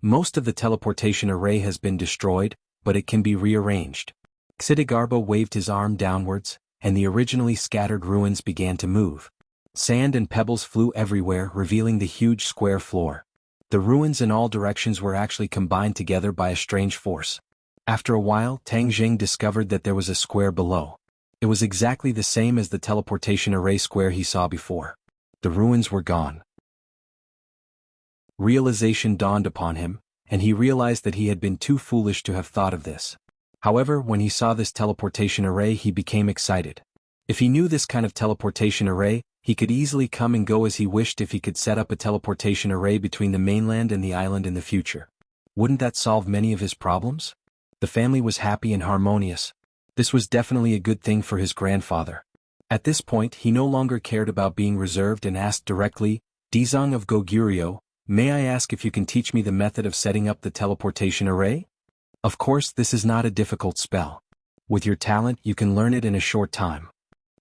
Most of the teleportation array has been destroyed, but it can be rearranged. Ksitigarbha waved his arm downwards, and the originally scattered ruins began to move. Sand and pebbles flew everywhere, revealing the huge square floor. The ruins in all directions were actually combined together by a strange force. After a while, Tang Jing discovered that there was a square below. It was exactly the same as the teleportation array square he saw before. The ruins were gone. Realization dawned upon him, and he realized that he had been too foolish to have thought of this. However, when he saw this teleportation array, he became excited. If he knew this kind of teleportation array, he could easily come and go as he wished if he could set up a teleportation array between the mainland and the island in the future. Wouldn't that solve many of his problems? The family was happy and harmonious. This was definitely a good thing for his grandfather. At this point, he no longer cared about being reserved and asked directly, Dizang of Goguryeo, may I ask if you can teach me the method of setting up the teleportation array? Of course, this is not a difficult spell. With your talent, you can learn it in a short time.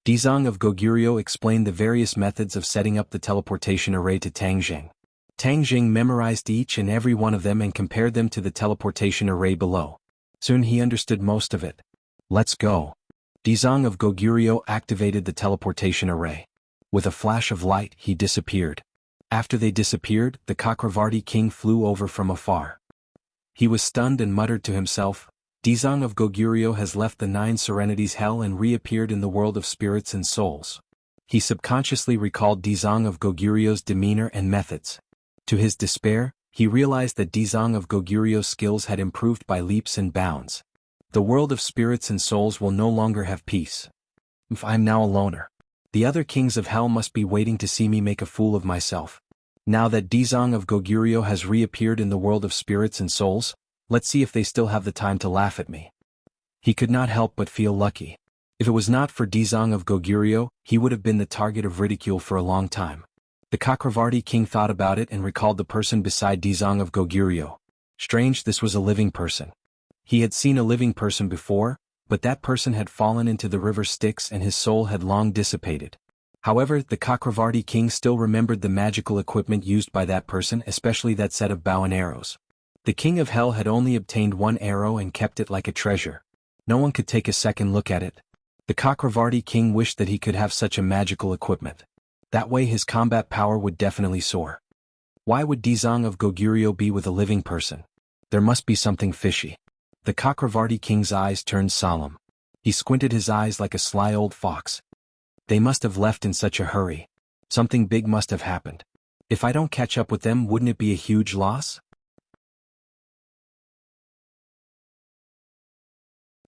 Dizang of Goguryeo explained the various methods of setting up the teleportation array to Tang Jing. Tang Jing memorized each and every one of them and compared them to the teleportation array below. Soon he understood most of it. Let's go. Dizang of Goguryeo activated the teleportation array. With a flash of light, he disappeared. After they disappeared, the Chakravarti king flew over from afar. He was stunned and muttered to himself, Dizang of Goguryeo has left the 9 Serenities Hell and reappeared in the world of spirits and souls. He subconsciously recalled Dizang of Goguryeo's demeanor and methods. To his despair, he realized that Dizang of Goguryeo's skills had improved by leaps and bounds. The world of spirits and souls will no longer have peace. If I'm now a loner. The other kings of hell must be waiting to see me make a fool of myself. Now that Dizang of Goguryeo has reappeared in the world of spirits and souls, let's see if they still have the time to laugh at me. He could not help but feel lucky. If it was not for Dizang of Goguryeo, he would have been the target of ridicule for a long time. The Chakravarti king thought about it and recalled the person beside Dizang of Goguryeo. Strange, this was a living person. He had seen a living person before, but that person had fallen into the river Styx and his soul had long dissipated. However, the Chakravarti king still remembered the magical equipment used by that person, especially that set of bow and arrows. The king of hell had only obtained one arrow and kept it like a treasure. No one could take a second look at it. The Chakravarti king wished that he could have such a magical equipment. That way his combat power would definitely soar. Why would Dizang of Goguryeo be with a living person? There must be something fishy. The Chakravarti king's eyes turned solemn. He squinted his eyes like a sly old fox. They must have left in such a hurry. Something big must have happened. If I don't catch up with them, wouldn't it be a huge loss?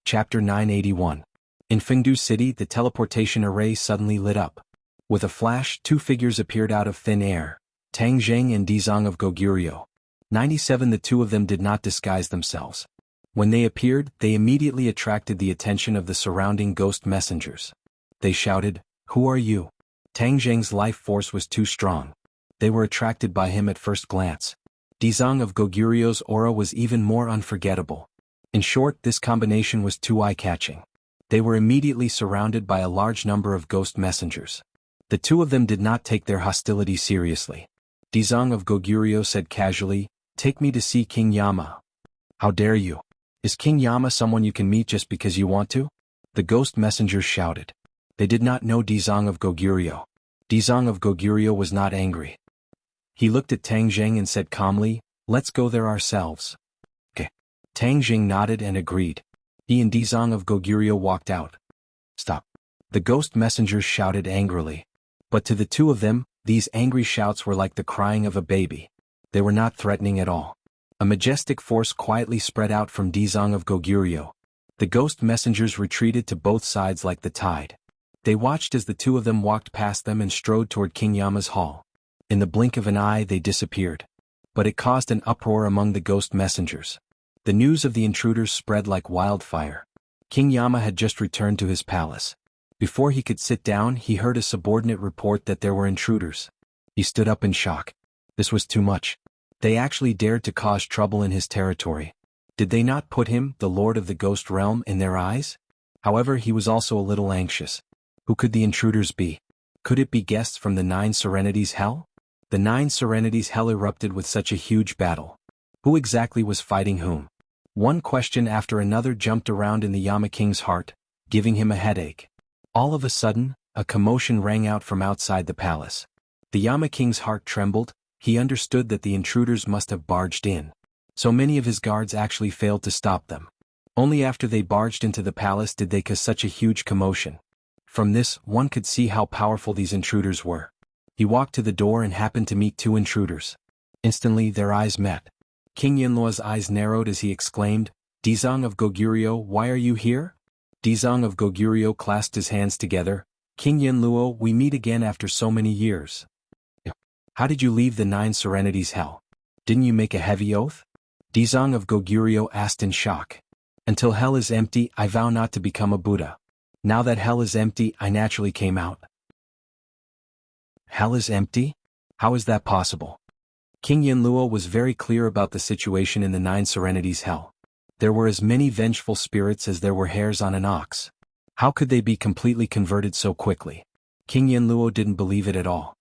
Chapter 981. In Fengdu City, the teleportation array suddenly lit up. With a flash, two figures appeared out of thin air, Tang Zheng and Dizong of Goguryeo. 97. The two of them did not disguise themselves. When they appeared, they immediately attracted the attention of the surrounding ghost messengers. They shouted, "Who are you?" Tang Zheng's life force was too strong. They were attracted by him at first glance. Dizong of Goguryo's aura was even more unforgettable. In short, this combination was too eye-catching. They were immediately surrounded by a large number of ghost messengers. The two of them did not take their hostility seriously. Dizong of Goguryeo said casually, "Take me to see King Yama." "How dare you? Is King Yama someone you can meet just because you want to?" The ghost messengers shouted. They did not know Dizong of Goguryeo. Dizong of Goguryeo was not angry. He looked at Tang Zheng and said calmly, "Let's go there ourselves." "Okay." Tang Zheng nodded and agreed. He and Dizong of Goguryeo walked out. "Stop." The ghost messengers shouted angrily. But to the two of them, these angry shouts were like the crying of a baby. They were not threatening at all. A majestic force quietly spread out from Dizong of Goguryeo. The ghost messengers retreated to both sides like the tide. They watched as the two of them walked past them and strode toward King Yama's hall. In the blink of an eye they disappeared. But it caused an uproar among the ghost messengers. The news of the intruders spread like wildfire. King Yama had just returned to his palace. Before he could sit down, he heard a subordinate report that there were intruders. He stood up in shock. This was too much. They actually dared to cause trouble in his territory. Did they not put him, the lord of the ghost realm, in their eyes? However, he was also a little anxious. Who could the intruders be? Could it be guests from the Nine Serenities Hell? The Nine Serenities Hell erupted with such a huge battle. Who exactly was fighting whom? One question after another jumped around in the Yama King's heart, giving him a headache. All of a sudden, a commotion rang out from outside the palace. The Yama King's heart trembled. He understood that the intruders must have barged in. So many of his guards actually failed to stop them. Only after they barged into the palace did they cause such a huge commotion. From this, one could see how powerful these intruders were. He walked to the door and happened to meet two intruders. Instantly, their eyes met. King Yinluo's eyes narrowed as he exclaimed, "Dizong of Goguryeo, why are you here?" Dizong of Goguryeo clasped his hands together. "King Yinluo, we meet again after so many years. How did you leave the Nine Serenities Hell? Didn't you make a heavy oath?" Dizong of Goguryeo asked in shock. "Until hell is empty, I vow not to become a Buddha. Now that hell is empty, I naturally came out." Hell is empty? How is that possible? King Yinluo was very clear about the situation in the Nine Serenities Hell. There were as many vengeful spirits as there were hairs on an ox. How could they be completely converted so quickly? King Yinluo didn't believe it at all.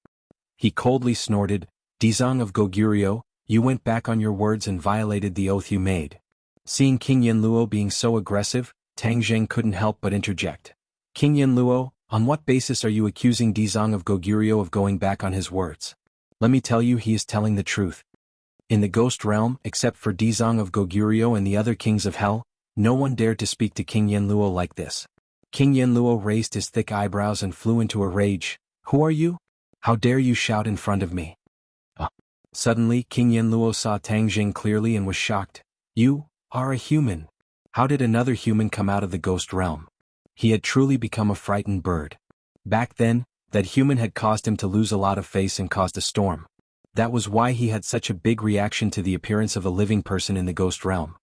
He coldly snorted, "Dizong of Goguryeo, you went back on your words and violated the oath you made." Seeing King Yinluo being so aggressive, Tang Zheng couldn't help but interject. "King Yinluo, on what basis are you accusing Dizong of Goguryeo of going back on his words? Let me tell you, he is telling the truth. In the ghost realm, except for Dizong of Goguryeo and the other kings of hell, no one dared to speak to King Yinluo like this." King Yinluo raised his thick eyebrows and flew into a rage. "Who are you? How dare you shout in front of me?" Suddenly, King Yinluo saw Tang Zheng clearly and was shocked. "You are a human. How did another human come out of the ghost realm?" He had truly become a frightened bird. Back then, that human had caused him to lose a lot of face and caused a storm. That was why he had such a big reaction to the appearance of a living person in the ghost realm.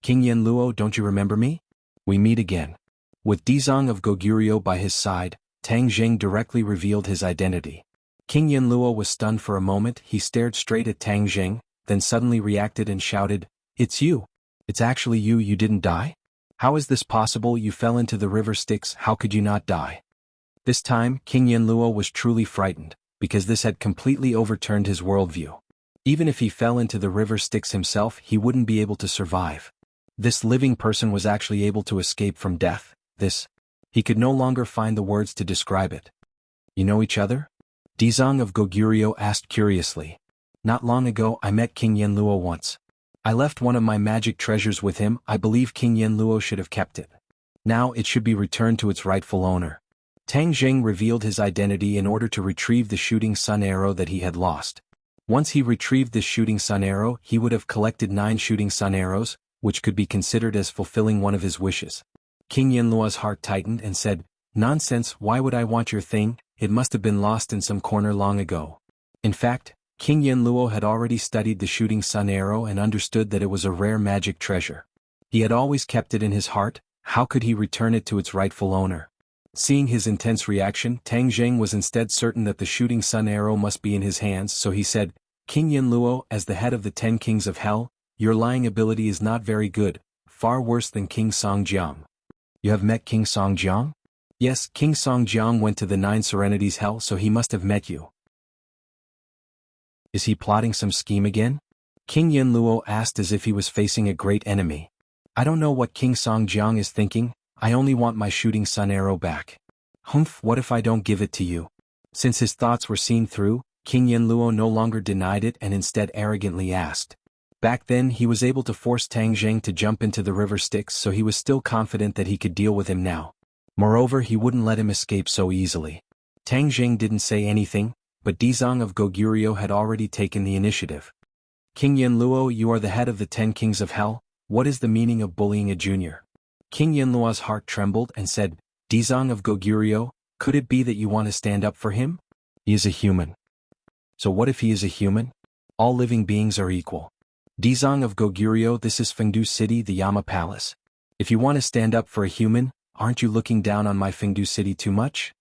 "King Yinluo, don't you remember me? We meet again." With Dizong of Goguryeo by his side, Tang Zheng directly revealed his identity. King Yinluo was stunned for a moment. He stared straight at Tang Zheng, then suddenly reacted and shouted, "It's you! It's actually you! You didn't die? How is this possible? You fell into the river Styx. How could you not die?" This time, King Yinluo was truly frightened, because this had completely overturned his worldview. Even if he fell into the river Styx himself, he wouldn't be able to survive. This living person was actually able to escape from death. He could no longer find the words to describe it. "You know each other?" Dizong of Goguryeo asked curiously. "Not long ago, I met King Yinluo once. I left one of my magic treasures with him. I believe King Yinluo should have kept it." Now it should be returned to its rightful owner. Tang Zheng revealed his identity in order to retrieve the shooting sun arrow that he had lost. Once he retrieved this shooting sun arrow, he would have collected 9 shooting sun arrows, which could be considered as fulfilling one of his wishes. King Yanluo's heart tightened and said, "Nonsense, why would I want your thing? It must have been lost in some corner long ago." In fact, King Yanluo had already studied the shooting sun arrow and understood that it was a rare magic treasure. He had always kept it in his heart. How could he return it to its rightful owner? Seeing his intense reaction, Tang Zheng was instead certain that the shooting sun arrow must be in his hands, so he said, "King Yanluo, as the head of the 10 kings of hell, your lying ability is not very good, far worse than King Songjiang." "You have met King Songjiang?" "Yes, King Songjiang went to the 9 Serenities hell, so he must have met you." "Is he plotting some scheme again?" King Yanluo asked as if he was facing a great enemy. "I don't know what King Songjiang is thinking, I only want my shooting sun arrow back." "Humph, what if I don't give it to you?" Since his thoughts were seen through, King Yanluo no longer denied it and instead arrogantly asked. Back then he was able to force Tang Zheng to jump into the river Styx, so he was still confident that he could deal with him now. Moreover, he wouldn't let him escape so easily. Tang Zheng didn't say anything, but Dizang of Goguryeo had already taken the initiative. "King Yanluo, you are the head of the 10 kings of hell, what is the meaning of bullying a junior?" King Yanluo's heart trembled and said, "Dizang of Goguryeo, could it be that you want to stand up for him? He is a human." "So what if he is a human? All living beings are equal." "Dizang of Goguryeo, this is Fengdu City, the Yama Palace. If you want to stand up for a human, aren't you looking down on my Fengdu City too much?"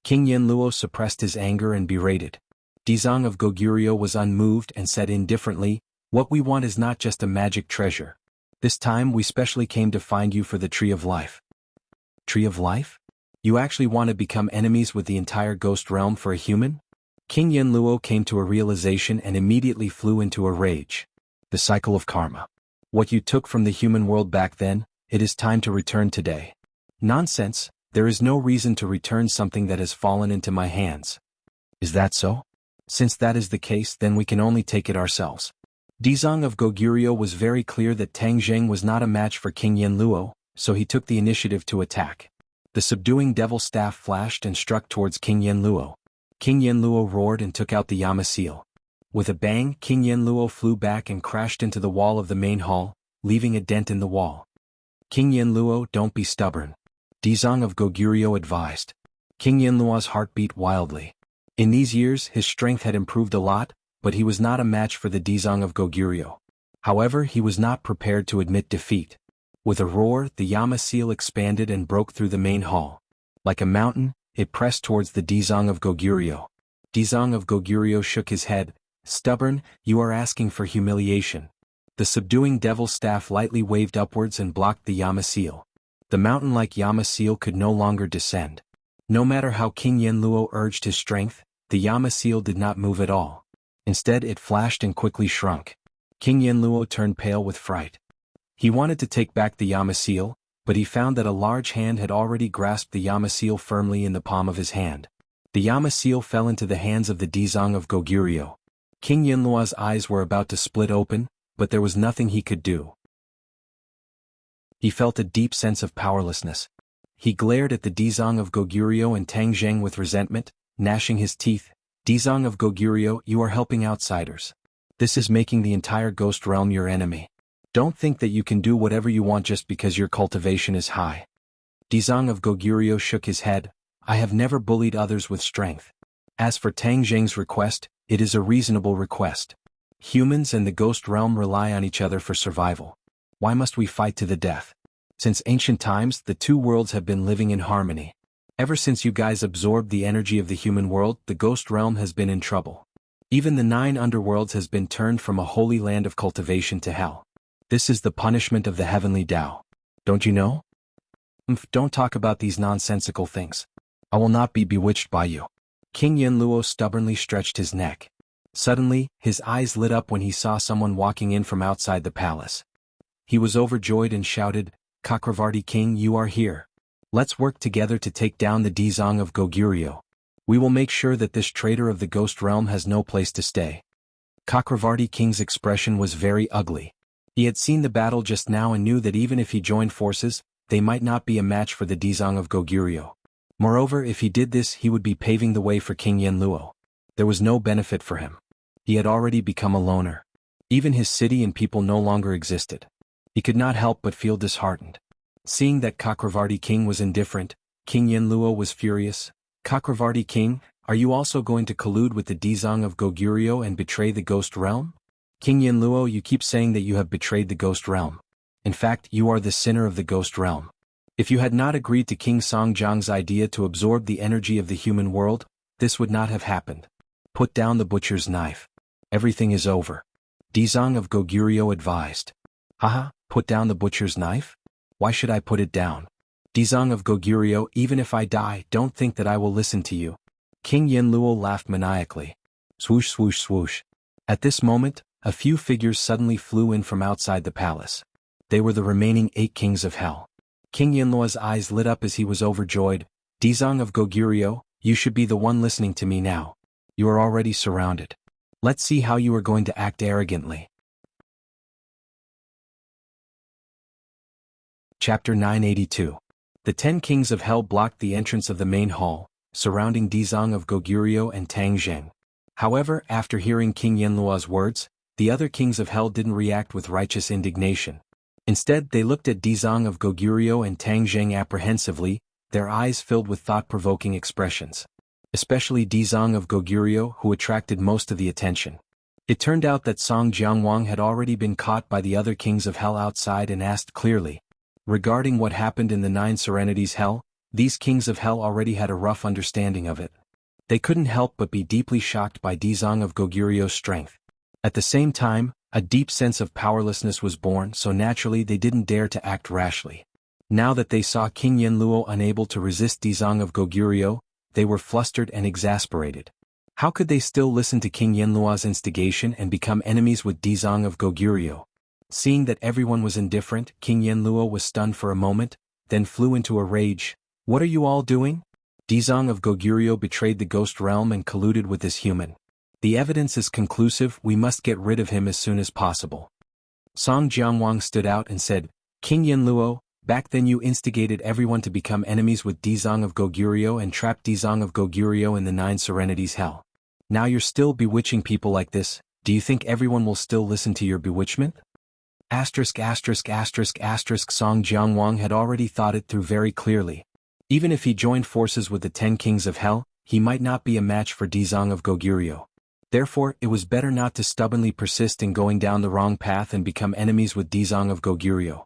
King Yanluo suppressed his anger and berated. Dizang of Goguryeo was unmoved and said indifferently, "What we want is not just a magic treasure. This time we specially came to find you for the Tree of Life." "Tree of Life? You actually want to become enemies with the entire ghost realm for a human?" King Yanluo came to a realization and immediately flew into a rage. "The cycle of karma. What you took from the human world back then, it is time to return today." "Nonsense, there is no reason to return something that has fallen into my hands." "Is that so? Since that is the case, then we can only take it ourselves." Dizang of Goguryeo was very clear that Tang Zheng was not a match for King Yanluo, so he took the initiative to attack. The subduing devil staff flashed and struck towards King Yanluo. King Yanluo roared and took out the Yama seal. With a bang, King Yanluo flew back and crashed into the wall of the main hall, leaving a dent in the wall. "King Yanluo, don't be stubborn," Dizang of Goguryeo advised. King Yanluo's heart beat wildly. In these years his strength had improved a lot, but he was not a match for the Dizang of Goguryeo. However, he was not prepared to admit defeat. With a roar, the Yama seal expanded and broke through the main hall. Like a mountain, it pressed towards the Dizang of Goguryeo. Dizang of Goguryeo shook his head. "Stubborn, you are asking for humiliation." The subduing devil staff lightly waved upwards and blocked the Yama seal. The mountain-like Yama seal could no longer descend. No matter how King Yanluo urged his strength, the Yama seal did not move at all. Instead it flashed and quickly shrunk. King Yanluo turned pale with fright. He wanted to take back the Yama seal, but he found that a large hand had already grasped the Yama seal firmly in the palm of his hand. The Yama seal fell into the hands of the Dizang of Goguryeo. King Yanluo's eyes were about to split open, but there was nothing he could do. He felt a deep sense of powerlessness. He glared at the Dizang of Goguryeo and Tang Zheng with resentment, gnashing his teeth. "Dizang of Goguryeo, you are helping outsiders. This is making the entire ghost realm your enemy. Don't think that you can do whatever you want just because your cultivation is high." Dizang of Goguryeo shook his head. "I have never bullied others with strength. As for Tang Zheng's request, it is a reasonable request. Humans and the ghost realm rely on each other for survival. Why must we fight to the death? Since ancient times, the two worlds have been living in harmony. Ever since you guys absorbed the energy of the human world, the ghost realm has been in trouble. Even the 9 underworlds has been turned from a holy land of cultivation to hell. This is the punishment of the heavenly Tao. Don't you know?" Don't talk about these nonsensical things. I will not be bewitched by you." King Yanluo stubbornly stretched his neck. Suddenly, his eyes lit up when he saw someone walking in from outside the palace. He was overjoyed and shouted, "Chakravarti King, you are here. Let's work together to take down the Dizang of Goguryeo. We will make sure that this traitor of the ghost realm has no place to stay." Chakravarti King's expression was very ugly. He had seen the battle just now and knew that even if he joined forces, they might not be a match for the Dizang of Goguryeo. Moreover, if he did this, he would be paving the way for King Yenluo. There was no benefit for him. He had already become a loner. Even his city and people no longer existed. He could not help but feel disheartened. Seeing that Chakravarti King was indifferent, King Yenluo was furious. Chakravarti King, are you also going to collude with the Dizang of Goguryeo and betray the Ghost Realm? King Yenluo, you keep saying that you have betrayed the Ghost Realm. In fact, you are the sinner of the Ghost Realm. If you had not agreed to King Songjiang's idea to absorb the energy of the human world, this would not have happened. Put down the butcher's knife. Everything is over. Dizang of Goguryeo advised. Haha, put down the butcher's knife? Why should I put it down? Dizang of Goguryeo, even if I die, don't think that I will listen to you. King Yenluo laughed maniacally. Swoosh swoosh swoosh. At this moment, a few figures suddenly flew in from outside the palace. They were the remaining 8 kings of hell. King Yenluo's eyes lit up as he was overjoyed. Dizang of Goguryeo, you should be the one listening to me now. You are already surrounded. Let's see how you are going to act arrogantly. Chapter 982. The 10 kings of hell blocked the entrance of the main hall, surrounding Dizang of Goguryeo and Tang Zheng. However, after hearing King Yenluo's words, the other kings of hell didn't react with righteous indignation. Instead, they looked at Dizang of Goguryeo and Tang Zheng apprehensively, their eyes filled with thought-provoking expressions. Especially Dizang of Goguryeo, who attracted most of the attention. It turned out that Song Jiangwang had already been caught by the other kings of hell outside and asked clearly. Regarding what happened in the 9 Serenities Hell, these kings of hell already had a rough understanding of it. They couldn't help but be deeply shocked by Dizang of Goguryeo's strength. At the same time, a deep sense of powerlessness was born, so naturally they didn't dare to act rashly. Now that they saw King Yenluo unable to resist Dizang of Goguryeo, they were flustered and exasperated. How could they still listen to King Yenluo's instigation and become enemies with Dizang of Goguryeo? Seeing that everyone was indifferent, King Yenluo was stunned for a moment, then flew into a rage. What are you all doing? Dizang of Goguryeo betrayed the Ghost Realm and colluded with this human. The evidence is conclusive, we must get rid of him as soon as possible. Song Jiangwang stood out and said, King Yenluo, back then you instigated everyone to become enemies with Dizang of Goguryeo and trapped Dizang of Goguryeo in the 9 Serenities Hell. Now you're still bewitching people like this, do you think everyone will still listen to your bewitchment? Song Jiangwang had already thought it through very clearly. Even if he joined forces with the 10 kings of hell, he might not be a match for Dizang of Goguryeo. Therefore, it was better not to stubbornly persist in going down the wrong path and become enemies with Dizang of Goguryeo.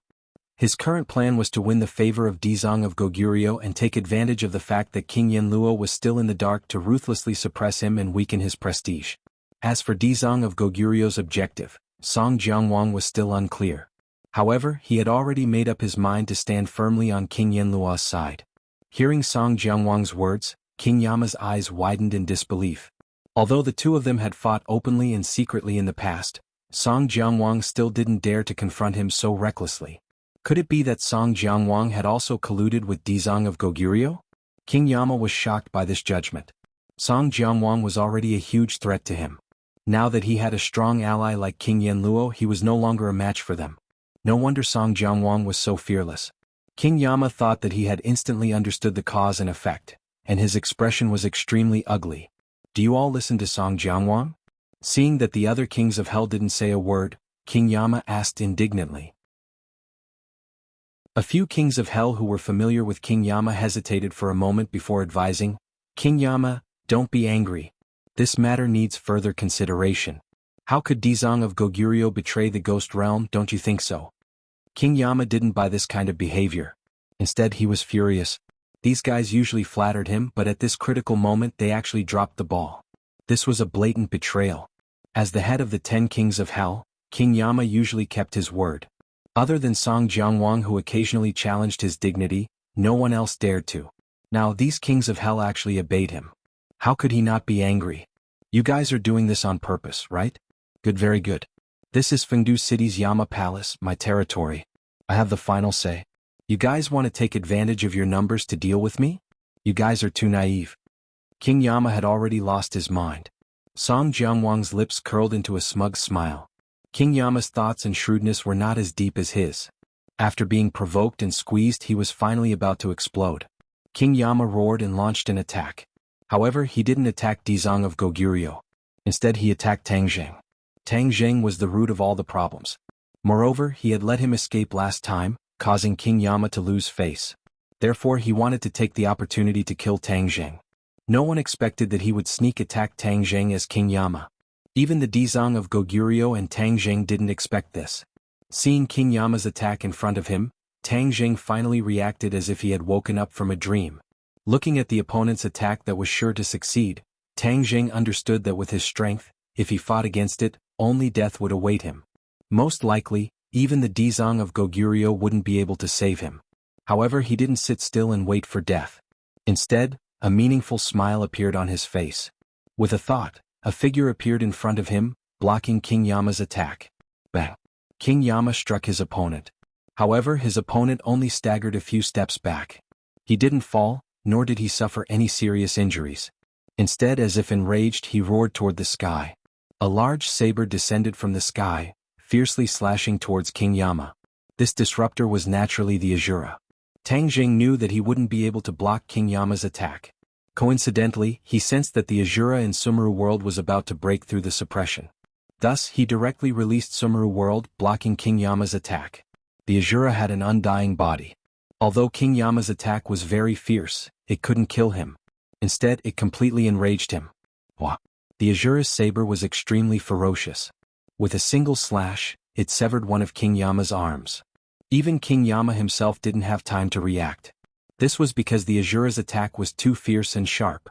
His current plan was to win the favor of Dizang of Goguryeo and take advantage of the fact that King Yenluo was still in the dark to ruthlessly suppress him and weaken his prestige. As for Dizang of Goguryeo's objective, Song Jiangwang was still unclear. However, he had already made up his mind to stand firmly on King Yenluo's side. Hearing Song Jiangwang's words, King Yama's eyes widened in disbelief. Although the two of them had fought openly and secretly in the past, Song Jiangwang still didn't dare to confront him so recklessly. Could it be that Song Jiangwang had also colluded with Dizang of Goguryeo? King Yama was shocked by this judgment. Song Jiangwang was already a huge threat to him. Now that he had a strong ally like King Yenluo, he was no longer a match for them. No wonder Song Jiangwang was so fearless. King Yama thought that he had instantly understood the cause and effect, and his expression was extremely ugly. Do you all listen to Song Jiangwang? Seeing that the other kings of hell didn't say a word, King Yama asked indignantly. A few kings of hell who were familiar with King Yama hesitated for a moment before advising, King Yama, don't be angry. This matter needs further consideration. How could Dizang of Goguryeo betray the Ghost Realm, don't you think so? King Yama didn't buy this kind of behavior. Instead, he was furious. These guys usually flattered him, but at this critical moment they actually dropped the ball. This was a blatant betrayal. As the head of the 10 kings of hell, King Yama usually kept his word. Other than Song Jiangwang, who occasionally challenged his dignity, no one else dared to. Now these kings of hell actually obeyed him. How could he not be angry? You guys are doing this on purpose, right? Good, very good. This is Fengdu City's Yama Palace, my territory. I have the final say. You guys want to take advantage of your numbers to deal with me? You guys are too naive. King Yama had already lost his mind. Song Jiangwang's lips curled into a smug smile. King Yama's thoughts and shrewdness were not as deep as his. After being provoked and squeezed, he was finally about to explode. King Yama roared and launched an attack. However, he didn't attack Dizang of Goguryeo. Instead, he attacked Tang Zheng. Tang Zheng was the root of all the problems. Moreover, he had let him escape last time, causing King Yama to lose face. Therefore, he wanted to take the opportunity to kill Tang Zheng. No one expected that he would sneak attack Tang Zheng as King Yama. Even the Dizang of Goguryeo and Tang Zheng didn't expect this. Seeing King Yama's attack in front of him, Tang Zheng finally reacted as if he had woken up from a dream. Looking at the opponent's attack that was sure to succeed, Tang Zheng understood that with his strength, if he fought against it, only death would await him. Most likely, even the Dizang of Goguryeo wouldn't be able to save him. However, he didn't sit still and wait for death. Instead, a meaningful smile appeared on his face. With a thought, a figure appeared in front of him, blocking King Yama's attack. Bang! King Yama struck his opponent. However, his opponent only staggered a few steps back. He didn't fall, nor did he suffer any serious injuries. Instead, as if enraged, he roared toward the sky. A large saber descended from the sky, fiercely slashing towards King Yama. This disruptor was naturally the Asura. Tang Zheng knew that he wouldn't be able to block King Yama's attack. Coincidentally, he sensed that the Asura in Sumeru World was about to break through the suppression. Thus, he directly released Sumeru World, blocking King Yama's attack. The Asura had an undying body. Although King Yama's attack was very fierce, it couldn't kill him. Instead, it completely enraged him. Wah! The Asura's saber was extremely ferocious. With a single slash, it severed one of King Yama's arms. Even King Yama himself didn't have time to react. This was because the Asura's attack was too fierce and sharp.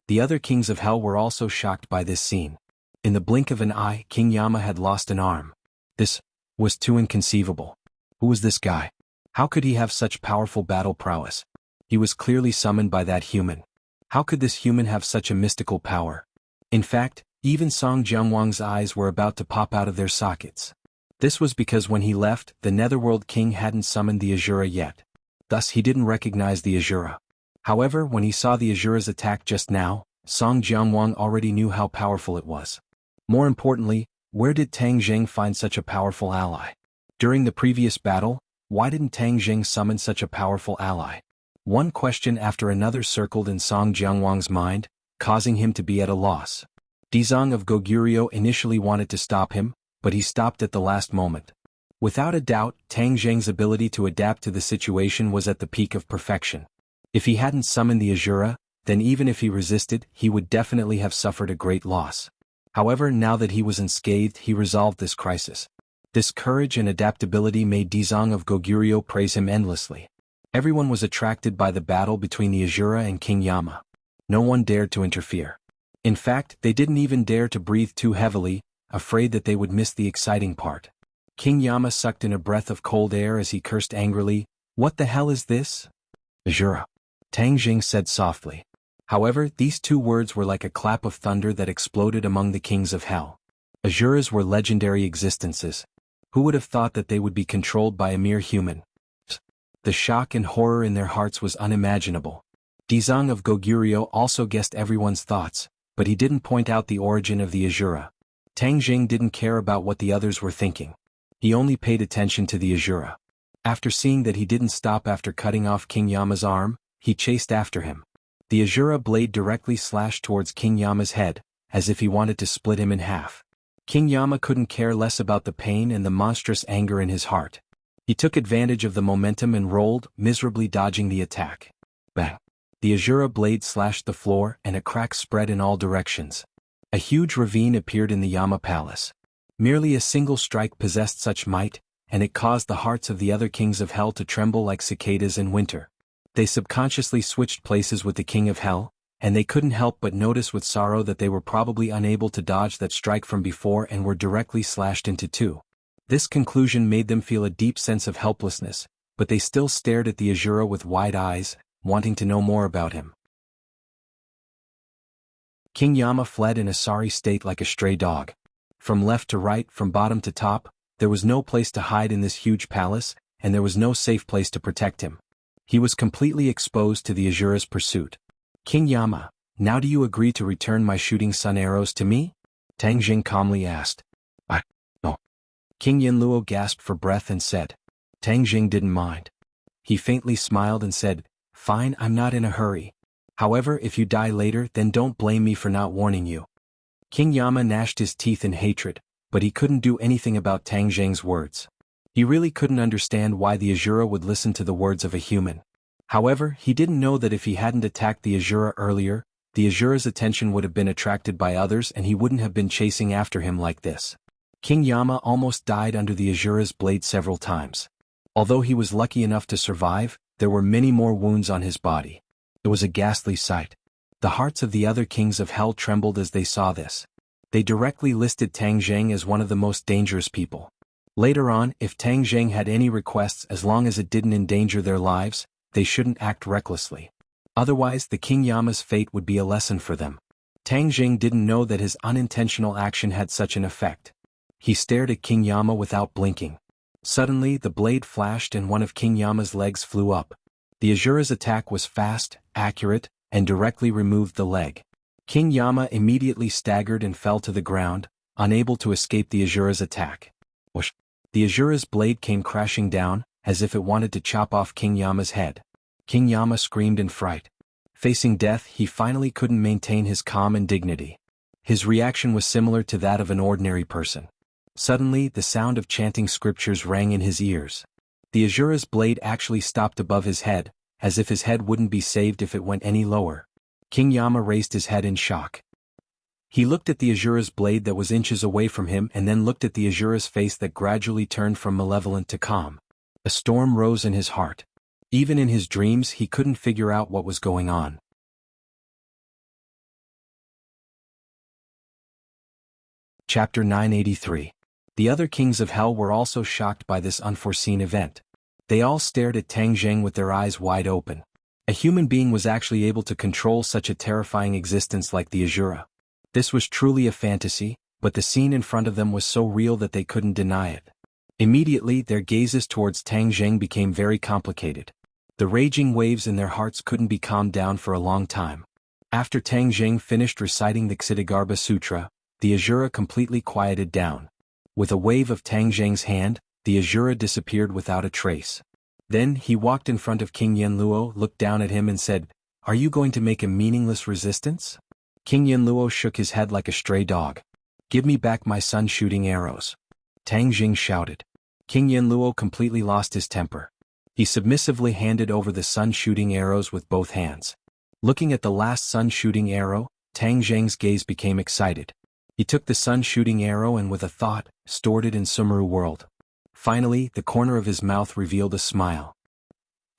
The other kings of Hell were also shocked by this scene. In the blink of an eye, King Yama had lost an arm. This was too inconceivable. Who was this guy? How could he have such powerful battle prowess? He was clearly summoned by that human. How could this human have such a mystical power? In fact, even Song Jianwang's eyes were about to pop out of their sockets. This was because when he left, the Netherworld King hadn't summoned the Asura yet. Thus he didn't recognize the Asura. However, when he saw the Asura's attack just now, Song Jianwang already knew how powerful it was. More importantly, where did Tang Zheng find such a powerful ally? During the previous battle, why didn't Tang Zheng summon such a powerful ally? One question after another circled in Song Jianwang's mind, causing him to be at a loss. Dizang of Goguryeo initially wanted to stop him, but he stopped at the last moment. Without a doubt, Tang Zheng's ability to adapt to the situation was at the peak of perfection. If he hadn't summoned the Asura, then even if he resisted, he would definitely have suffered a great loss. However, now that he was unscathed, he resolved this crisis. This courage and adaptability made Dizang of Goguryeo praise him endlessly. Everyone was attracted by the battle between the Asura and King Yama. No one dared to interfere. In fact, they didn't even dare to breathe too heavily, afraid that they would miss the exciting part. King Yama sucked in a breath of cold air as he cursed angrily, "What the hell is this?" "Asura," Tang Zheng said softly. However, these two words were like a clap of thunder that exploded among the kings of Hell. Asuras were legendary existences. Who would have thought that they would be controlled by a mere human? The shock and horror in their hearts was unimaginable. Dizang of Goguryeo also guessed everyone's thoughts, but he didn't point out the origin of the Asura. Tang Zheng didn't care about what the others were thinking. He only paid attention to the Asura. After seeing that he didn't stop after cutting off King Yama's arm, he chased after him. The Asura blade directly slashed towards King Yama's head, as if he wanted to split him in half. King Yama couldn't care less about the pain and the monstrous anger in his heart. He took advantage of the momentum and rolled, miserably dodging the attack. Bang! The Asura blade slashed the floor and a crack spread in all directions. A huge ravine appeared in the Yama palace. Merely a single strike possessed such might, and it caused the hearts of the other kings of Hell to tremble like cicadas in winter. They subconsciously switched places with the King of Hell, and they couldn't help but notice with sorrow that they were probably unable to dodge that strike from before and were directly slashed into two. This conclusion made them feel a deep sense of helplessness, but they still stared at the Asura with wide eyes, wanting to know more about him. King Yama fled in a sorry state like a stray dog. From left to right, from bottom to top, there was no place to hide in this huge palace, and there was no safe place to protect him. He was completely exposed to the Asura's pursuit. "King Yama, now do you agree to return my shooting sun arrows to me?" Tang Zheng calmly asked. "No." King Yanluo gasped for breath and said. Tang Jing didn't mind. He faintly smiled and said, Fine, I'm not in a hurry. However, if you die later, then don't blame me for not warning you. King Yama gnashed his teeth in hatred, but he couldn't do anything about Tang Jing's words. He really couldn't understand why the Azura would listen to the words of a human. However, he didn't know that if he hadn't attacked the Azura earlier, the Azura's attention would have been attracted by others and he wouldn't have been chasing after him like this. King Yama almost died under the Azura's blade several times. Although he was lucky enough to survive, there were many more wounds on his body. It was a ghastly sight. The hearts of the other kings of hell trembled as they saw this. They directly listed Tang Jing as one of the most dangerous people. Later on, if Tang Jing had any requests as long as it didn't endanger their lives, they shouldn't act recklessly. Otherwise, the King Yama's fate would be a lesson for them. Tang Jing didn't know that his unintentional action had such an effect. He stared at King Yama without blinking. Suddenly, the blade flashed and one of King Yama's legs flew up. The Azura's attack was fast, accurate, and directly removed the leg. King Yama immediately staggered and fell to the ground, unable to escape the Azura's attack. Whoosh! The Azura's blade came crashing down, as if it wanted to chop off King Yama's head. King Yama screamed in fright. Facing death, he finally couldn't maintain his calm and dignity. His reaction was similar to that of an ordinary person. Suddenly, the sound of chanting scriptures rang in his ears. The Azura's blade actually stopped above his head, as if his head wouldn't be saved if it went any lower. King Yama raised his head in shock. He looked at the Azura's blade that was inches away from him and then looked at the Azura's face that gradually turned from malevolent to calm. A storm rose in his heart. Even in his dreams he couldn't figure out what was going on. Chapter 983. The other kings of hell were also shocked by this unforeseen event. They all stared at Tang Jing with their eyes wide open. A human being was actually able to control such a terrifying existence like the Azura. This was truly a fantasy, but the scene in front of them was so real that they couldn't deny it. Immediately, their gazes towards Tang Jing became very complicated. The raging waves in their hearts couldn't be calmed down for a long time. After Tang Jing finished reciting the Ksitigarbha Sutra, the Azura completely quieted down. With a wave of Tang Jing's hand, the Azura disappeared without a trace. Then he walked in front of King Yanluo, looked down at him and said, Are you going to make a meaningless resistance? King Yanluo shook his head like a stray dog. Give me back my sun-shooting arrows. Tang Jing shouted. King Yanluo completely lost his temper. He submissively handed over the sun-shooting arrows with both hands. Looking at the last sun-shooting arrow, Tang Jing's gaze became excited. He took the sun-shooting arrow and with a thought, stored it in Sumeru world. Finally, the corner of his mouth revealed a smile.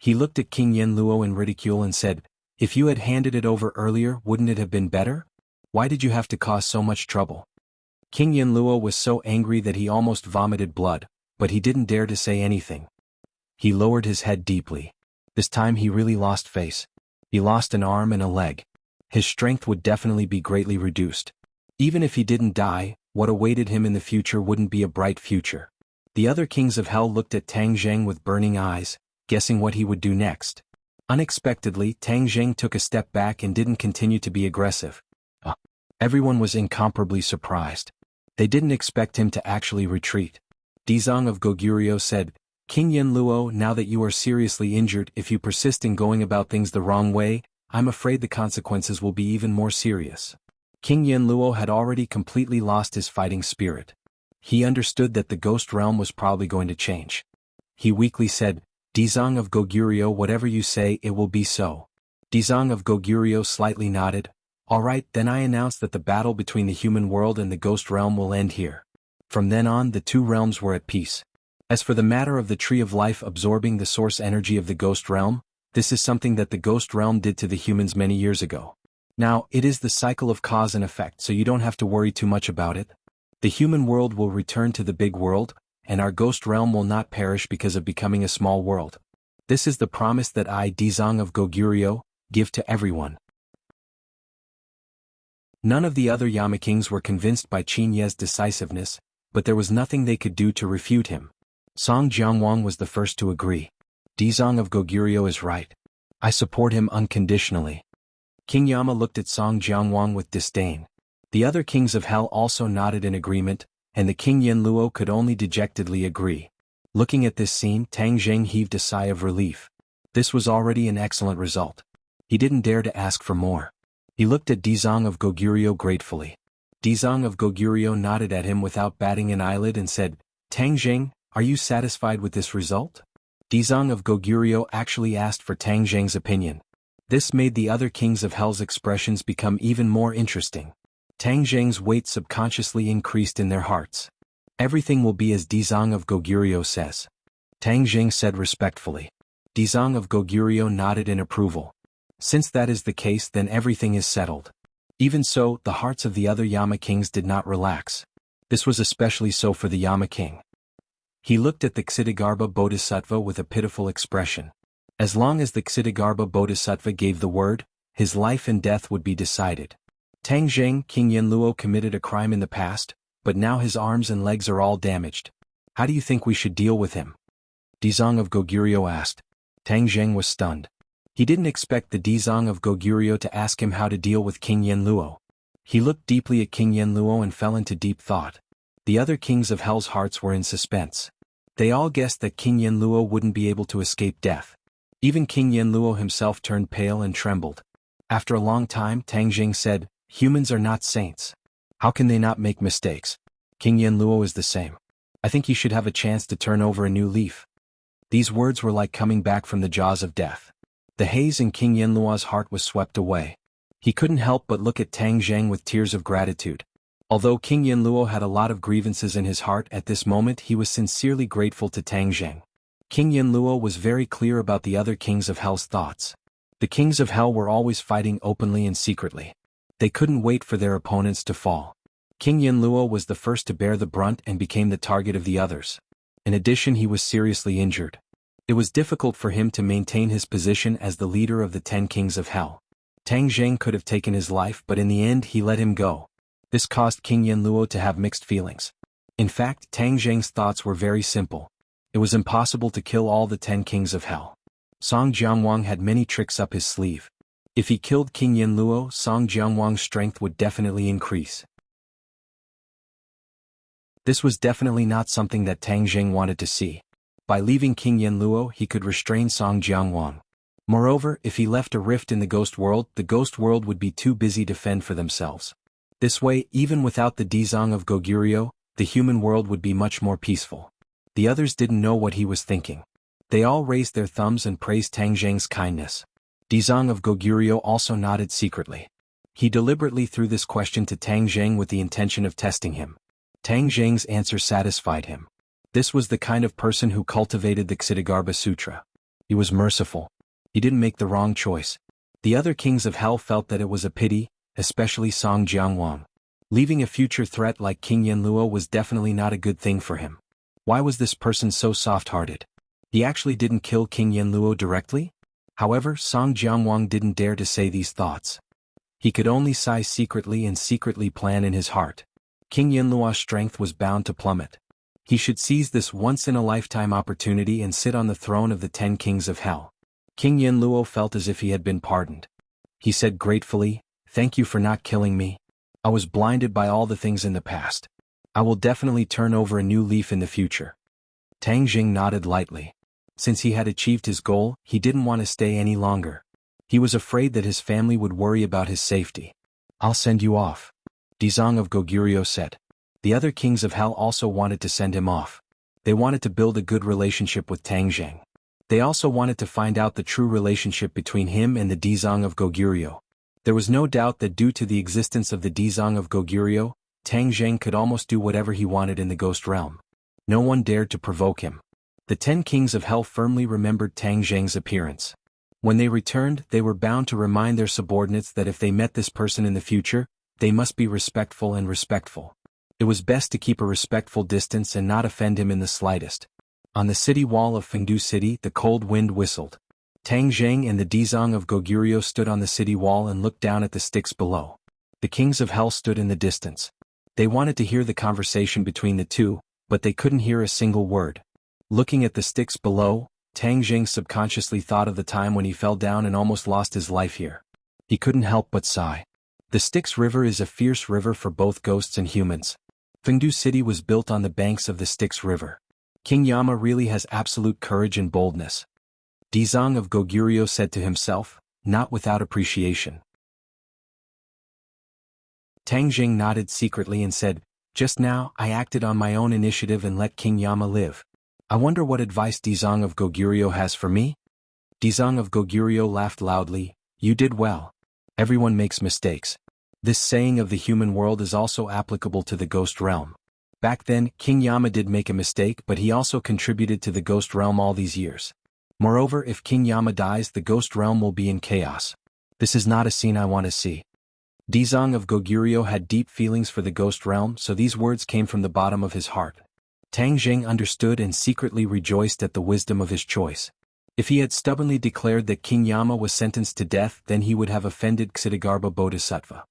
He looked at King Yanluo in ridicule and said, If you had handed it over earlier, wouldn't it have been better? Why did you have to cause so much trouble? King Yanluo was so angry that he almost vomited blood, but he didn't dare to say anything. He lowered his head deeply. This time he really lost face. He lost an arm and a leg. His strength would definitely be greatly reduced. Even if he didn't die, what awaited him in the future wouldn't be a bright future. The other kings of hell looked at Tang Jing with burning eyes, guessing what he would do next. Unexpectedly, Tang Jing took a step back and didn't continue to be aggressive. Everyone was incomparably surprised. They didn't expect him to actually retreat. Dizang of Goguryeo said, King Yanluo, now that you are seriously injured, if you persist in going about things the wrong way, I'm afraid the consequences will be even more serious. King Yanluo had already completely lost his fighting spirit. He understood that the ghost realm was probably going to change. He weakly said, Dizang of Goguryeo, whatever you say, it will be so. Dizang of Goguryeo slightly nodded. Alright, then I announce that the battle between the human world and the ghost realm will end here. From then on, the two realms were at peace. As for the matter of the Tree of Life absorbing the source energy of the ghost realm, this is something that the ghost realm did to the humans many years ago. Now, it is the cycle of cause and effect, so you don't have to worry too much about it. The human world will return to the big world, and our ghost realm will not perish because of becoming a small world. This is the promise that I, Dizang of Goguryeo, give to everyone. None of the other Yamakings were convinced by Qin Ye's decisiveness, but there was nothing they could do to refute him. Song Jianwang was the first to agree. Dizang of Goguryeo is right. I support him unconditionally. King Yama looked at Song Jianwang with disdain. The other kings of hell also nodded in agreement, and the King Yanluo could only dejectedly agree. Looking at this scene, Tang Zheng heaved a sigh of relief. This was already an excellent result. He didn't dare to ask for more. He looked at Dizong of Goguryeo gratefully. Dizong of Goguryeo nodded at him without batting an eyelid and said, "Tang Zheng, are you satisfied with this result?" Dizong of Goguryeo actually asked for Tang Zheng's opinion. This made the other kings of Hell's expressions become even more interesting. Tang Zheng's weight subconsciously increased in their hearts. "Everything will be as Dizong of Goguryeo says," Tang Zheng said respectfully. Dizong of Goguryeo nodded in approval. "Since that is the case, then everything is settled." Even so, the hearts of the other Yama kings did not relax. This was especially so for the Yama king. He looked at the Ksitigarbha Bodhisattva with a pitiful expression. As long as the Ksitigarbha Bodhisattva gave the word, his life and death would be decided. Tang Zheng, King Yanluo, committed a crime in the past, but now his arms and legs are all damaged. How do you think we should deal with him? Dizong of Goguryeo asked. Tang Zheng was stunned. He didn't expect the Dizong of Goguryeo to ask him how to deal with King Yanluo. He looked deeply at King Yanluo and fell into deep thought. The other kings of Hell's hearts were in suspense. They all guessed that King Yanluo wouldn't be able to escape death. Even King Yanluo himself turned pale and trembled. After a long time, Tang Zheng said, "Humans are not saints. How can they not make mistakes? King Yanluo is the same. I think he should have a chance to turn over a new leaf." These words were like coming back from the jaws of death. The haze in King Yanluo's heart was swept away. He couldn't help but look at Tang Zheng with tears of gratitude. Although King Yanluo had a lot of grievances in his heart at this moment, he was sincerely grateful to Tang Zheng. King Yanluo was very clear about the other kings of Hell's thoughts. The kings of Hell were always fighting openly and secretly. They couldn't wait for their opponents to fall. King Yanluo was the first to bear the brunt and became the target of the others. In addition, he was seriously injured. It was difficult for him to maintain his position as the leader of the 10 kings of Hell. Tang Zheng could have taken his life, but in the end he let him go. This caused King Yanluo to have mixed feelings. In fact, Tang Zheng's thoughts were very simple. It was impossible to kill all the 10 kings of Hell. Song Jianguang had many tricks up his sleeve. If he killed King Yanluo, Song Jianguang's strength would definitely increase. This was definitely not something that Tang Zheng wanted to see. By leaving King Yanluo, he could restrain Song Jianguang. Moreover, if he left a rift in the ghost world would be too busy to fend for themselves. This way, even without the Dizong of Goguryeo, the human world would be much more peaceful. The others didn't know what he was thinking. They all raised their thumbs and praised Tang Zheng's kindness. Dizong of Goguryeo also nodded secretly. He deliberately threw this question to Tang Zheng with the intention of testing him. Tang Zheng's answer satisfied him. This was the kind of person who cultivated the Ksitigarbha Sutra. He was merciful. He didn't make the wrong choice. The other kings of Hell felt that it was a pity, especially Song Jianguang. Leaving a future threat like King Yanluo was definitely not a good thing for him. Why was this person so soft-hearted? He actually didn't kill King Yanluo directly? However, Song Jianguang didn't dare to say these thoughts. He could only sigh secretly and secretly plan in his heart. King Yanluo's strength was bound to plummet. He should seize this once-in-a-lifetime opportunity and sit on the throne of the 10 kings of Hell. King Yanluo felt as if he had been pardoned. He said gratefully, "Thank you for not killing me. I was blinded by all the things in the past. I will definitely turn over a new leaf in the future." Tang Zheng nodded lightly. Since he had achieved his goal, he didn't want to stay any longer. He was afraid that his family would worry about his safety. "I'll send you off," Dizong of Goguryeo said. The other kings of Hell also wanted to send him off. They wanted to build a good relationship with Tang Zheng. They also wanted to find out the true relationship between him and the Dizong of Goguryeo. There was no doubt that due to the existence of the Dizong of Goguryeo, Tang Zheng could almost do whatever he wanted in the ghost realm. No one dared to provoke him. The 10 kings of Hell firmly remembered Tang Zheng's appearance. When they returned, they were bound to remind their subordinates that if they met this person in the future, they must be respectful and respectful. It was best to keep a respectful distance and not offend him in the slightest. On the city wall of Fengdu City, the cold wind whistled. Tang Zheng and the Dizong of Goguryeo stood on the city wall and looked down at the sticks below. The kings of Hell stood in the distance. They wanted to hear the conversation between the two, but they couldn't hear a single word. Looking at the sticks below, Tang Zheng subconsciously thought of the time when he fell down and almost lost his life here. He couldn't help but sigh. The Styx River is a fierce river for both ghosts and humans. Fengdu City was built on the banks of the Styx River. King Yama really has absolute courage and boldness. Dizang of Goguryeo said to himself, not without appreciation. Tang Jing nodded secretly and said, just now I acted on my own initiative and let King Yama live. I wonder what advice Dizang of Goguryeo has for me? Dizang of Goguryeo laughed loudly, you did well. Everyone makes mistakes. This saying of the human world is also applicable to the ghost realm. Back then, King Yama did make a mistake, but he also contributed to the ghost realm all these years. Moreover, if King Yama dies, the ghost realm will be in chaos. This is not a scene I want to see. Dizang of Goguryeo had deep feelings for the ghost realm, so these words came from the bottom of his heart. Tang Jing understood and secretly rejoiced at the wisdom of his choice. If he had stubbornly declared that King Yama was sentenced to death, then he would have offended Ksitigarbha Bodhisattva.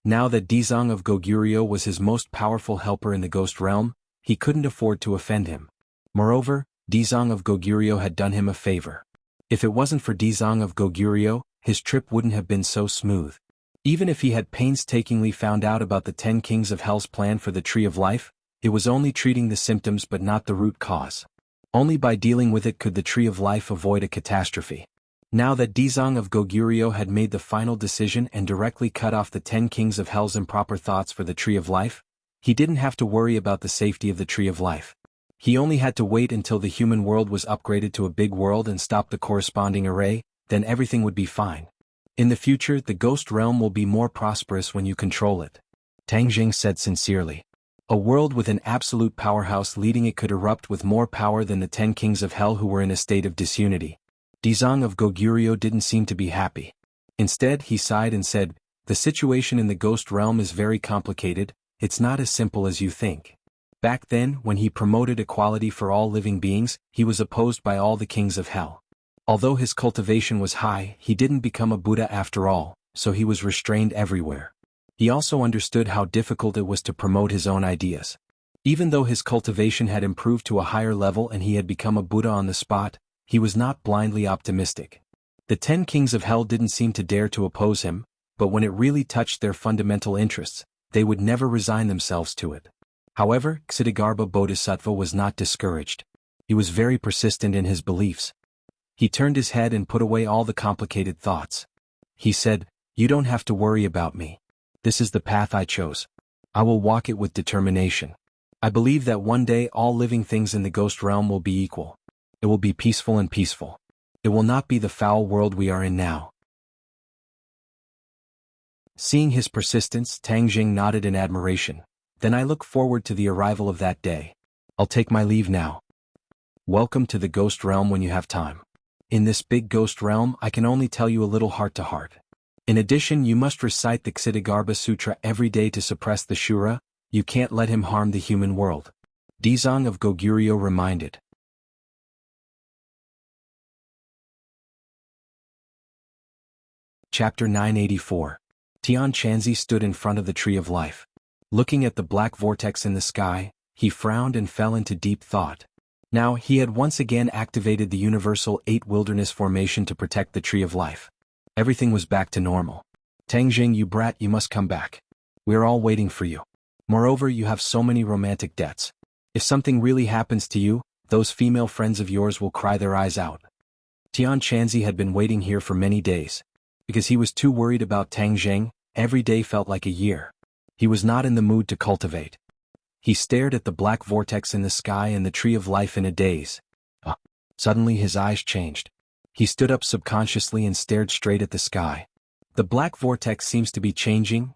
Now that Dizang of Goguryeo was his most powerful helper in the ghost realm, he couldn't afford to offend him. Moreover, Dizang of Goguryeo had done him a favor. If it wasn't for Dizang of Goguryeo, his trip wouldn't have been so smooth. Even if he had painstakingly found out about the 10 Kings of Hell's plan for the Tree of Life, it was only treating the symptoms but not the root cause. Only by dealing with it could the Tree of Life avoid a catastrophe. Now that Dizang of Goguryeo had made the final decision and directly cut off the 10 Kings of Hell's improper thoughts for the Tree of Life, he didn't have to worry about the safety of the Tree of Life. He only had to wait until the human world was upgraded to a big world and stop the corresponding array, then everything would be fine. In the future, the ghost realm will be more prosperous when you control it. Tang Jing said sincerely. A world with an absolute powerhouse leading it could erupt with more power than the 10 Kings of Hell who were in a state of disunity. Dizang of Goguryeo didn't seem to be happy. Instead, he sighed and said, the situation in the ghost realm is very complicated, it's not as simple as you think. Back then, when he promoted equality for all living beings, he was opposed by all the kings of hell. Although his cultivation was high, he didn't become a Buddha after all, so he was restrained everywhere. He also understood how difficult it was to promote his own ideas. Even though his cultivation had improved to a higher level and he had become a Buddha on the spot, he was not blindly optimistic. The 10 Kings of Hell didn't seem to dare to oppose him, but when it really touched their fundamental interests, they would never resign themselves to it. However, Ksitigarbha Bodhisattva was not discouraged. He was very persistent in his beliefs. He turned his head and put away all the complicated thoughts. He said, you don't have to worry about me. This is the path I chose. I will walk it with determination. I believe that one day all living things in the ghost realm will be equal. It will be peaceful and peaceful. It will not be the foul world we are in now. Seeing his persistence, Tang Jing nodded in admiration. Then I look forward to the arrival of that day. I'll take my leave now. Welcome to the ghost realm when you have time. In this big ghost realm, I can only tell you a little heart to heart. In addition, you must recite the Ksitigarbha Sutra every day to suppress the Shura. You can't let him harm the human world. Dizang of Goguryeo reminded. Chapter 984. Tian Chanzi stood in front of the Tree of Life. Looking at the black vortex in the sky, he frowned and fell into deep thought. Now, he had once again activated the Universal 8 Wilderness Formation to protect the Tree of Life. Everything was back to normal. Tang Jing, you brat, you must come back. We are all waiting for you. Moreover, you have so many romantic debts. If something really happens to you, those female friends of yours will cry their eyes out. Tian Chanzi had been waiting here for many days. Because he was too worried about Tang Jing, every day felt like a year. He was not in the mood to cultivate. He stared at the black vortex in the sky and the Tree of Life in a daze. Suddenly his eyes changed. He stood up subconsciously and stared straight at the sky. The black vortex seems to be changing.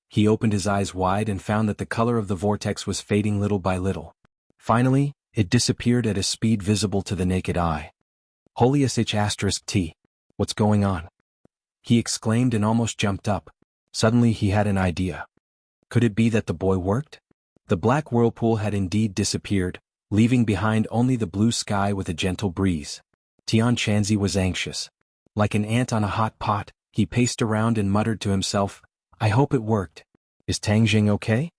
He opened his eyes wide and found that the color of the vortex was fading little by little. Finally, it disappeared at a speed visible to the naked eye. Holy sh*T. What's going on? He exclaimed and almost jumped up. Suddenly he had an idea. Could it be that the boy worked? The black whirlpool had indeed disappeared, leaving behind only the blue sky with a gentle breeze. Tian Chanzi was anxious. Like an ant on a hot pot, he paced around and muttered to himself, I hope it worked. Is Tang Jing okay?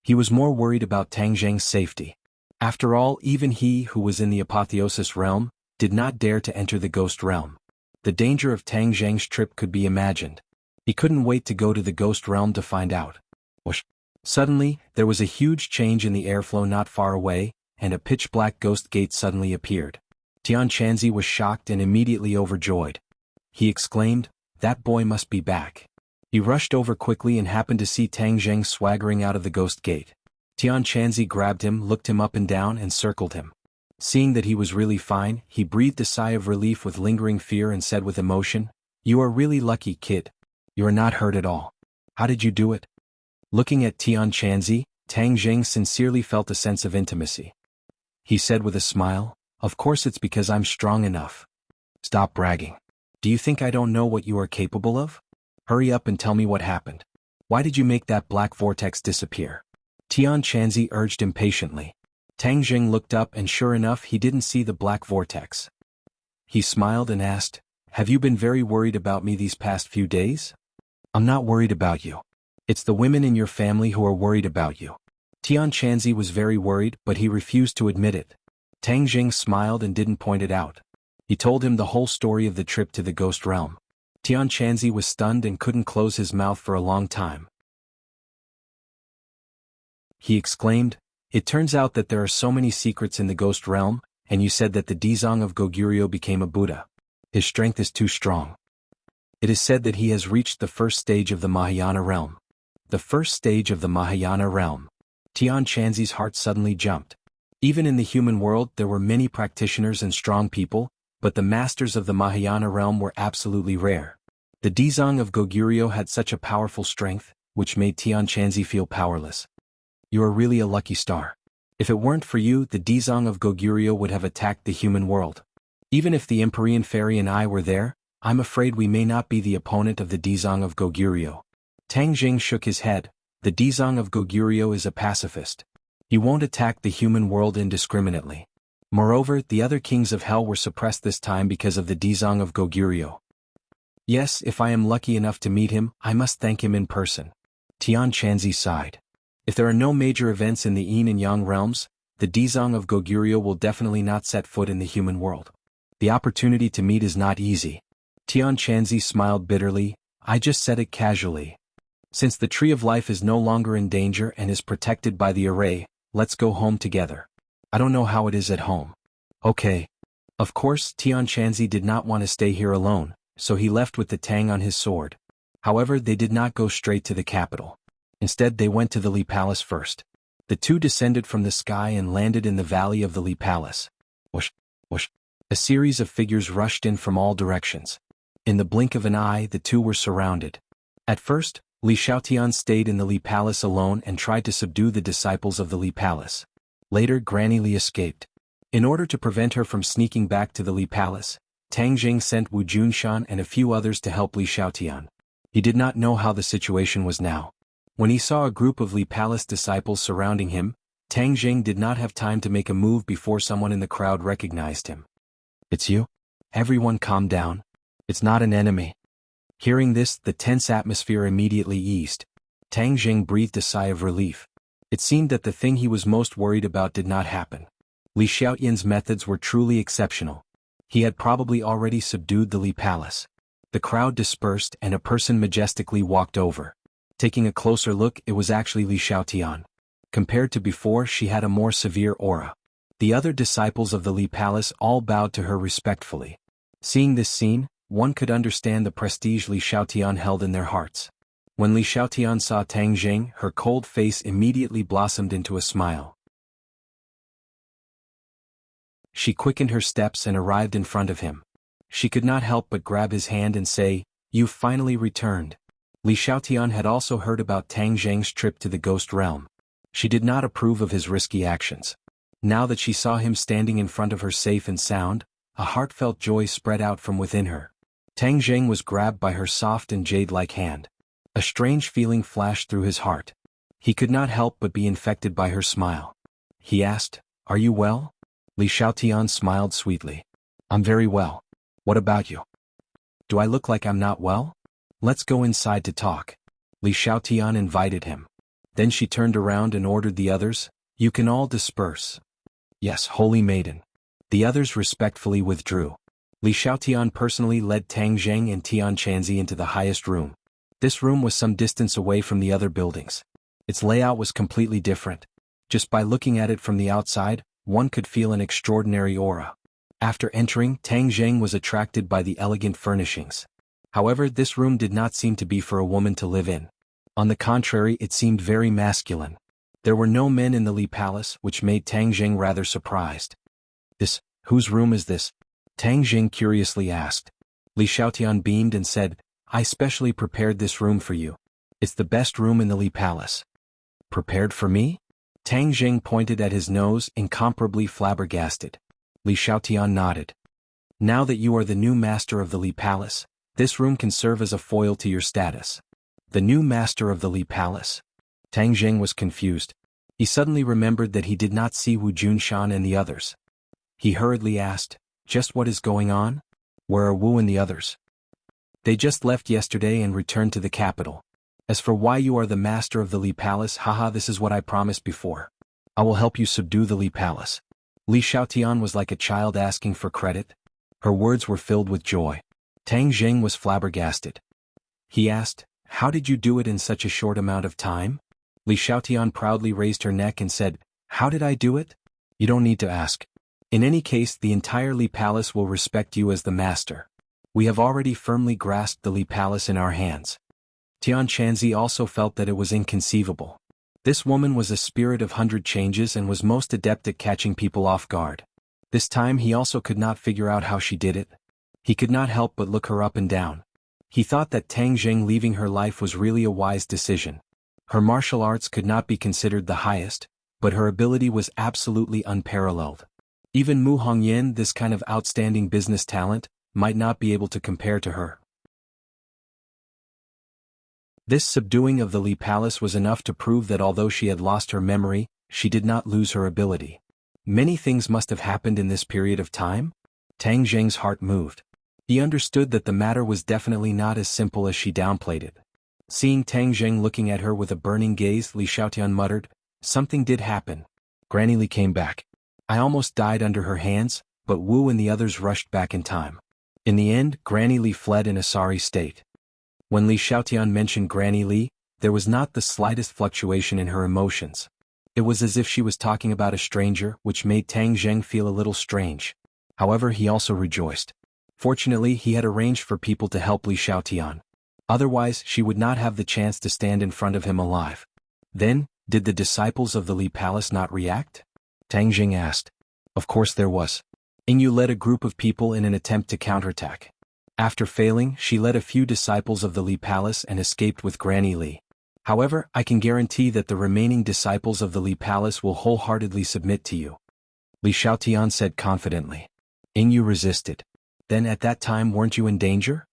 He was more worried about Tang Jing's safety. After all, even he who was in the apotheosis realm, did not dare to enter the ghost realm. The danger of Tang Jing's trip could be imagined. He couldn't wait to go to the ghost realm to find out. Whoosh! Suddenly, there was a huge change in the airflow not far away, and a pitch-black ghost gate suddenly appeared. Tian Chanzi was shocked and immediately overjoyed. He exclaimed, "That boy must be back." He rushed over quickly and happened to see Tang Zheng swaggering out of the ghost gate. Tian Chanzi grabbed him, looked him up and down and circled him. Seeing that he was really fine, he breathed a sigh of relief with lingering fear and said with emotion, "You are really lucky, kid. You are not hurt at all. How did you do it?" Looking at Tian Chanzi, Tang Zheng sincerely felt a sense of intimacy. He said with a smile, "Of course it's because I'm strong enough." "Stop bragging. Do you think I don't know what you are capable of? Hurry up and tell me what happened. Why did you make that black vortex disappear?" Tian Chanzi urged impatiently. Tang Zheng looked up and sure enough he didn't see the black vortex. He smiled and asked, "Have you been very worried about me these past few days?" "I'm not worried about you. It's the women in your family who are worried about you." Tian Chanzi was very worried, but he refused to admit it. Tang Zheng smiled and didn't point it out. He told him the whole story of the trip to the ghost realm. Tian Chanzi was stunned and couldn't close his mouth for a long time. He exclaimed, "It turns out that there are so many secrets in the ghost realm, and you said that the Dizang of Goguryeo became a Buddha. His strength is too strong. It is said that he has reached the first stage of the Mahayana realm." The first stage of the Mahayana realm. Tian Chanzi's heart suddenly jumped. Even in the human world there were many practitioners and strong people, but the masters of the Mahayana realm were absolutely rare. The Dizang of Goguryeo had such a powerful strength, which made Tian Chanzi feel powerless. "You are really a lucky star. If it weren't for you, the Dizang of Goguryeo would have attacked the human world. Even if the Empyrean Fairy and I were there, I'm afraid we may not be the opponent of the Dizang of Goguryeo." Tang Zheng shook his head. "The Dizang of Goguryeo is a pacifist. He won't attack the human world indiscriminately. Moreover, the other kings of hell were suppressed this time because of the Dizang of Goguryeo. Yes, if I am lucky enough to meet him, I must thank him in person." Tian Chanzi sighed. "If there are no major events in the Yin and Yang realms, the Dizang of Goguryeo will definitely not set foot in the human world. The opportunity to meet is not easy." Tian Chanzi smiled bitterly. "I just said it casually. Since the Tree of Life is no longer in danger and is protected by the array, let's go home together. I don't know how it is at home." "Okay." Of course, Tian Chanzi did not want to stay here alone, so he left with the tang on his sword. However, they did not go straight to the capital. Instead they went to the Li Palace first. The two descended from the sky and landed in the valley of the Li Palace. Whoosh, whoosh. A series of figures rushed in from all directions. In the blink of an eye the two were surrounded. At first, Li Xiaotian stayed in the Li Palace alone and tried to subdue the disciples of the Li Palace. Later Granny Li escaped. In order to prevent her from sneaking back to the Li Palace, Tang Jing sent Wu Junshan and a few others to help Li Xiaotian. He did not know how the situation was now. When he saw a group of Li Palace disciples surrounding him, Tang Jing did not have time to make a move before someone in the crowd recognized him. "It's you? Everyone calm down. It's not an enemy." Hearing this, the tense atmosphere immediately eased. Tang Jing breathed a sigh of relief. It seemed that the thing he was most worried about did not happen. Li Xiaotian's methods were truly exceptional. He had probably already subdued the Li Palace. The crowd dispersed and a person majestically walked over. Taking a closer look, it was actually Li Xiaotian. Compared to before, she had a more severe aura. The other disciples of the Li Palace all bowed to her respectfully. Seeing this scene, one could understand the prestige Li Xiaotian held in their hearts. When Li Xiaotian saw Tang Jing, her cold face immediately blossomed into a smile. She quickened her steps and arrived in front of him. She could not help but grab his hand and say, "You've finally returned." Li Xiaotian had also heard about Tang Zheng's trip to the ghost realm. She did not approve of his risky actions. Now that she saw him standing in front of her safe and sound, a heartfelt joy spread out from within her. Tang Zheng was grabbed by her soft and jade-like hand. A strange feeling flashed through his heart. He could not help but be infected by her smile. He asked, "Are you well?" Li Xiaotian smiled sweetly. "I'm very well. What about you? Do I look like I'm not well? Let's go inside to talk." Li Xiaotian invited him. Then she turned around and ordered the others, "You can all disperse." "Yes, holy maiden." The others respectfully withdrew. Li Xiaotian personally led Tang Zheng and Tian Chanzi into the highest room. This room was some distance away from the other buildings. Its layout was completely different. Just by looking at it from the outside, one could feel an extraordinary aura. After entering, Tang Zheng was attracted by the elegant furnishings. However, this room did not seem to be for a woman to live in. On the contrary, it seemed very masculine. There were no men in the Li Palace, which made Tang Zheng rather surprised. Whose room is this? Tang Zheng curiously asked. Li Xiaotian beamed and said, I specially prepared this room for you. It's the best room in the Li Palace. Prepared for me? Tang Zheng pointed at his nose, incomparably flabbergasted. Li Xiaotian nodded. Now that you are the new master of the Li Palace, this room can serve as a foil to your status. The new master of the Li Palace? Tang Zheng was confused. He suddenly remembered that he did not see Wu Junshan and the others. He hurriedly asked, just what is going on? Where are Wu and the others? They just left yesterday and returned to the capital. As for why you are the master of the Li Palace, haha, this is what I promised before. I will help you subdue the Li Palace. Li Xiaotian was like a child asking for credit. Her words were filled with joy. Tang Zheng was flabbergasted. He asked, how did you do it in such a short amount of time? Li Xiaotian proudly raised her neck and said, how did I do it? You don't need to ask. In any case, the entire Li Palace will respect you as the master. We have already firmly grasped the Li Palace in our hands. Tian Chanzi also felt that it was inconceivable. This woman was a spirit of 100 changes and was most adept at catching people off guard. This time he also could not figure out how she did it. He could not help but look her up and down. He thought that Tang Zheng leaving her life was really a wise decision. Her martial arts could not be considered the highest, but her ability was absolutely unparalleled. Even Mu Hongyan, this kind of outstanding business talent, might not be able to compare to her. This subduing of the Li Palace was enough to prove that although she had lost her memory, she did not lose her ability. Many things must have happened in this period of time? Tang Zheng's heart moved. He understood that the matter was definitely not as simple as she downplayed it. Seeing Tang Zheng looking at her with a burning gaze, Li Xiaotian muttered, something did happen. Granny Li came back. I almost died under her hands, but Wu and the others rushed back in time. In the end, Granny Li fled in a sorry state. When Li Xiaotian mentioned Granny Li, there was not the slightest fluctuation in her emotions. It was as if she was talking about a stranger, which made Tang Zheng feel a little strange. However, he also rejoiced. Fortunately, he had arranged for people to help Li Xiaotian. Otherwise, she would not have the chance to stand in front of him alive. Then, did the disciples of the Li Palace not react? Tang Zheng asked. Of course there was. Yingyu led a group of people in an attempt to counterattack. After failing, she led a few disciples of the Li Palace and escaped with Granny Li. However, I can guarantee that the remaining disciples of the Li Palace will wholeheartedly submit to you. Li Xiaotian said confidently. Yingyu resisted. Then at that time weren't you in danger?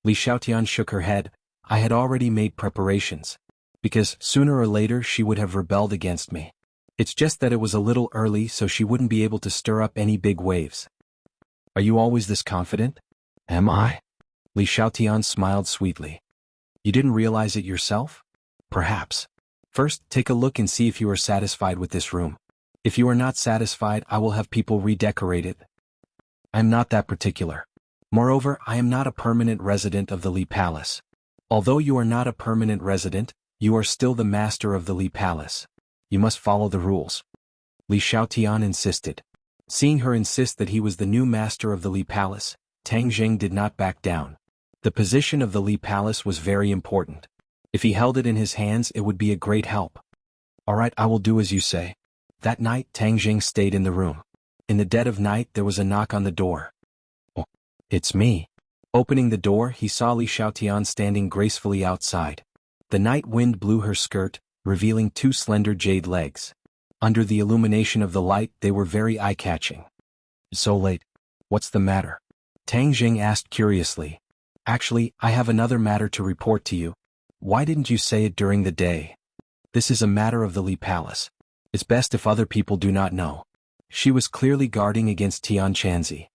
Li Xiaotian shook her head. I had already made preparations. Because, sooner or later she would have rebelled against me. It's just that it was a little early so she wouldn't be able to stir up any big waves. Are you always this confident? Am I? Li Xiaotian smiled sweetly. You didn't realize it yourself? Perhaps. First, take a look and see if you are satisfied with this room. If you are not satisfied, I will have people redecorate it. I am not that particular. Moreover, I am not a permanent resident of the Li Palace. Although you are not a permanent resident, you are still the master of the Li Palace. You must follow the rules. Li Xiaotian insisted. Seeing her insist that he was the new master of the Li Palace, Tang Zheng did not back down. The position of the Li Palace was very important. If he held it in his hands, it would be a great help. All right, I will do as you say. That night, Tang Zheng stayed in the room. In the dead of night, there was a knock on the door. Oh, it's me. Opening the door, he saw Li Xiaotian standing gracefully outside. The night wind blew her skirt, revealing 2 slender jade legs. Under the illumination of the light, they were very eye-catching. So late. What's the matter? Tang Zheng asked curiously. Actually, I have another matter to report to you. Why didn't you say it during the day? This is a matter of the Li Palace. It's best if other people do not know. She was clearly guarding against Tian Chanzi.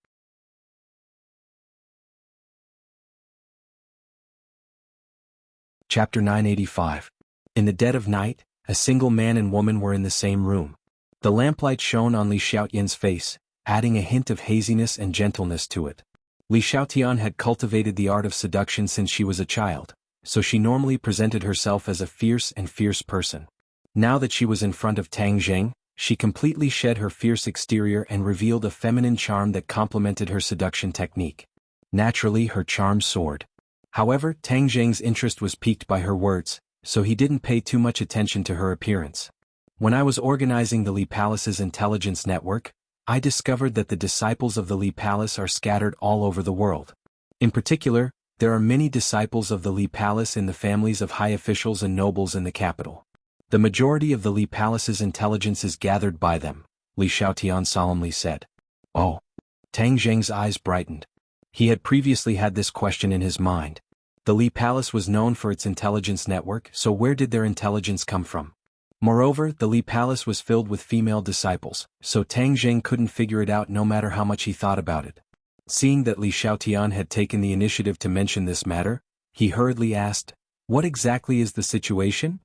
Chapter 985. In the dead of night, a single man and woman were in the same room. The lamplight shone on Li Xiaotian's face, adding a hint of haziness and gentleness to it. Li Xiaotian had cultivated the art of seduction since she was a child, so she normally presented herself as a fierce person. Now that she was in front of Tang Zheng, she completely shed her fierce exterior and revealed a feminine charm that complemented her seduction technique. Naturally, her charm soared. However, Tang Zheng's interest was piqued by her words, so he didn't pay too much attention to her appearance. When I was organizing the Li Palace's intelligence network, I discovered that the disciples of the Li Palace are scattered all over the world. In particular, there are many disciples of the Li Palace in the families of high officials and nobles in the capital. The majority of the Li Palace's intelligence is gathered by them, Li Xiaotian solemnly said. Oh. Tang Zheng's eyes brightened. He had previously had this question in his mind. The Li Palace was known for its intelligence network, so where did their intelligence come from? Moreover, the Li Palace was filled with female disciples, so Tang Zheng couldn't figure it out no matter how much he thought about it. Seeing that Li Xiaotian had taken the initiative to mention this matter, he hurriedly asked, "What exactly is the situation?"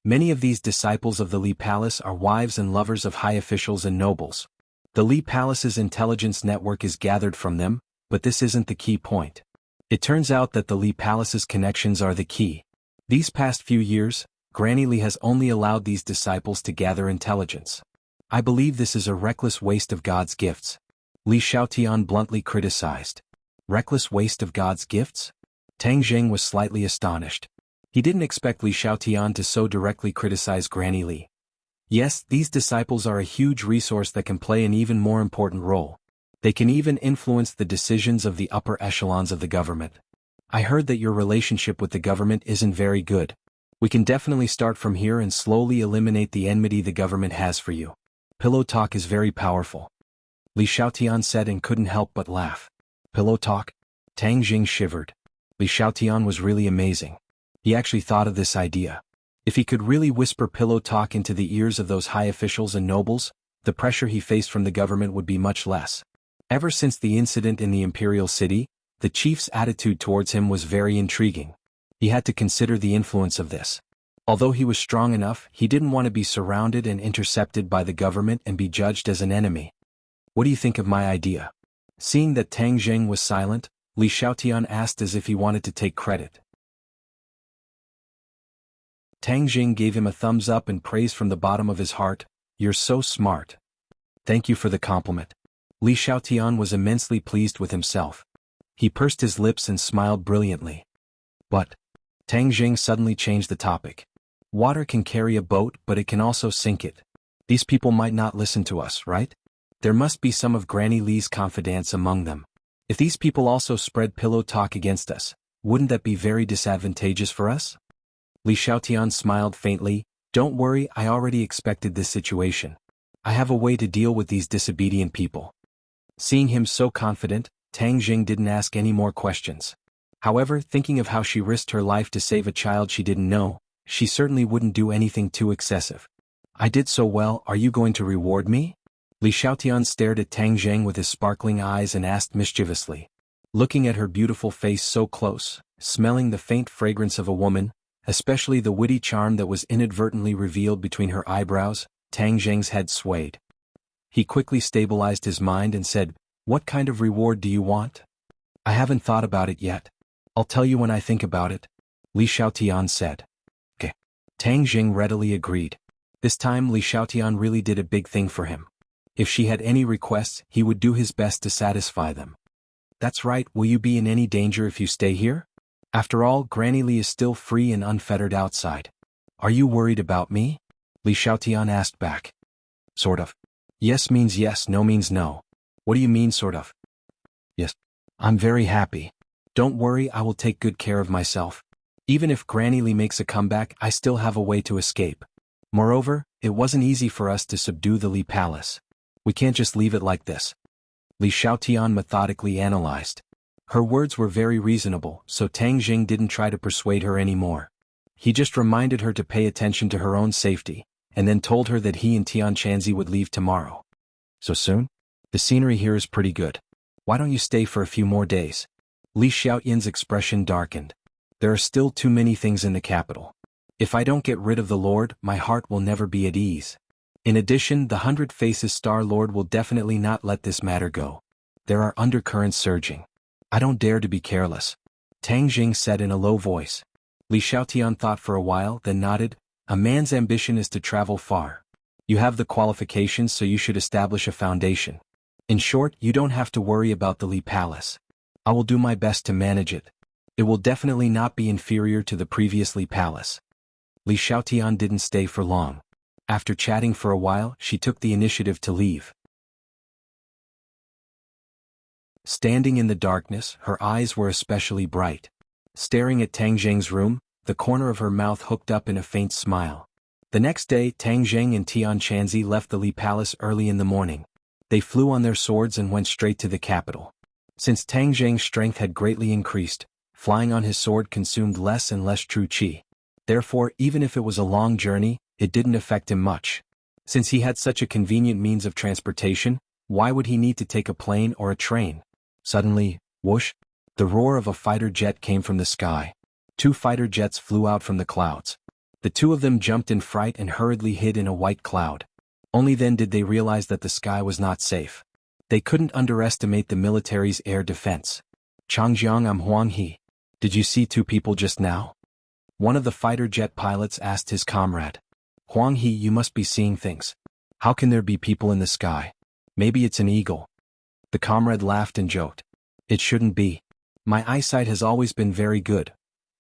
Many of these disciples of the Li Palace are wives and lovers of high officials and nobles. The Li Palace's intelligence network is gathered from them, but this isn't the key point. It turns out that the Li Palace's connections are the key. These past few years, Granny Li has only allowed these disciples to gather intelligence. I believe this is a reckless waste of God's gifts. Li Xiaotian bluntly criticized. Reckless waste of God's gifts? Tang Zheng was slightly astonished. He didn't expect Li Xiaotian to so directly criticize Granny Li. Yes, these disciples are a huge resource that can play an even more important role. They can even influence the decisions of the upper echelons of the government. I heard that your relationship with the government isn't very good. We can definitely start from here and slowly eliminate the enmity the government has for you. Pillow talk is very powerful. Li Xiaotian said and couldn't help but laugh. Pillow talk? Tang Zheng shivered. Li Xiaotian was really amazing. He actually thought of this idea. If he could really whisper pillow talk into the ears of those high officials and nobles, the pressure he faced from the government would be much less. Ever since the incident in the imperial city, the chief's attitude towards him was very intriguing. He had to consider the influence of this. Although he was strong enough, he didn't want to be surrounded and intercepted by the government and be judged as an enemy. What do you think of my idea? Seeing that Tang Zheng was silent, Li Xiaotian asked as if he wanted to take credit. Tang Zheng gave him a thumbs up and praise from the bottom of his heart. "You're so smart." "Thank you for the compliment." Li Xiaotian was immensely pleased with himself. He pursed his lips and smiled brilliantly. But Tang Zheng suddenly changed the topic. "Water can carry a boat, but it can also sink it. These people might not listen to us, right? There must be some of Granny Li's confidants among them. If these people also spread pillow talk against us, wouldn't that be very disadvantageous for us?" Li Xiaotian smiled faintly. "Don't worry, I already expected this situation. I have a way to deal with these disobedient people." Seeing him so confident, Tang Zheng didn't ask any more questions. However, thinking of how she risked her life to save a child she didn't know, she certainly wouldn't do anything too excessive. "I did so well, are you going to reward me?" Li Xiaotian stared at Tang Zheng with his sparkling eyes and asked mischievously. Looking at her beautiful face so close, smelling the faint fragrance of a woman, especially the witty charm that was inadvertently revealed between her eyebrows, Tang Zheng's head swayed. He quickly stabilized his mind and said, "What kind of reward do you want?" "I haven't thought about it yet. I'll tell you when I think about it," Li Xiaotian said. "Okay." Tang Zheng readily agreed. This time Li Xiaotian really did a big thing for him. If she had any requests, he would do his best to satisfy them. "That's right, will you be in any danger if you stay here? After all, Granny Li is still free and unfettered outside. Are you worried about me?" Li Xiaotian asked back. "Sort of. Yes means yes, no means no. What do you mean sort of?" "Yes. I'm very happy. Don't worry, I will take good care of myself. Even if Granny Li makes a comeback, I still have a way to escape. Moreover, it wasn't easy for us to subdue the Li Palace. We can't just leave it like this." Li Xiaotian methodically analyzed. Her words were very reasonable, so Tang Zheng didn't try to persuade her anymore. He just reminded her to pay attention to her own safety, and then told her that he and Tian Chanzi would leave tomorrow. "So soon? The scenery here is pretty good. Why don't you stay for a few more days?" Li Xiaotian's expression darkened. "There are still too many things in the capital. If I don't get rid of the Lord, my heart will never be at ease. In addition, the 100 Faces Star Lord will definitely not let this matter go. There are undercurrents surging. I don't dare to be careless," Tang Zheng said in a low voice. Li Xiaotian thought for a while, then nodded. A man's ambition is to travel far. You have the qualifications, so you should establish a foundation. In short, you don't have to worry about the Li Palace. I will do my best to manage it. It will definitely not be inferior to the previous Li Palace. Li Xiaotian didn't stay for long. After chatting for a while, she took the initiative to leave. Standing in the darkness, her eyes were especially bright. Staring at Tang Zheng's room, the corner of her mouth hooked up in a faint smile. The next day, Tang Zheng and Tian Chanzi left the Li Palace early in the morning. They flew on their swords and went straight to the capital. Since Tang Zheng's strength had greatly increased, flying on his sword consumed less and less true qi. Therefore, even if it was a long journey, it didn't affect him much. Since he had such a convenient means of transportation, why would he need to take a plane or a train? Suddenly, whoosh! The roar of a fighter jet came from the sky. 2 fighter jets flew out from the clouds. The 2 of them jumped in fright and hurriedly hid in a white cloud. Only then did they realize that the sky was not safe. They couldn't underestimate the military's air defense. Changjiang, I'm Huang He. Did you see 2 people just now? One of the fighter jet pilots asked his comrade. Huang He, you must be seeing things. How can there be people in the sky? Maybe it's an eagle. The comrade laughed and joked. It shouldn't be. My eyesight has always been very good.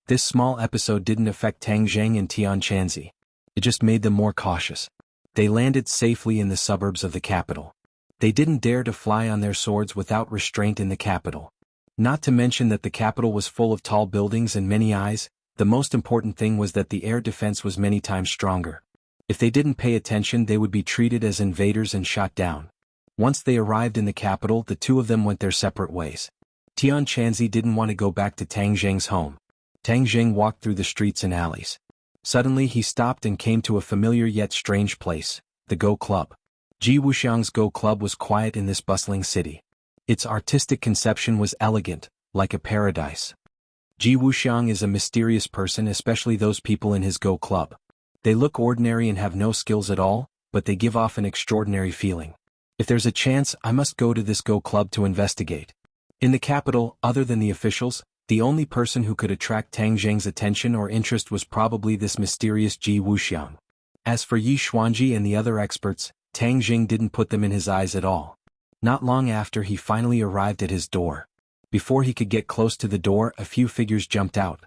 This small episode didn't affect Tang Zheng and Tian Chanzi. It just made them more cautious. They landed safely in the suburbs of the capital. They didn't dare to fly on their swords without restraint in the capital. Not to mention that the capital was full of tall buildings and many eyes. The most important thing was that the air defense was many times stronger. If they didn't pay attention, they would be treated as invaders and shot down. Once they arrived in the capital, the 2 of them went their separate ways. Tian Chanzi didn't want to go back to Tang Zheng's home. Tang Zheng walked through the streets and alleys. Suddenly he stopped and came to a familiar yet strange place, the Go Club. Ji Wuxiang's Go Club was quiet in this bustling city. Its artistic conception was elegant, like a paradise. Ji Wuxiang is a mysterious person, especially those people in his Go Club. They look ordinary and have no skills at all, but they give off an extraordinary feeling. If there's a chance, I must go to this Go Club to investigate. In the capital, other than the officials, the only person who could attract Tang Zheng's attention or interest was probably this mysterious Ji Wuxiang. As for Yi Xuanji and the other experts, Tang Zheng didn't put them in his eyes at all. Not long after, he finally arrived at his door. Before he could get close to the door, a few figures jumped out.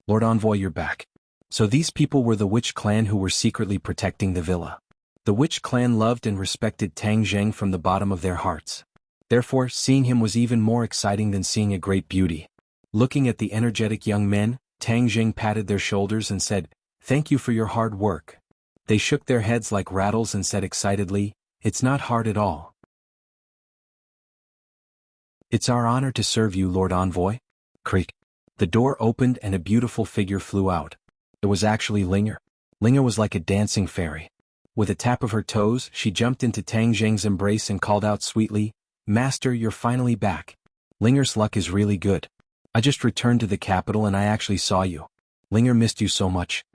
Lord Envoy, you're back. So these people were the witch clan who were secretly protecting the villa. The witch clan loved and respected Tang Zheng from the bottom of their hearts. Therefore, seeing him was even more exciting than seeing a great beauty. Looking at the energetic young men, Tang Zheng patted their shoulders and said, "Thank you for your hard work." They shook their heads like rattles and said excitedly, "It's not hard at all." "It's our honor to serve you, Lord Envoy." Creak. The door opened and a beautiful figure flew out. It was actually Linger. Linger was like a dancing fairy. With a tap of her toes, she jumped into Tang Zheng's embrace and called out sweetly, "Master, you're finally back. Linger's luck is really good. I just returned to the capital and I actually saw you. Linger missed you so much."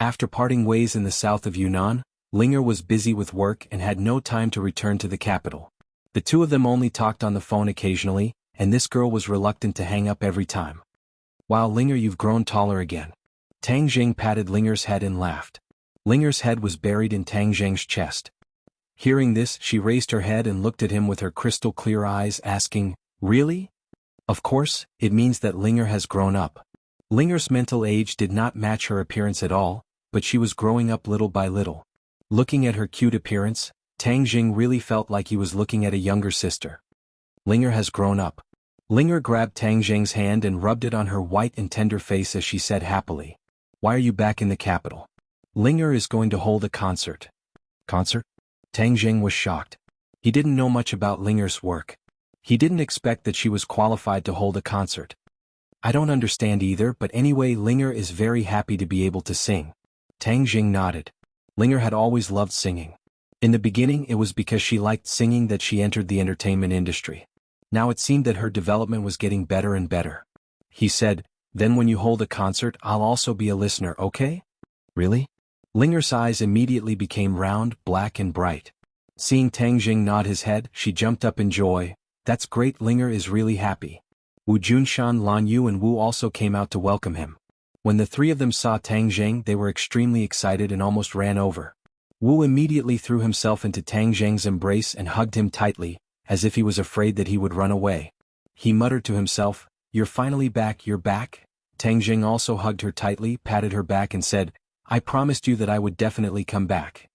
After parting ways in the south of Yunnan, Linger was busy with work and had no time to return to the capital. The 2 of them only talked on the phone occasionally, and this girl was reluctant to hang up every time. "Wow, Linger, you've grown taller again." Tang Zheng patted Linger's head and laughed. Linger's head was buried in Tang Zheng's chest. Hearing this, she raised her head and looked at him with her crystal-clear eyes, asking, "Really?" Of course, it means that Linger has grown up. Linger's mental age did not match her appearance at all, but she was growing up little by little. Looking at her cute appearance, Tang Zheng really felt like he was looking at a younger sister. Linger has grown up. Linger grabbed Tang Zheng's hand and rubbed it on her white and tender face as she said happily, "Why are you back in the capital?" "Linger is going to hold a concert." "Concert?" Tang Zheng was shocked. He didn't know much about Linger's work. He didn't expect that she was qualified to hold a concert. "I don't understand either, but anyway, Linger is very happy to be able to sing." Tang Zheng nodded. Linger had always loved singing. In the beginning, it was because she liked singing that she entered the entertainment industry. Now it seemed that her development was getting better and better. He said, "Then when you hold a concert, I'll also be a listener, okay?" "Really?" Linger's eyes immediately became round, black and bright. Seeing Tang Zheng nod his head, she jumped up in joy. "That's great, Linger is really happy." Wu Junshan, Lan Yu and Wu also came out to welcome him. When the three of them saw Tang Zheng, they were extremely excited and almost ran over. Wu immediately threw himself into Tang Zheng's embrace and hugged him tightly, as if he was afraid that he would run away. He muttered to himself, "You're finally back, you're back?" Tang Zheng also hugged her tightly, patted her back and said, "I promised you that I would definitely come back."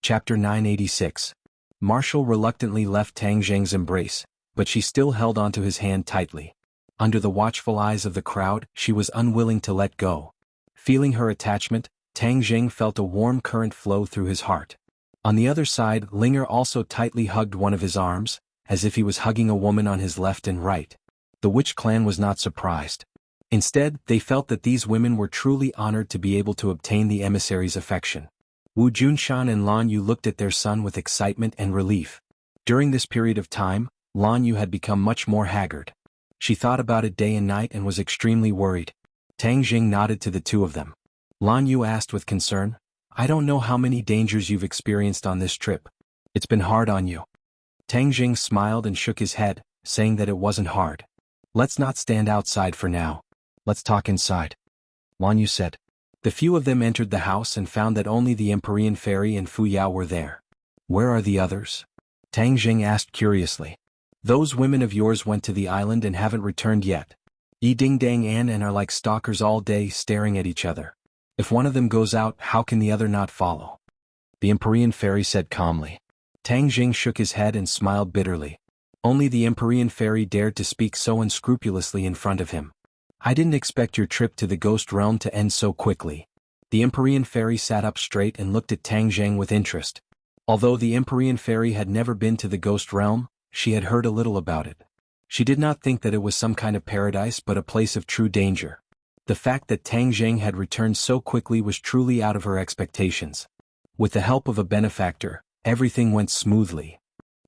Chapter 986. Marshall reluctantly left Tang Zheng's embrace, but she still held onto his hand tightly. Under the watchful eyes of the crowd, she was unwilling to let go. Feeling her attachment, Tang Zheng felt a warm current flow through his heart. On the other side, Linger also tightly hugged one of his arms, as if he was hugging a woman on his left and right. The Witch clan was not surprised. Instead, they felt that these women were truly honored to be able to obtain the emissary's affection. Wu Junshan and Lan Yu looked at their son with excitement and relief. During this period of time, Lan Yu had become much more haggard. She thought about it day and night and was extremely worried. Tang Zheng nodded to the two of them. Lan Yu asked with concern, "I don't know how many dangers you've experienced on this trip. It's been hard on you." Tang Zheng smiled and shook his head, saying that it wasn't hard. "Let's not stand outside for now. Let's talk inside," Lan Yu said. The few of them entered the house and found that only the Empyrean Fairy and Fu Yao were there. "Where are the others?" Tang Zheng asked curiously. "Those women of yours went to the island and haven't returned yet. Yi Ding Dang and are like stalkers all day staring at each other. If one of them goes out, how can the other not follow?" The Empyrean Fairy said calmly. Tang Zheng shook his head and smiled bitterly. Only the Empyrean Fairy dared to speak so unscrupulously in front of him. "I didn't expect your trip to the Ghost Realm to end so quickly." The Empyrean Fairy sat up straight and looked at Tang Zheng with interest. Although the Empyrean Fairy had never been to the Ghost Realm, she had heard a little about it. She did not think that it was some kind of paradise but a place of true danger. The fact that Tang Zheng had returned so quickly was truly out of her expectations. With the help of a benefactor, everything went smoothly.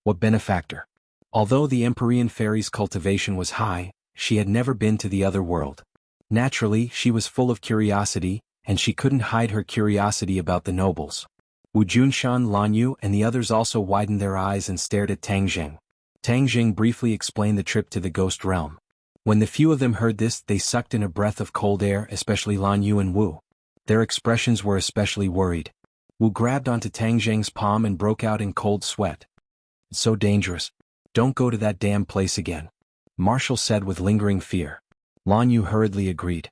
What benefactor? Although the Empyrean Fairy's cultivation was high, she had never been to the other world. Naturally, she was full of curiosity, and she couldn't hide her curiosity about the nobles. Wu Junshan, Lan Yu, and the others also widened their eyes and stared at Tang Zheng. Tang Zheng briefly explained the trip to the Ghost Realm. When the few of them heard this, they sucked in a breath of cold air, especially Lan Yu and Wu. Their expressions were especially worried. Wu grabbed onto Tang Zheng's palm and broke out in cold sweat. "It's so dangerous. Don't go to that damn place again," Marshall said with lingering fear. Lan Yu hurriedly agreed.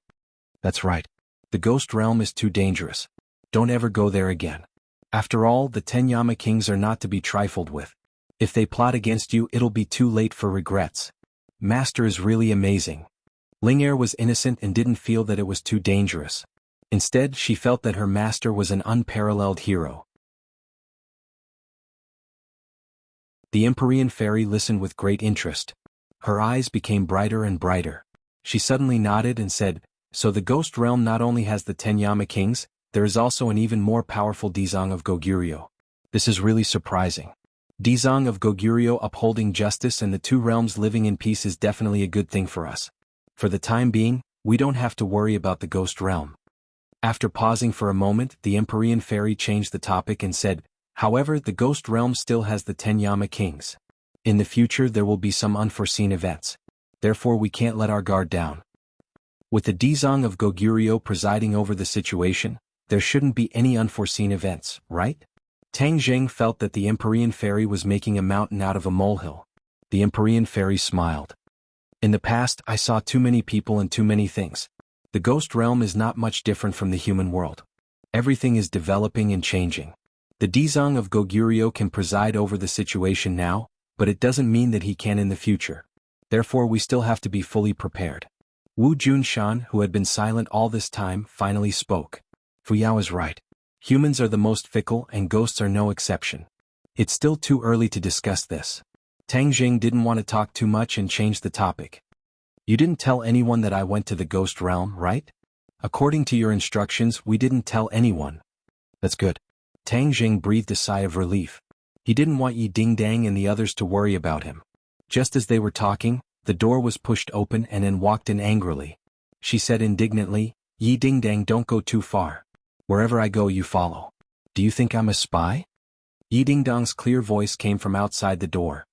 "That's right. The Ghost Realm is too dangerous. Don't ever go there again. After all, the 10 Yama Kings are not to be trifled with. If they plot against you, it'll be too late for regrets. Master is really amazing." Linger was innocent and didn't feel that it was too dangerous. Instead, she felt that her master was an unparalleled hero. The Empyrean Fairy listened with great interest. Her eyes became brighter and brighter. She suddenly nodded and said, "So the Ghost Realm not only has the 10 Yama Kings, there is also an even more powerful Dizang of Goguryeo. This is really surprising. Dizang of Goguryeo upholding justice and the two realms living in peace is definitely a good thing for us. For the time being, we don't have to worry about the Ghost Realm." After pausing for a moment, the Empyrean Fairy changed the topic and said, "However, the Ghost Realm still has the 10 Yama Kings. In the future there will be some unforeseen events. Therefore we can't let our guard down. With the Dizang of Goguryeo presiding over the situation, there shouldn't be any unforeseen events, right?" Tang Zheng felt that the Empyrean Fairy was making a mountain out of a molehill. The Empyrean Fairy smiled. "In the past, I saw too many people and too many things. The Ghost Realm is not much different from the human world. Everything is developing and changing. The Dizang of Goguryeo can preside over the situation now, but it doesn't mean that he can in the future. Therefore we still have to be fully prepared." Wu Junshan, who had been silent all this time, finally spoke. "Fu Yao is right. Humans are the most fickle and ghosts are no exception. It's still too early to discuss this." Tang Zheng didn't want to talk too much and changed the topic. "You didn't tell anyone that I went to the Ghost Realm, right?" "According to your instructions, we didn't tell anyone." "That's good." Tang Zheng breathed a sigh of relief. He didn't want Yi Ding Dang and the others to worry about him. Just as they were talking, the door was pushed open and An walked in angrily. She said indignantly, "Yi Ding Dang, don't go too far. Wherever I go you follow. Do you think I'm a spy?" Yi Ding Dang's clear voice came from outside the door.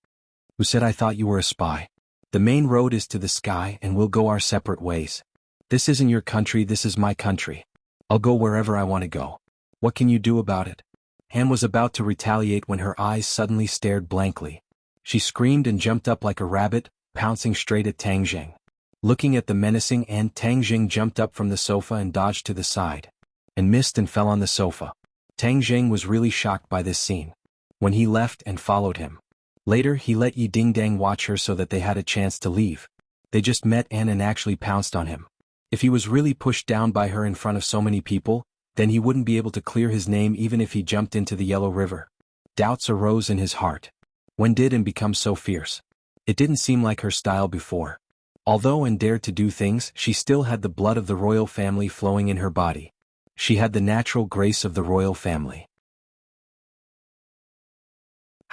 Who said I thought you were a spy? The main road is to the sky and we'll go our separate ways. This isn't your country, this is my country. I'll go wherever I want to go. What can you do about it? Han was about to retaliate when her eyes suddenly stared blankly. She screamed and jumped up like a rabbit, pouncing straight at Tang Zheng. Looking at the menacing An, Tang Zheng jumped up from the sofa and dodged to the side. And missed and fell on the sofa. Tang Zheng was really shocked by this scene. When he left and followed him. Later he let Yi Dingdang watch her so that they had a chance to leave. They just met An and actually pounced on him. If he was really pushed down by her in front of so many people, then he wouldn't be able to clear his name even if he jumped into the Yellow River. Doubts arose in his heart. When did An become so fierce? It didn't seem like her style before. Although An dared to do things, she still had the blood of the royal family flowing in her body. She had the natural grace of the royal family.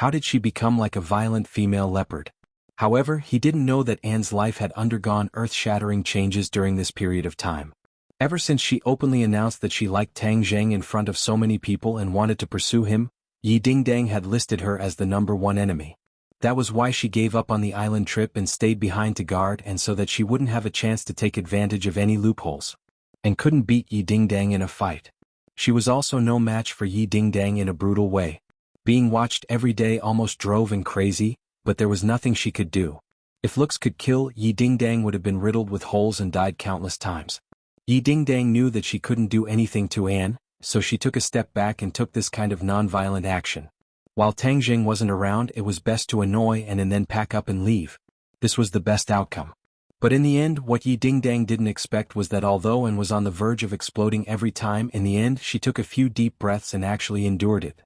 How did she become like a violent female leopard? However, he didn't know that Anne's life had undergone earth-shattering changes during this period of time. Ever since she openly announced that she liked Tang Zheng in front of so many people and wanted to pursue him, Yi Dingdang had listed her as the #1 enemy. That was why she gave up on the island trip and stayed behind to guard and so that she wouldn't have a chance to take advantage of any loopholes. And couldn't beat Yi Dingdang in a fight. She was also no match for Yi Dingdang in a brutal way. Being watched every day almost drove An crazy, but there was nothing she could do. If looks could kill, Yi Dingdang would have been riddled with holes and died countless times. Yi Dingdang knew that she couldn't do anything to An, so she took a step back and took this kind of non-violent action. While Tang Zheng wasn't around, it was best to annoy An and then pack up and leave. This was the best outcome. But in the end, what Yi Dingdang didn't expect was that although An was on the verge of exploding every time, in the end she took a few deep breaths and actually endured it.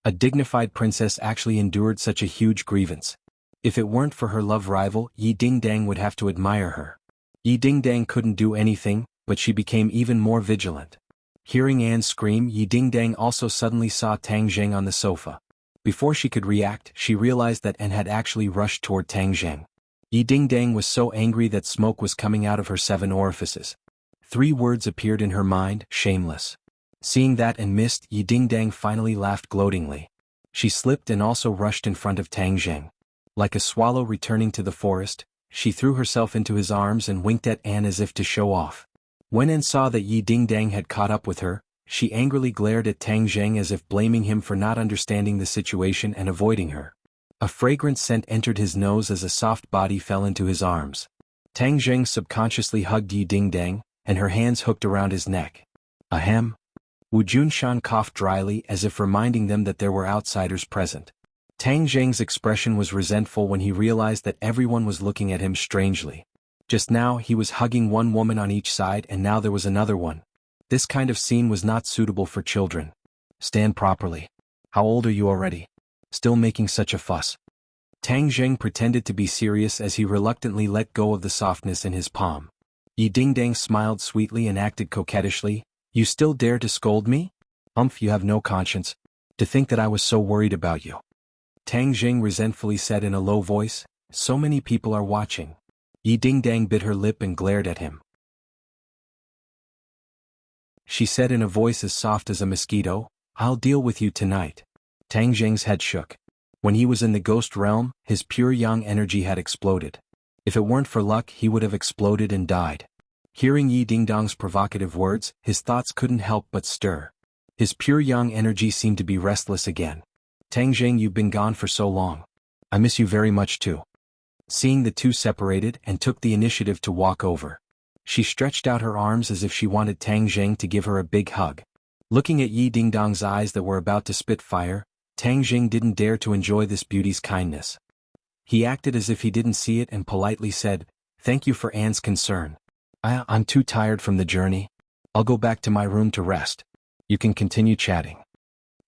A dignified princess actually endured such a huge grievance. If it weren't for her love rival, Yi Dingdang would have to admire her. Yi Dingdang couldn't do anything, but she became even more vigilant. Hearing An scream, Yi Dingdang also suddenly saw Tang Zheng on the sofa. Before she could react, she realized that An had actually rushed toward Tang Zheng. Yi Dingdang was so angry that smoke was coming out of her 7 orifices. 3 words appeared in her mind: shameless. Seeing that and missed, Yi Dingdang finally laughed gloatingly. She slipped and also rushed in front of Tang Zheng. Like a swallow returning to the forest, she threw herself into his arms and winked at An as if to show off. When An saw that Yi Dingdang had caught up with her, she angrily glared at Tang Zheng as if blaming him for not understanding the situation and avoiding her. A fragrant scent entered his nose as a soft body fell into his arms. Tang Zheng subconsciously hugged Yi Dingdang, and her hands hooked around his neck. Ahem. Wu Junshan coughed dryly as if reminding them that there were outsiders present. Tang Zheng's expression was resentful when he realized that everyone was looking at him strangely. Just now he was hugging one woman on each side and now there was another one. This kind of scene was not suitable for children. Stand properly. How old are you already? Still making such a fuss? Tang Zheng pretended to be serious as he reluctantly let go of the softness in his palm. Yi Dingdang smiled sweetly and acted coquettishly. You still dare to scold me? You have no conscience. To think that I was so worried about you. Tang Zheng resentfully said in a low voice, so many people are watching. Yi Dingdang bit her lip and glared at him. She said in a voice as soft as a mosquito, I'll deal with you tonight. Tang Zheng's head shook. When he was in the ghost realm, his pure yang energy had exploded. If it weren't for luck, he would have exploded and died. Hearing Yi Dingdang's provocative words, his thoughts couldn't help but stir. His pure yang energy seemed to be restless again. Tang Zheng, you've been gone for so long. I miss you very much too. Seeing the two separated and took the initiative to walk over. She stretched out her arms as if she wanted Tang Zheng to give her a big hug. Looking at Yi Dingdang's eyes that were about to spit fire, Tang Zheng didn't dare to enjoy this beauty's kindness. He acted as if he didn't see it and politely said, Thank you for Anne's concern. I'm too tired from the journey. I'll go back to my room to rest. You can continue chatting.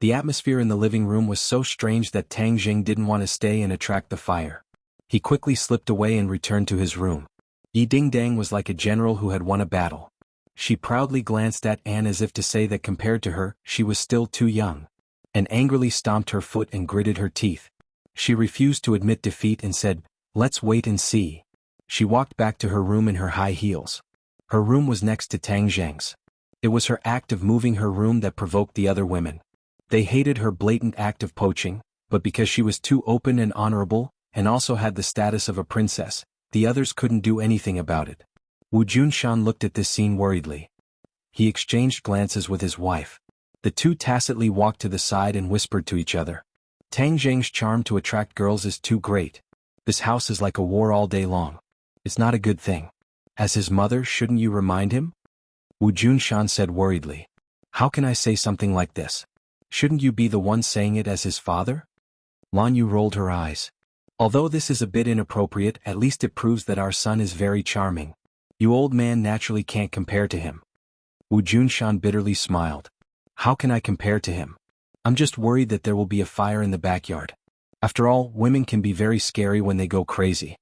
The atmosphere in the living room was so strange that Tang Zheng didn't want to stay and attract the fire. He quickly slipped away and returned to his room. Yi Dingdang was like a general who had won a battle. She proudly glanced at Anne as if to say that compared to her, she was still too young. And angrily stomped her foot and gritted her teeth. She refused to admit defeat and said, Let's wait and see. She walked back to her room in her high heels. Her room was next to Tang Zheng's. It was her act of moving her room that provoked the other women. They hated her blatant act of poaching, but because she was too open and honorable, and also had the status of a princess. The others couldn't do anything about it. Wu Junshan looked at this scene worriedly. He exchanged glances with his wife. The two tacitly walked to the side and whispered to each other. Tang Zheng's charm to attract girls is too great. This house is like a war all day long. It's not a good thing. As his mother, shouldn't you remind him? Wu Junshan said worriedly. How can I say something like this? Shouldn't you be the one saying it as his father? Lan Yu rolled her eyes. Although this is a bit inappropriate, at least it proves that our son is very charming. You old man naturally can't compare to him. Wu Junshan bitterly smiled. How can I compare to him? I'm just worried that there will be a fire in the backyard. After all, women can be very scary when they go crazy.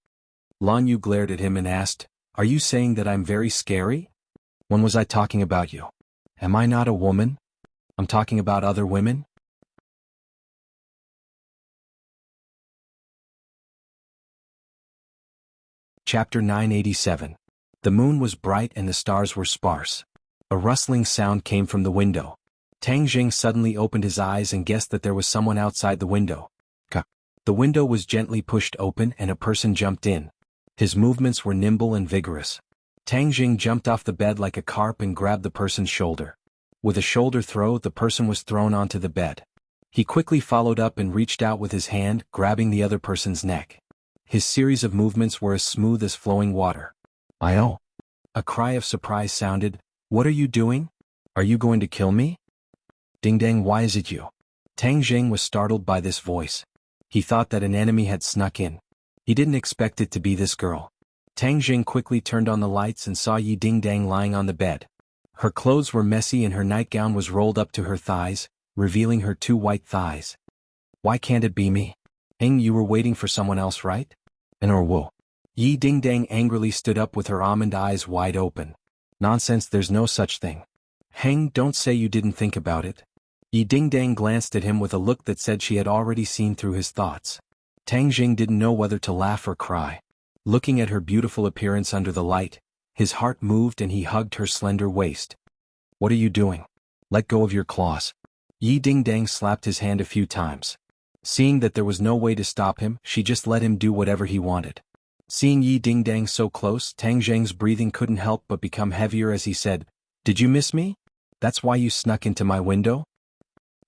Lan Yu glared at him and asked, Are you saying that I'm very scary? When was I talking about you? Am I not a woman? I'm talking about other women? Chapter 987. The moon was bright and the stars were sparse. A rustling sound came from the window. Tang Jing suddenly opened his eyes and guessed that there was someone outside the window. The window was gently pushed open and a person jumped in. His movements were nimble and vigorous. Tang Jing jumped off the bed like a carp and grabbed the person's shoulder. With a shoulder throw, the person was thrown onto the bed. He quickly followed up and reached out with his hand, grabbing the other person's neck. His series of movements were as smooth as flowing water. "Ayo!" A cry of surprise sounded. "What are you doing? Are you going to kill me?" "Ding dang, why is it you?" Tang Jing was startled by this voice. He thought that an enemy had snuck in. He didn't expect it to be this girl. Tang Jing quickly turned on the lights and saw Yi Ding Dang lying on the bed. Her clothes were messy and her nightgown was rolled up to her thighs, revealing her two white thighs. "Why can't it be me? Heng, you were waiting for someone else, right?" "Or whoa." Yi Ding Dang angrily stood up with her almond eyes wide open. "Nonsense, there's no such thing. Heng, don't say you didn't think about it." Yi Ding Dang glanced at him with a look that said she had already seen through his thoughts. Tang Jing didn't know whether to laugh or cry. Looking at her beautiful appearance under the light, his heart moved and he hugged her slender waist. "What are you doing? Let go of your claws." Yi Ding Dang slapped his hand a few times. Seeing that there was no way to stop him, she just let him do whatever he wanted. Seeing Yi Ding Dang so close, Tang Zheng's breathing couldn't help but become heavier as he said, "Did you miss me? That's why you snuck into my window?"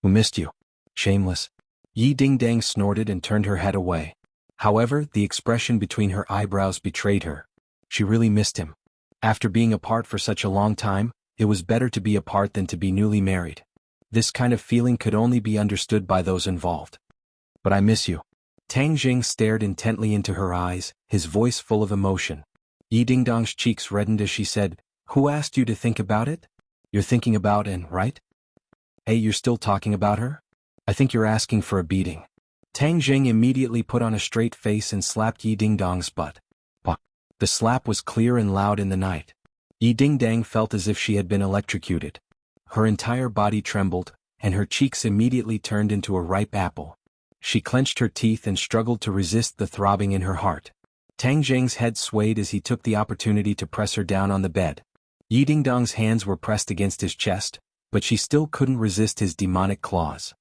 "Who missed you? Shameless." Yi Ding Dang snorted and turned her head away. However, the expression between her eyebrows betrayed her. She really missed him. After being apart for such a long time, it was better to be apart than to be newly married. This kind of feeling could only be understood by those involved. "But I miss you." Tang Jing stared intently into her eyes, his voice full of emotion. Yi Ding Dong's cheeks reddened as she said, "Who asked you to think about it? You're thinking about Anne, right? Hey, you're still talking about her? I think you're asking for a beating." Tang Jing immediately put on a straight face and slapped Yi Ding Dong's butt. Pah! The slap was clear and loud in the night. Yi Ding Dang felt as if she had been electrocuted. Her entire body trembled, and her cheeks immediately turned into a ripe apple. She clenched her teeth and struggled to resist the throbbing in her heart. Tang Jing's head swayed as he took the opportunity to press her down on the bed. Yi Ding Dong's hands were pressed against his chest, but she still couldn't resist his demonic claws.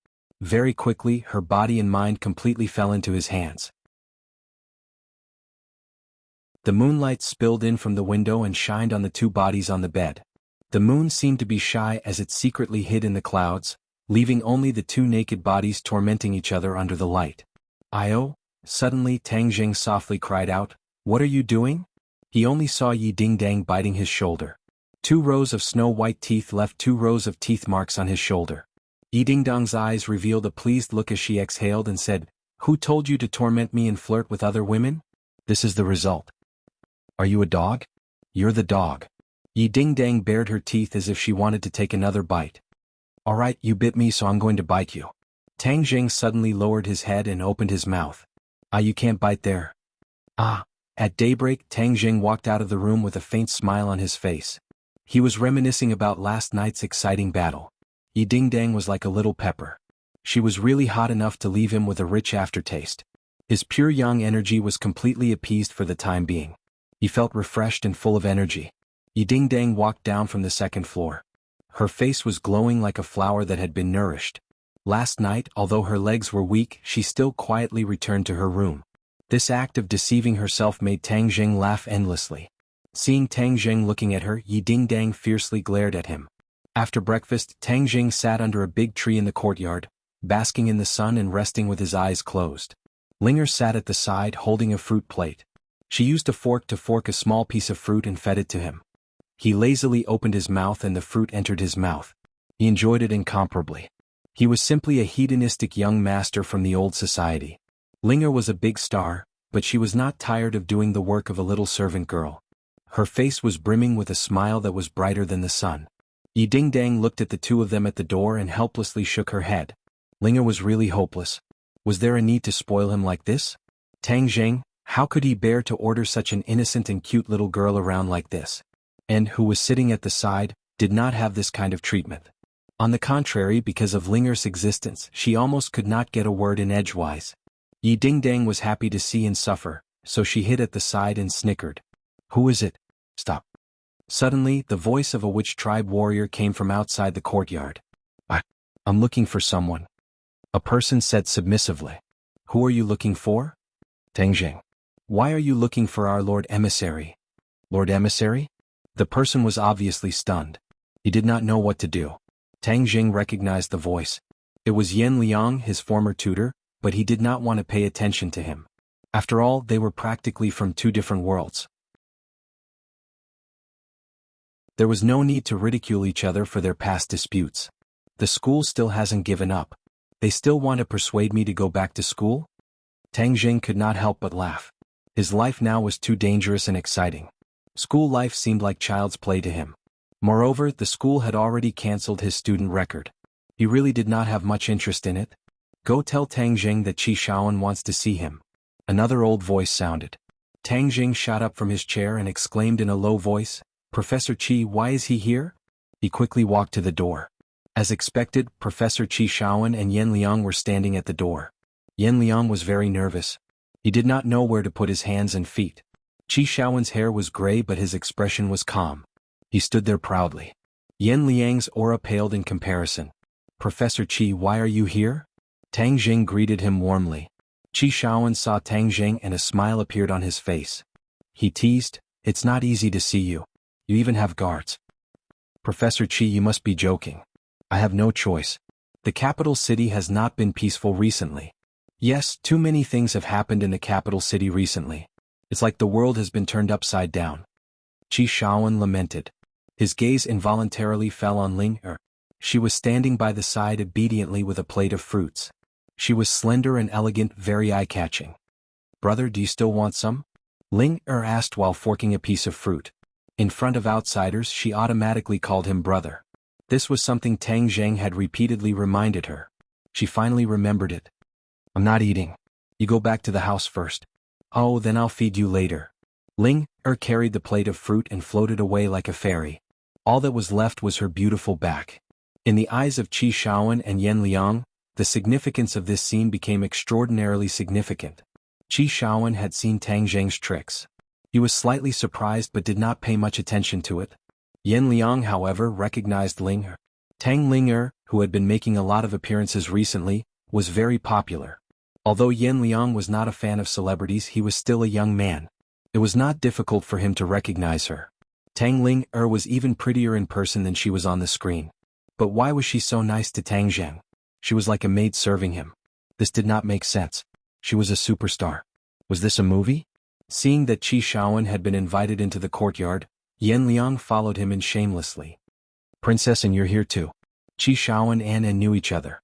Very quickly, her body and mind completely fell into his hands. The moonlight spilled in from the window and shined on the two bodies on the bed. The moon seemed to be shy as it secretly hid in the clouds, leaving only the two naked bodies tormenting each other under the light. "Io!" Suddenly Tang Jing softly cried out, "What are you doing?" He only saw Yi Ding Dang biting his shoulder. 2 rows of snow-white teeth left 2 rows of teeth marks on his shoulder. Yi Ding Dong's eyes revealed a pleased look as she exhaled and said, "Who told you to torment me and flirt with other women? This is the result. Are you a dog? You're the dog." Yi Ding Dang bared her teeth as if she wanted to take another bite. "Alright, you bit me, so I'm going to bite you." Tang Jing suddenly lowered his head and opened his mouth. "Ah, you can't bite there." "Ah." At daybreak, Tang Jing walked out of the room with a faint smile on his face. He was reminiscing about last night's exciting battle. Yi Ding Dang was like a little pepper. She was really hot enough to leave him with a rich aftertaste. His pure young energy was completely appeased for the time being. He felt refreshed and full of energy. Yi Ding Dang walked down from the second floor. Her face was glowing like a flower that had been nourished. Last night, although her legs were weak, she still quietly returned to her room. This act of deceiving herself made Tang Jing laugh endlessly. Seeing Tang Jing looking at her, Yi Dingdang fiercely glared at him. After breakfast, Tang Jing sat under a big tree in the courtyard, basking in the sun and resting with his eyes closed. Linger sat at the side holding a fruit plate. She used a fork to fork a small piece of fruit and fed it to him. He lazily opened his mouth and the fruit entered his mouth. He enjoyed it incomparably. He was simply a hedonistic young master from the old society. Linger was a big star, but she was not tired of doing the work of a little servant girl. Her face was brimming with a smile that was brighter than the sun. Yi Dingdang looked at the two of them at the door and helplessly shook her head. Linger was really hopeless. Was there a need to spoil him like this? Tang Jing, how could he bear to order such an innocent and cute little girl around like this? And, who was sitting at the side, did not have this kind of treatment. On the contrary, because of Linger's existence, she almost could not get a word in edgewise. Yi Dingdang was happy to see and suffer, so she hid at the side and snickered. Who is it? Stop. Suddenly, the voice of a witch tribe warrior came from outside the courtyard. I'm looking for someone. A person said submissively. Who are you looking for? Tang Jing. Why are you looking for our Lord Emissary? Lord Emissary? The person was obviously stunned. He did not know what to do. Tang Jing recognized the voice. It was Yan Liang, his former tutor, but he did not want to pay attention to him. After all, they were practically from two different worlds. There was no need to ridicule each other for their past disputes. The school still hasn't given up. They still want to persuade me to go back to school? Tang Jing could not help but laugh. His life now was too dangerous and exciting. School life seemed like child's play to him. Moreover, the school had already cancelled his student record. He really did not have much interest in it. Go tell Tang Jing that Qi Shaoan wants to see him. Another old voice sounded. Tang Jing shot up from his chair and exclaimed in a low voice, Professor Qi, why is he here? He quickly walked to the door. As expected, Professor Qi Shaoan and Yan Liang were standing at the door. Yan Liang was very nervous. He did not know where to put his hands and feet. Qi Shaoan's hair was gray but his expression was calm. He stood there proudly. Yan Liang's aura paled in comparison. Professor Qi, why are you here? Tang Jing greeted him warmly. Qi Shaoan saw Tang Jing and a smile appeared on his face. He teased, it's not easy to see you. You even have guards. Professor Qi, you must be joking. I have no choice. The capital city has not been peaceful recently. Yes, too many things have happened in the capital city recently. It's like the world has been turned upside down. Qi Shaoan lamented. His gaze involuntarily fell on Ling Er. She was standing by the side obediently with a plate of fruits. She was slender and elegant, very eye-catching. Brother, do you still want some? Ling Er asked while forking a piece of fruit. In front of outsiders, she automatically called him brother. This was something Tang Jing had repeatedly reminded her. She finally remembered it. I'm not eating. You go back to the house first. Oh, then I'll feed you later. Ling Er carried the plate of fruit and floated away like a fairy. All that was left was her beautiful back. In the eyes of Qi Shaoan and Yan Liang, the significance of this scene became extraordinarily significant. Qi Shaoan had seen Tang Jing's tricks. He was slightly surprised but did not pay much attention to it. Yan Liang, however, recognized Ling Er. Tang Ling Er, who had been making a lot of appearances recently, was very popular. Although Yan Liang was not a fan of celebrities, he was still a young man. It was not difficult for him to recognize her. Tang Ling Er was even prettier in person than she was on the screen. But why was she so nice to Tang Jing? She was like a maid serving him. This did not make sense. She was a superstar. Was this a movie? Seeing that Qi Shaoan had been invited into the courtyard, Yan Liang followed him in shamelessly. Princess, and you're here too. Qi Shaoan and knew each other.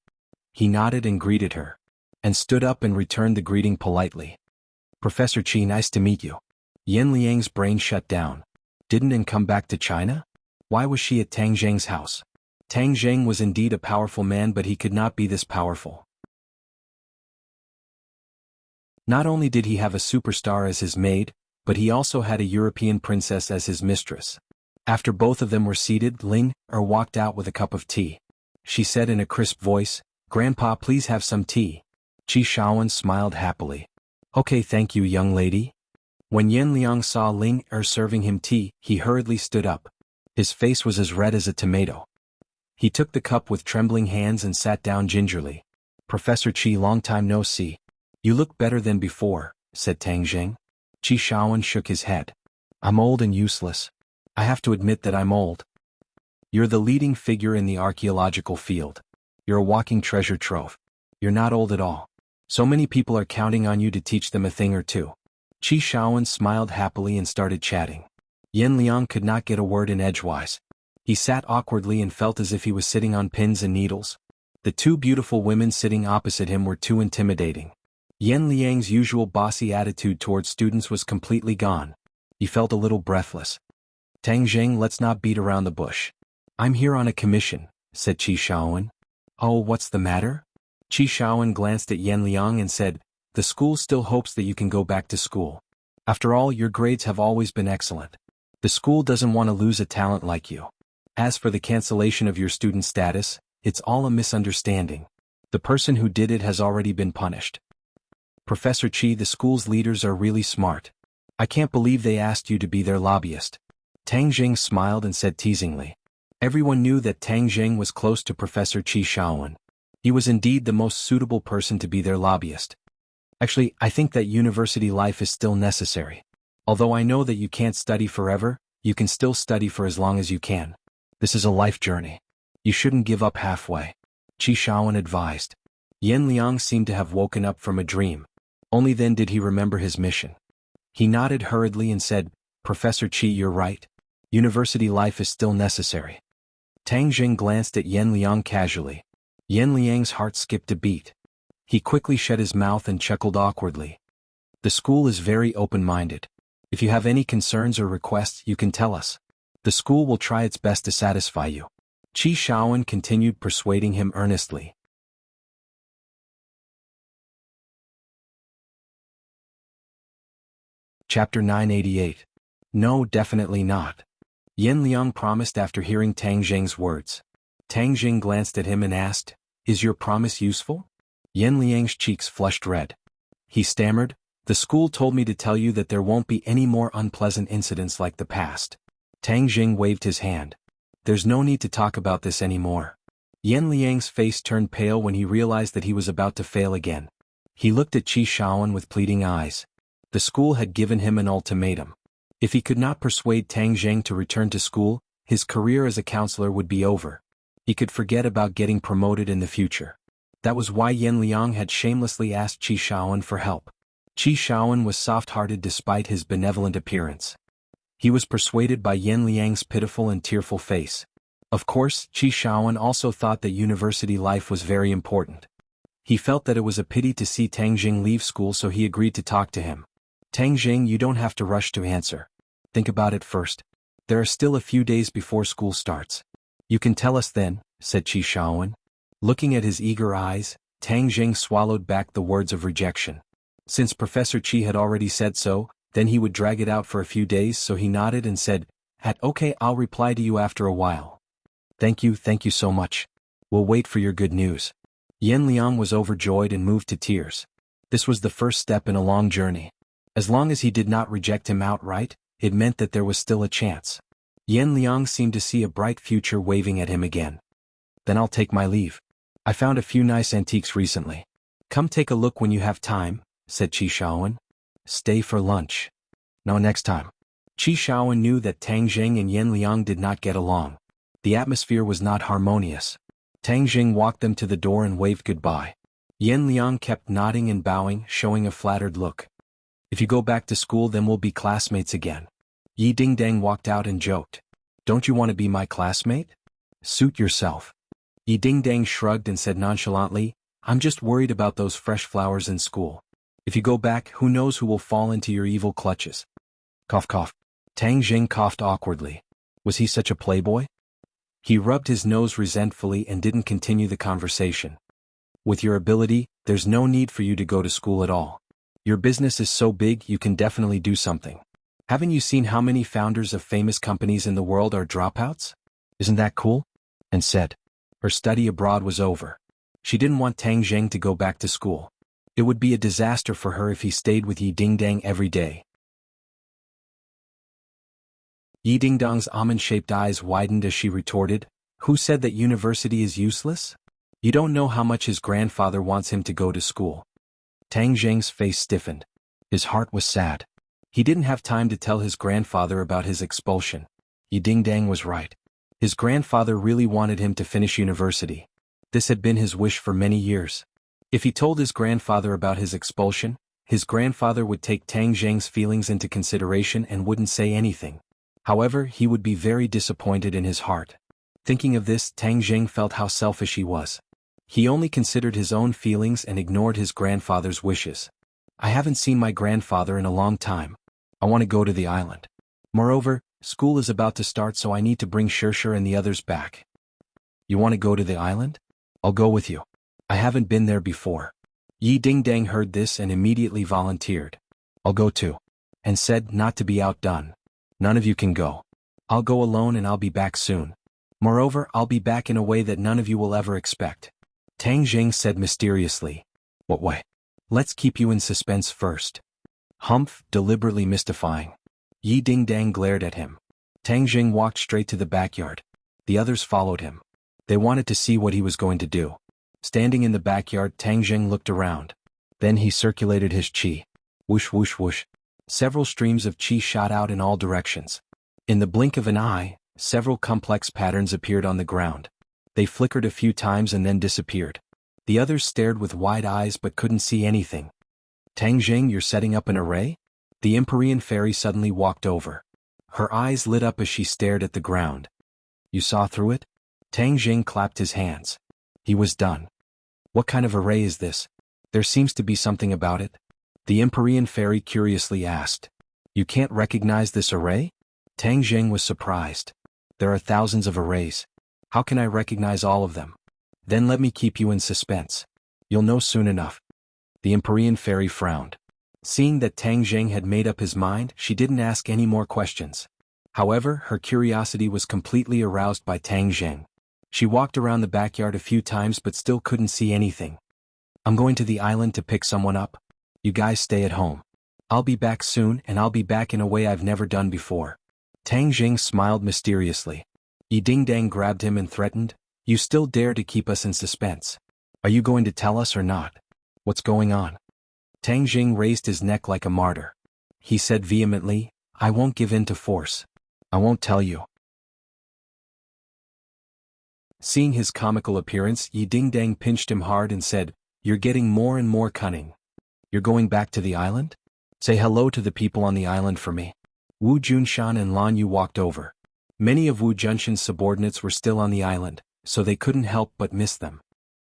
He nodded and greeted her, and stood up and returned the greeting politely. Professor Qi, nice to meet you. Yan Liang's brain shut down. Didn't An come back to China? Why was she at Tang Jing's house? Tang Jing was indeed a powerful man, but he could not be this powerful. Not only did he have a superstar as his maid, but he also had a European princess as his mistress. After both of them were seated, Ling Er walked out with a cup of tea. She said in a crisp voice, Grandpa, please have some tea. Qi Shaoan smiled happily. Okay, thank you, young lady. When Yan Liang saw Ling Er serving him tea, he hurriedly stood up. His face was as red as a tomato. He took the cup with trembling hands and sat down gingerly. Professor Qi, long time no see. You look better than before, said Tang Jing. Qi Shaoan shook his head. I'm old and useless. I have to admit that I'm old. You're the leading figure in the archaeological field. You're a walking treasure trove. You're not old at all. So many people are counting on you to teach them a thing or two. Qi Shaoan smiled happily and started chatting. Yan Liang could not get a word in edgewise. He sat awkwardly and felt as if he was sitting on pins and needles. The two beautiful women sitting opposite him were too intimidating. Yan Liang's usual bossy attitude towards students was completely gone. He felt a little breathless. Tang Jing, let's not beat around the bush. I'm here on a commission, said Qi Shaoan. Oh, what's the matter? Qi Shaoan glanced at Yan Liang and said, the school still hopes that you can go back to school. After all, your grades have always been excellent. The school doesn't want to lose a talent like you. As for the cancellation of your student status, it's all a misunderstanding. The person who did it has already been punished. Professor Qi, the school's leaders are really smart. I can't believe they asked you to be their lobbyist. Tang Jing smiled and said teasingly. Everyone knew that Tang Jing was close to Professor Qi Shaoan. He was indeed the most suitable person to be their lobbyist. Actually, I think that university life is still necessary. Although I know that you can't study forever, you can still study for as long as you can. This is a life journey. You shouldn't give up halfway. Qi Shaoan advised. Yan Liang seemed to have woken up from a dream. Only then did he remember his mission. He nodded hurriedly and said, Professor Qi, you're right. University life is still necessary. Tang Jing glanced at Yan Liang casually. Yan Liang's heart skipped a beat. He quickly shut his mouth and chuckled awkwardly. The school is very open-minded. If you have any concerns or requests, you can tell us. The school will try its best to satisfy you. Qi Shaoan continued persuading him earnestly. Chapter 988. No, definitely not. Yan Liang promised after hearing Tang Jing's words. Tang Jing glanced at him and asked, Is your promise useful? Yan Liang's cheeks flushed red. He stammered, The school told me to tell you that there won't be any more unpleasant incidents like the past. Tang Jing waved his hand. There's no need to talk about this anymore. Yan Liang's face turned pale when he realized that he was about to fail again. He looked at Qi Shaoan with pleading eyes. The school had given him an ultimatum. If he could not persuade Tang Jing to return to school, his career as a counselor would be over. He could forget about getting promoted in the future. That was why Yan Liang had shamelessly asked Qi Shaoan for help. Qi Shaoan was soft-hearted despite his benevolent appearance. He was persuaded by Yan Liang's pitiful and tearful face. Of course, Qi Shaoan also thought that university life was very important. He felt that it was a pity to see Tang Jing leave school, so he agreed to talk to him. Tang Jing, you don't have to rush to answer. Think about it first. There are still a few days before school starts. You can tell us then, said Qi Shaoan. Looking at his eager eyes, Tang Jing swallowed back the words of rejection. Since Professor Qi had already said so, then he would drag it out for a few days, so he nodded and said, Okay, I'll reply to you after a while. Thank you so much. We'll wait for your good news. Yan Liang was overjoyed and moved to tears. This was the first step in a long journey. As long as he did not reject him outright, it meant that there was still a chance. Yan Liang seemed to see a bright future waving at him again. Then I'll take my leave. I found a few nice antiques recently. Come take a look when you have time, said Qi Shaoan. Stay for lunch. No, next time. Qi Shaoan knew that Tang Jing and Yan Liang did not get along. The atmosphere was not harmonious. Tang Jing walked them to the door and waved goodbye. Yan Liang kept nodding and bowing, showing a flattered look. If you go back to school, then we'll be classmates again. Yi Dingdang walked out and joked. Don't you want to be my classmate? Suit yourself. Yi Dingdang shrugged and said nonchalantly, I'm just worried about those fresh flowers in school. If you go back, who knows who will fall into your evil clutches. Cough cough. Tang Jing coughed awkwardly. Was he such a playboy? He rubbed his nose resentfully and didn't continue the conversation. With your ability, there's no need for you to go to school at all. Your business is so big you can definitely do something. Haven't you seen how many founders of famous companies in the world are dropouts? Isn't that cool? And said. Her study abroad was over. She didn't want Tang Jing to go back to school. It would be a disaster for her if he stayed with Yi Dingdang every day. Yi Dingdang's almond-shaped eyes widened as she retorted, Who said that university is useless? You don't know how much his grandfather wants him to go to school. Tang Jing's face stiffened. His heart was sad. He didn't have time to tell his grandfather about his expulsion. Yi Dingdang was right. His grandfather really wanted him to finish university. This had been his wish for many years. If he told his grandfather about his expulsion, his grandfather would take Tang Zheng's feelings into consideration and wouldn't say anything. However, he would be very disappointed in his heart. Thinking of this, Tang Zheng felt how selfish he was. He only considered his own feelings and ignored his grandfather's wishes. I haven't seen my grandfather in a long time. I want to go to the island. Moreover, school is about to start, so I need to bring Shirshir and the others back. You want to go to the island? I'll go with you. I haven't been there before. Yi Dingdang heard this and immediately volunteered. I'll go too. And said not to be outdone. None of you can go. I'll go alone and I'll be back soon. Moreover, I'll be back in a way that none of you will ever expect. Tang Zheng said mysteriously. What way? Let's keep you in suspense first. Humph, deliberately mystifying. Yi Dingdang glared at him. Tang Zheng walked straight to the backyard. The others followed him. They wanted to see what he was going to do. Standing in the backyard, Tang Zheng looked around. Then he circulated his qi. Whoosh whoosh whoosh. Several streams of qi shot out in all directions. In the blink of an eye, several complex patterns appeared on the ground. They flickered a few times and then disappeared. The others stared with wide eyes but couldn't see anything. Tang Zheng, you're setting up an array? The Empyrean fairy suddenly walked over. Her eyes lit up as she stared at the ground. You saw through it? Tang Zheng clapped his hands. He was done. What kind of array is this? There seems to be something about it. The Empyrean fairy curiously asked. You can't recognize this array? Tang Zheng was surprised. There are thousands of arrays. How can I recognize all of them? Then let me keep you in suspense. You'll know soon enough. The Empyrean fairy frowned. Seeing that Tang Zheng had made up his mind, she didn't ask any more questions. However, her curiosity was completely aroused by Tang Zheng. She walked around the backyard a few times but still couldn't see anything. I'm going to the island to pick someone up. You guys stay at home. I'll be back soon and I'll be back in a way I've never done before. Tang Zheng smiled mysteriously. Yi Dingdang grabbed him and threatened, You still dare to keep us in suspense. Are you going to tell us or not? What's going on? Tang Zheng raised his neck like a martyr. He said vehemently, I won't give in to force. I won't tell you. Seeing his comical appearance, Yi Dingdang pinched him hard and said, You're getting more and more cunning. You're going back to the island? Say hello to the people on the island for me. Wu Junshan and Lan Yu walked over. Many of Wu Junshan's subordinates were still on the island, so they couldn't help but miss them.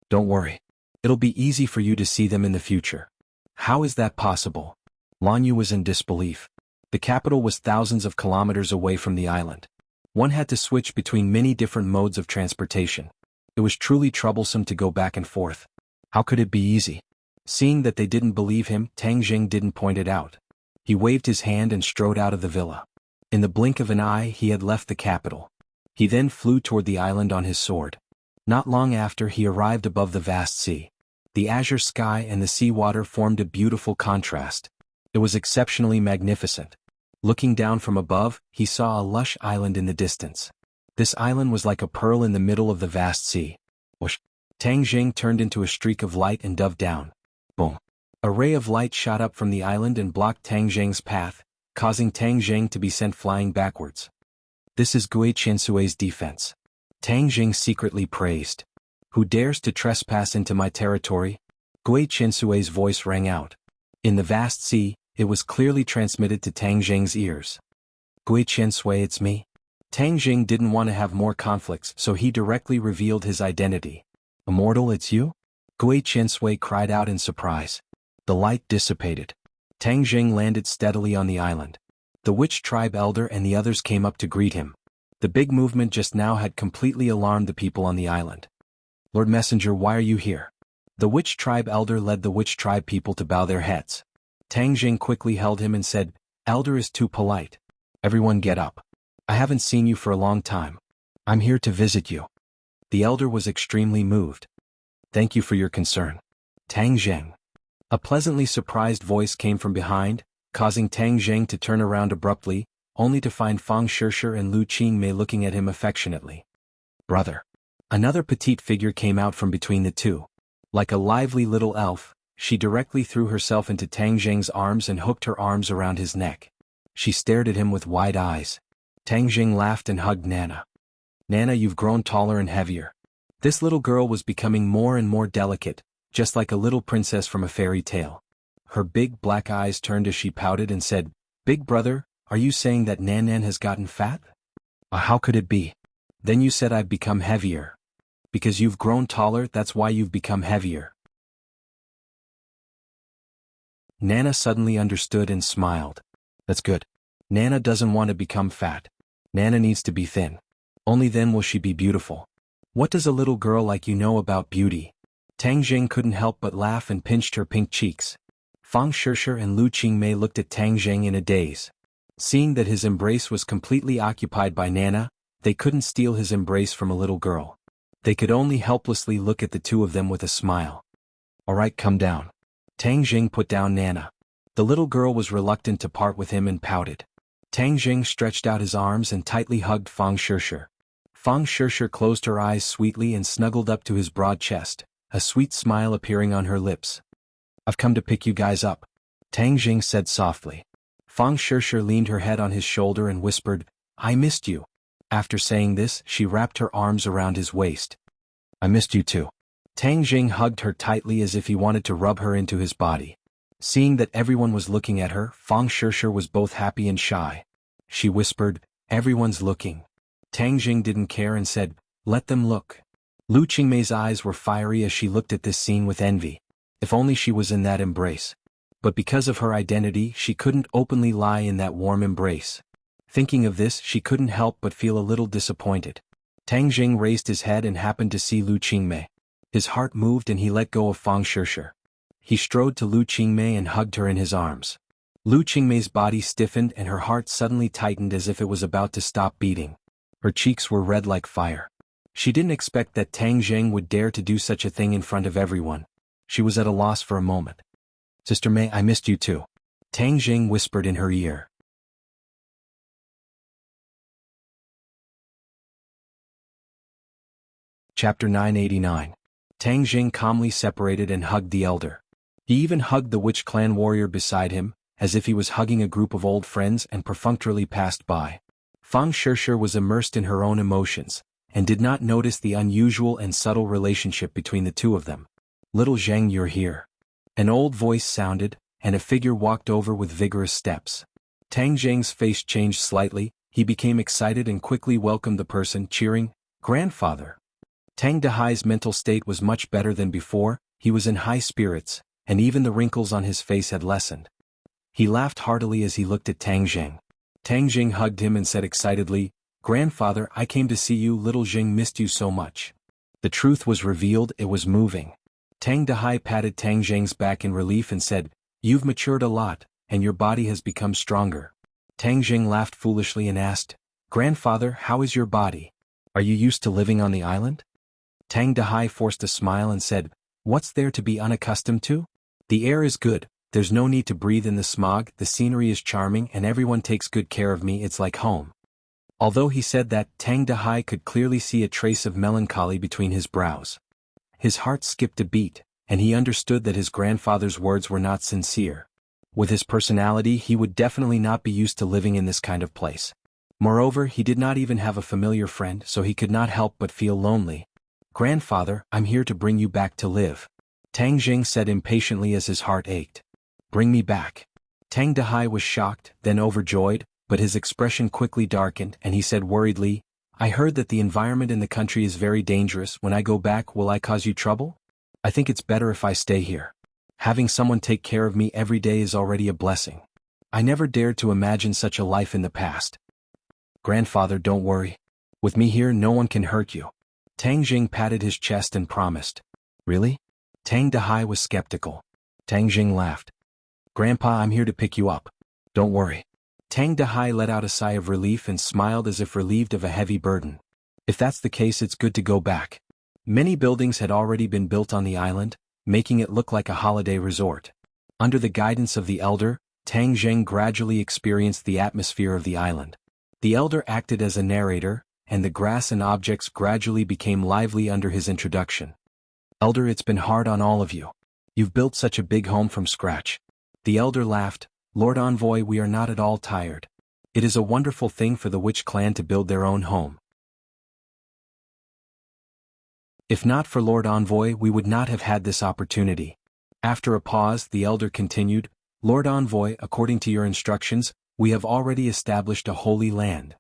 Don't worry. It'll be easy for you to see them in the future. How is that possible? Lan Yu was in disbelief. The capital was thousands of kilometers away from the island. One had to switch between many different modes of transportation. It was truly troublesome to go back and forth. How could it be easy? Seeing that they didn't believe him, Tang Zheng didn't point it out. He waved his hand and strode out of the villa. In the blink of an eye, he had left the capital. He then flew toward the island on his sword. Not long after, he arrived above the vast sea. The azure sky and the seawater formed a beautiful contrast. It was exceptionally magnificent. Looking down from above, he saw a lush island in the distance. This island was like a pearl in the middle of the vast sea. Whoosh! Tang Zheng turned into a streak of light and dove down. Boom! A ray of light shot up from the island and blocked Tang Zheng's path, causing Tang Zheng to be sent flying backwards. This is Gui Qiansui's defense. Tang Zheng secretly praised. Who dares to trespass into my territory? Gui Qiansui's voice rang out. In the vast sea, it was clearly transmitted to Tang Zheng's ears. Gui Qiansui, it's me. Tang Zheng didn't want to have more conflicts, so he directly revealed his identity. Immortal, it's you? Gui Qiansui cried out in surprise. The light dissipated. Tang Zheng landed steadily on the island. The witch tribe elder and the others came up to greet him. The big movement just now had completely alarmed the people on the island. Lord Messenger, why are you here? The witch tribe elder led the witch tribe people to bow their heads. Tang Zheng quickly held him and said, Elder is too polite. Everyone get up. I haven't seen you for a long time. I'm here to visit you. The elder was extremely moved. Thank you for your concern. Tang Zheng. A pleasantly surprised voice came from behind, causing Tang Zheng to turn around abruptly, only to find Fang Shirshir and Lu Qingmei looking at him affectionately. Brother. Another petite figure came out from between the two. Like a lively little elf, She directly threw herself into Tang Jing's arms and hooked her arms around his neck. She stared at him with wide eyes. Tang Jing laughed and hugged Nana. Nana, you've grown taller and heavier. This little girl was becoming more and more delicate, just like a little princess from a fairy tale. Her big black eyes turned as she pouted and said, Big brother, are you saying that Nan has gotten fat? How could it be? Then you said I've become heavier. Because you've grown taller, that's why you've become heavier. Nana suddenly understood and smiled. That's good. Nana doesn't want to become fat. Nana needs to be thin. Only then will she be beautiful. What does a little girl like you know about beauty? Tang Jing couldn't help but laugh and pinched her pink cheeks. Fang Shishir and Lu Qingmei looked at Tang Jing in a daze. Seeing that his embrace was completely occupied by Nana, they couldn't steal his embrace from a little girl. They could only helplessly look at the two of them with a smile. All right, come down. Tang Jing put down Nana. The little girl was reluctant to part with him and pouted. Tang Jing stretched out his arms and tightly hugged Fang Shishir. Fang Shishir closed her eyes sweetly and snuggled up to his broad chest, a sweet smile appearing on her lips. I've come to pick you guys up, Tang Jing said softly. Fang Shishir leaned her head on his shoulder and whispered, I missed you. After saying this, she wrapped her arms around his waist. I missed you too. Tang Jing hugged her tightly as if he wanted to rub her into his body. Seeing that everyone was looking at her, Fang Shishir was both happy and shy. She whispered, Everyone's looking. Tang Jing didn't care and said, Let them look. Lu Qingmei's eyes were fiery as she looked at this scene with envy. If only she was in that embrace. But because of her identity, she couldn't openly lie in that warm embrace. Thinking of this, she couldn't help but feel a little disappointed. Tang Jing raised his head and happened to see Lu Qingmei. His heart moved and he let go of Fang Shishir. He strode to Lu Qingmei and hugged her in his arms. Lu Qingmei's body stiffened and her heart suddenly tightened as if it was about to stop beating. Her cheeks were red like fire. She didn't expect that Tang Jing would dare to do such a thing in front of everyone. She was at a loss for a moment. Sister Mei, I missed you too. Tang Jing whispered in her ear. Chapter 989. Tang Jing calmly separated and hugged the elder. He even hugged the witch clan warrior beside him, as if he was hugging a group of old friends, and perfunctorily passed by. Fang Shishir was immersed in her own emotions, and did not notice the unusual and subtle relationship between the two of them. Little Zheng, you're here. An old voice sounded, and a figure walked over with vigorous steps. Tang Jing's face changed slightly, he became excited and quickly welcomed the person, cheering, Grandfather. Tang Dahai's mental state was much better than before, he was in high spirits, and even the wrinkles on his face had lessened. He laughed heartily as he looked at Tang Jing. Tang Jing hugged him and said excitedly, Grandfather, I came to see you. Little Jing missed you so much. The truth was revealed, it was moving. Tang Dahai patted Tang Jing's back in relief and said, You've matured a lot, and your body has become stronger. Tang Jing laughed foolishly and asked, Grandfather, how is your body? Are you used to living on the island? Tang Dahai forced a smile and said, What's there to be unaccustomed to? The air is good, there's no need to breathe in the smog, the scenery is charming and everyone takes good care of me, it's like home. Although he said that, Tang Dahai could clearly see a trace of melancholy between his brows. His heart skipped a beat, and he understood that his grandfather's words were not sincere. With his personality, he would definitely not be used to living in this kind of place. Moreover, he did not even have a familiar friend, so he could not help but feel lonely. Grandfather, I'm here to bring you back to live. Tang Jing said impatiently as his heart ached. Bring me back. Tang Dahai was shocked, then overjoyed, but his expression quickly darkened and he said worriedly, I heard that the environment in the country is very dangerous. When I go back, will I cause you trouble? I think it's better if I stay here. Having someone take care of me every day is already a blessing. I never dared to imagine such a life in the past. Grandfather, don't worry. With me here, no one can hurt you. Tang Jing patted his chest and promised. Really? Tang Dahai was skeptical. Tang Jing laughed. Grandpa, I'm here to pick you up. Don't worry. Tang Dahai let out a sigh of relief and smiled as if relieved of a heavy burden. If that's the case, it's good to go back. Many buildings had already been built on the island, making it look like a holiday resort. Under the guidance of the elder, Tang Jing gradually experienced the atmosphere of the island. The elder acted as a narrator, and the grass and objects gradually became lively under his introduction. Elder, it's been hard on all of you. You've built such a big home from scratch. The elder laughed. Lord Envoy, we are not at all tired. It is a wonderful thing for the witch clan to build their own home. If not for Lord Envoy, we would not have had this opportunity. After a pause, the elder continued, Lord Envoy, according to your instructions, we have already established a holy land.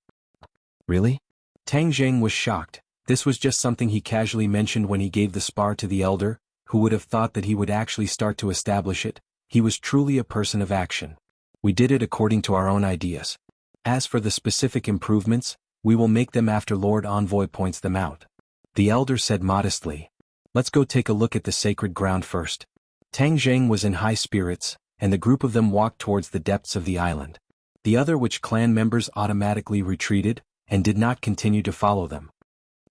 Really? Tang Zheng was shocked. This was just something he casually mentioned when he gave the spar to the elder, who would have thought that he would actually start to establish it. He was truly a person of action. We did it according to our own ideas. As for the specific improvements, we will make them after Lord Envoy points them out. The elder said modestly. Let's go take a look at the sacred ground first. Tang Zheng was in high spirits, and the group of them walked towards the depths of the island. The other witch clan members automatically retreated, and did not continue to follow them.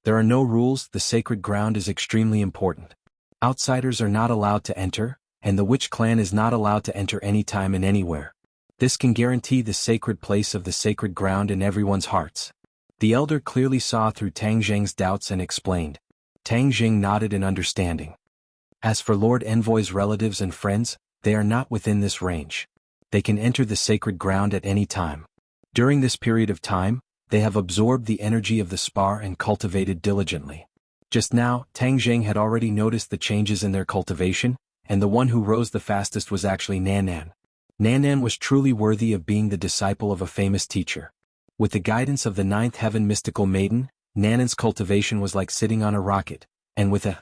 There are no rules, the sacred ground is extremely important. Outsiders are not allowed to enter, and the witch clan is not allowed to enter anytime and anywhere. This can guarantee the sacred place of the sacred ground in everyone's hearts. The elder clearly saw through Tang Zheng's doubts and explained. Tang Zheng nodded in understanding. As for Lord Envoy's relatives and friends, they are not within this range. They can enter the sacred ground at any time. During this period of time, they have absorbed the energy of the spar and cultivated diligently. Just now, Tang Zheng had already noticed the changes in their cultivation, and the one who rose the fastest was actually Nanan. Nanan was truly worthy of being the disciple of a famous teacher. With the guidance of the ninth heaven mystical maiden, Nanan's cultivation was like sitting on a rocket, and with a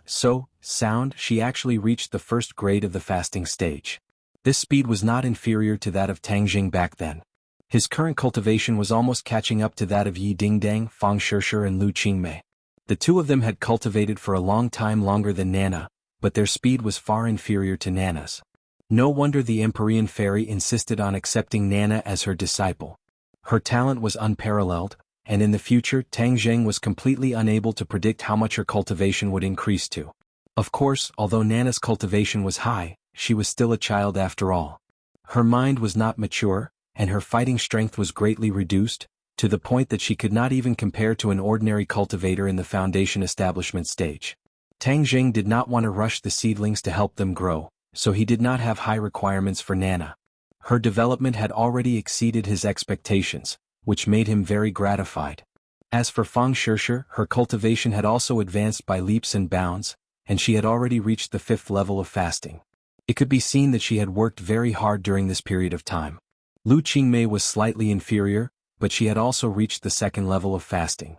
sound she actually reached the first grade of the fasting stage. This speed was not inferior to that of Tang Zheng back then. His current cultivation was almost catching up to that of Yi Dingdang, Fang Shishir and Lu Qingmei. The two of them had cultivated for a long time longer than Nana, but their speed was far inferior to Nana's. No wonder the Empyrean fairy insisted on accepting Nana as her disciple. Her talent was unparalleled, and in the future Tang Zheng was completely unable to predict how much her cultivation would increase to. Of course, although Nana's cultivation was high, she was still a child after all. Her mind was not mature, and her fighting strength was greatly reduced, to the point that she could not even compare to an ordinary cultivator in the foundation establishment stage. Tang Zheng did not want to rush the seedlings to help them grow, so he did not have high requirements for Nana. Her development had already exceeded his expectations, which made him very gratified. As for Fang Shishir, her cultivation had also advanced by leaps and bounds, and she had already reached the 5th level of fasting. It could be seen that she had worked very hard during this period of time. Lu Qingmei was slightly inferior, but she had also reached the 2nd level of fasting.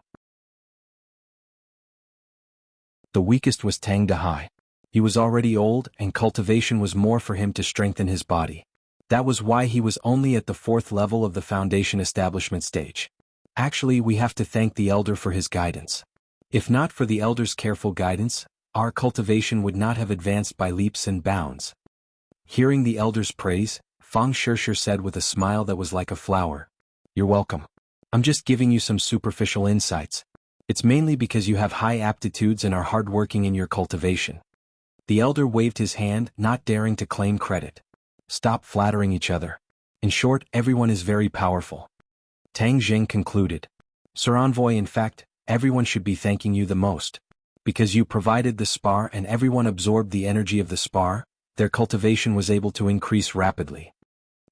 The weakest was Tang Dahai. He was already old, and cultivation was more for him to strengthen his body. That was why he was only at the 4th level of the foundation establishment stage. Actually, we have to thank the elder for his guidance. If not for the elder's careful guidance, our cultivation would not have advanced by leaps and bounds. Hearing the elder's praise, Fang Shishir said with a smile that was like a flower, "You're welcome. I'm just giving you some superficial insights. It's mainly because you have high aptitudes and are hardworking in your cultivation." The elder waved his hand, not daring to claim credit. Stop flattering each other. In short, everyone is very powerful. Tang Zheng concluded. Sir Envoy, in fact, everyone should be thanking you the most. Because you provided the spar and everyone absorbed the energy of the spar, their cultivation was able to increase rapidly.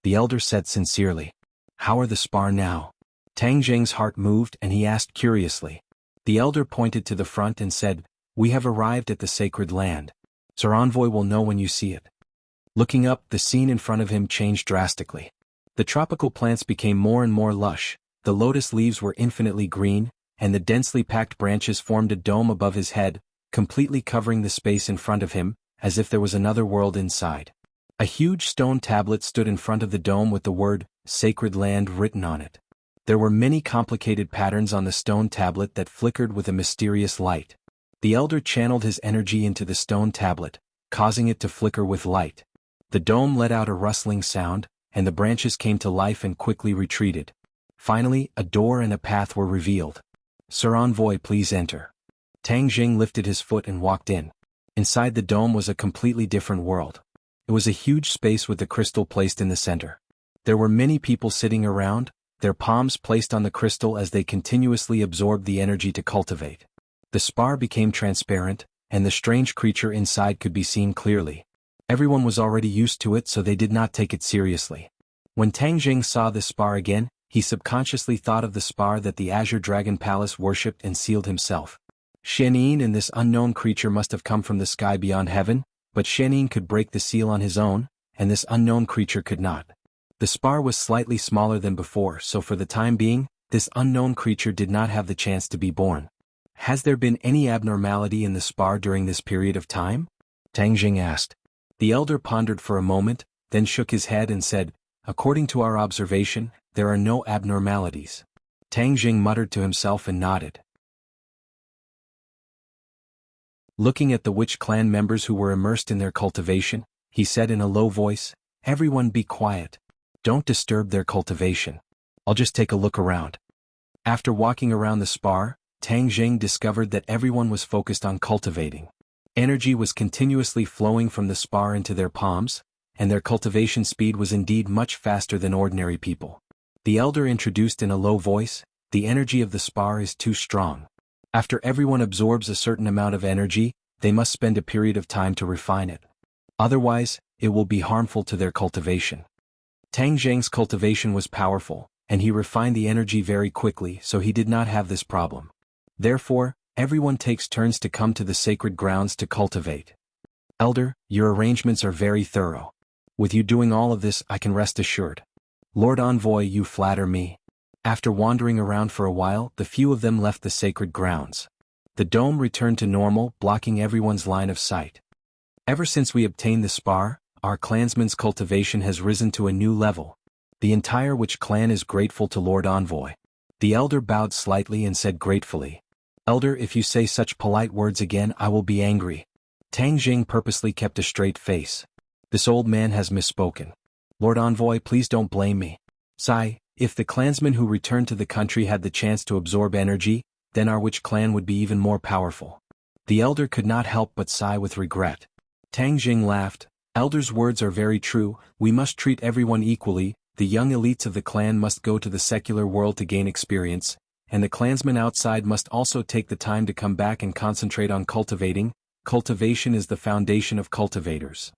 The elder said sincerely. How are the spar now? Tang Zheng's heart moved and he asked curiously. The elder pointed to the front and said, We have arrived at the sacred land. Sir Envoy will know when you see it. Looking up, the scene in front of him changed drastically. The tropical plants became more and more lush, the lotus leaves were infinitely green, and the densely packed branches formed a dome above his head, completely covering the space in front of him, as if there was another world inside. A huge stone tablet stood in front of the dome with the word, Sacred Land written on it. There were many complicated patterns on the stone tablet that flickered with a mysterious light. The elder channeled his energy into the stone tablet, causing it to flicker with light. The dome let out a rustling sound, and the branches came to life and quickly retreated. Finally, a door and a path were revealed. Sir Envoy, please enter. Tang Zheng lifted his foot and walked in. Inside the dome was a completely different world. It was a huge space with the crystal placed in the center. There were many people sitting around, their palms placed on the crystal as they continuously absorbed the energy to cultivate. The spar became transparent, and the strange creature inside could be seen clearly. Everyone was already used to it, so they did not take it seriously. When Tang Jing saw this spar again, he subconsciously thought of the spar that the Azure Dragon Palace worshipped and sealed himself. Shenin and this unknown creature must have come from the sky beyond heaven, but Shenin could break the seal on his own, and this unknown creature could not. The spar was slightly smaller than before, so for the time being, this unknown creature did not have the chance to be born. Has there been any abnormality in the spar during this period of time? Tang Jing asked. The elder pondered for a moment, then shook his head and said, according to our observation, there are no abnormalities. Tang Jing muttered to himself and nodded. Looking at the witch clan members who were immersed in their cultivation, he said in a low voice, everyone be quiet. Don't disturb their cultivation. I'll just take a look around. After walking around the spar, Tang Jing discovered that everyone was focused on cultivating. Energy was continuously flowing from the spar into their palms, and their cultivation speed was indeed much faster than ordinary people. The elder introduced in a low voice, the energy of the spar is too strong. After everyone absorbs a certain amount of energy, they must spend a period of time to refine it. Otherwise, it will be harmful to their cultivation. Tang Jing's cultivation was powerful, and he refined the energy very quickly, so he did not have this problem. Therefore, everyone takes turns to come to the sacred grounds to cultivate. Elder, your arrangements are very thorough. With you doing all of this, I can rest assured. Lord Envoy, you flatter me. After wandering around for a while, the few of them left the sacred grounds. The dome returned to normal, blocking everyone's line of sight. Ever since we obtained the spar, our clansman's cultivation has risen to a new level. The entire witch clan is grateful to Lord Envoy. The elder bowed slightly and said gratefully, Elder, if you say such polite words again, I will be angry. Tang Jing purposely kept a straight face. This old man has misspoken. Lord Envoy, please don't blame me. Sigh, if the clansmen who returned to the country had the chance to absorb energy, then our witch clan would be even more powerful. The elder could not help but sigh with regret. Tang Jing laughed. Elder's words are very true, we must treat everyone equally, the young elites of the clan must go to the secular world to gain experience, and the clansmen outside must also take the time to come back and concentrate on cultivating. Cultivation is the foundation of cultivators.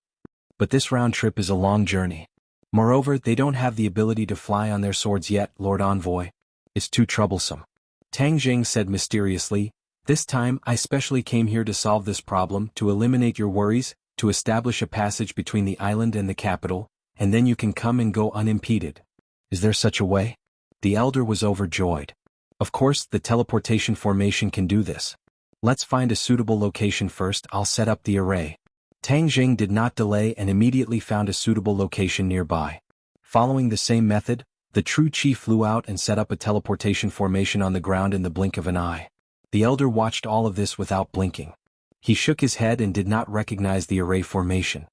But this round trip is a long journey. Moreover, they don't have the ability to fly on their swords yet, Lord Envoy. It's too troublesome. Tang Jing said mysteriously, this time I specially came here to solve this problem, to eliminate your worries, to establish a passage between the island and the capital, and then you can come and go unimpeded. Is there such a way? The elder was overjoyed. Of course, the teleportation formation can do this. Let's find a suitable location first, I'll set up the array. Tang Jing did not delay and immediately found a suitable location nearby. Following the same method, the true chi flew out and set up a teleportation formation on the ground in the blink of an eye. The elder watched all of this without blinking. He shook his head and did not recognize the array formation.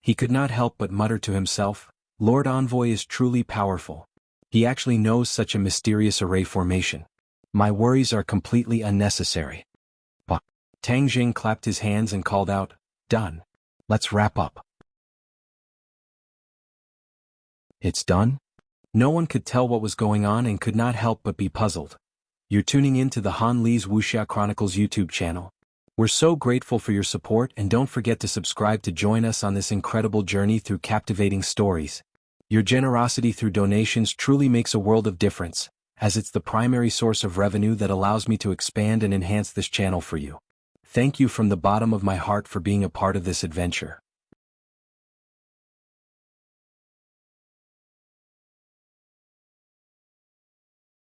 He could not help but mutter to himself, Lord Envoy is truly powerful. He actually knows such a mysterious array formation. My worries are completely unnecessary. Bah. Tang Jing clapped his hands and called out, done. Let's wrap up. It's done? No one could tell what was going on and could not help but be puzzled. You're tuning in to the Han Li's Wuxia Chronicles YouTube channel. We're so grateful for your support, and don't forget to subscribe to join us on this incredible journey through captivating stories. Your generosity through donations truly makes a world of difference, as it's the primary source of revenue that allows me to expand and enhance this channel for you. Thank you from the bottom of my heart for being a part of this adventure.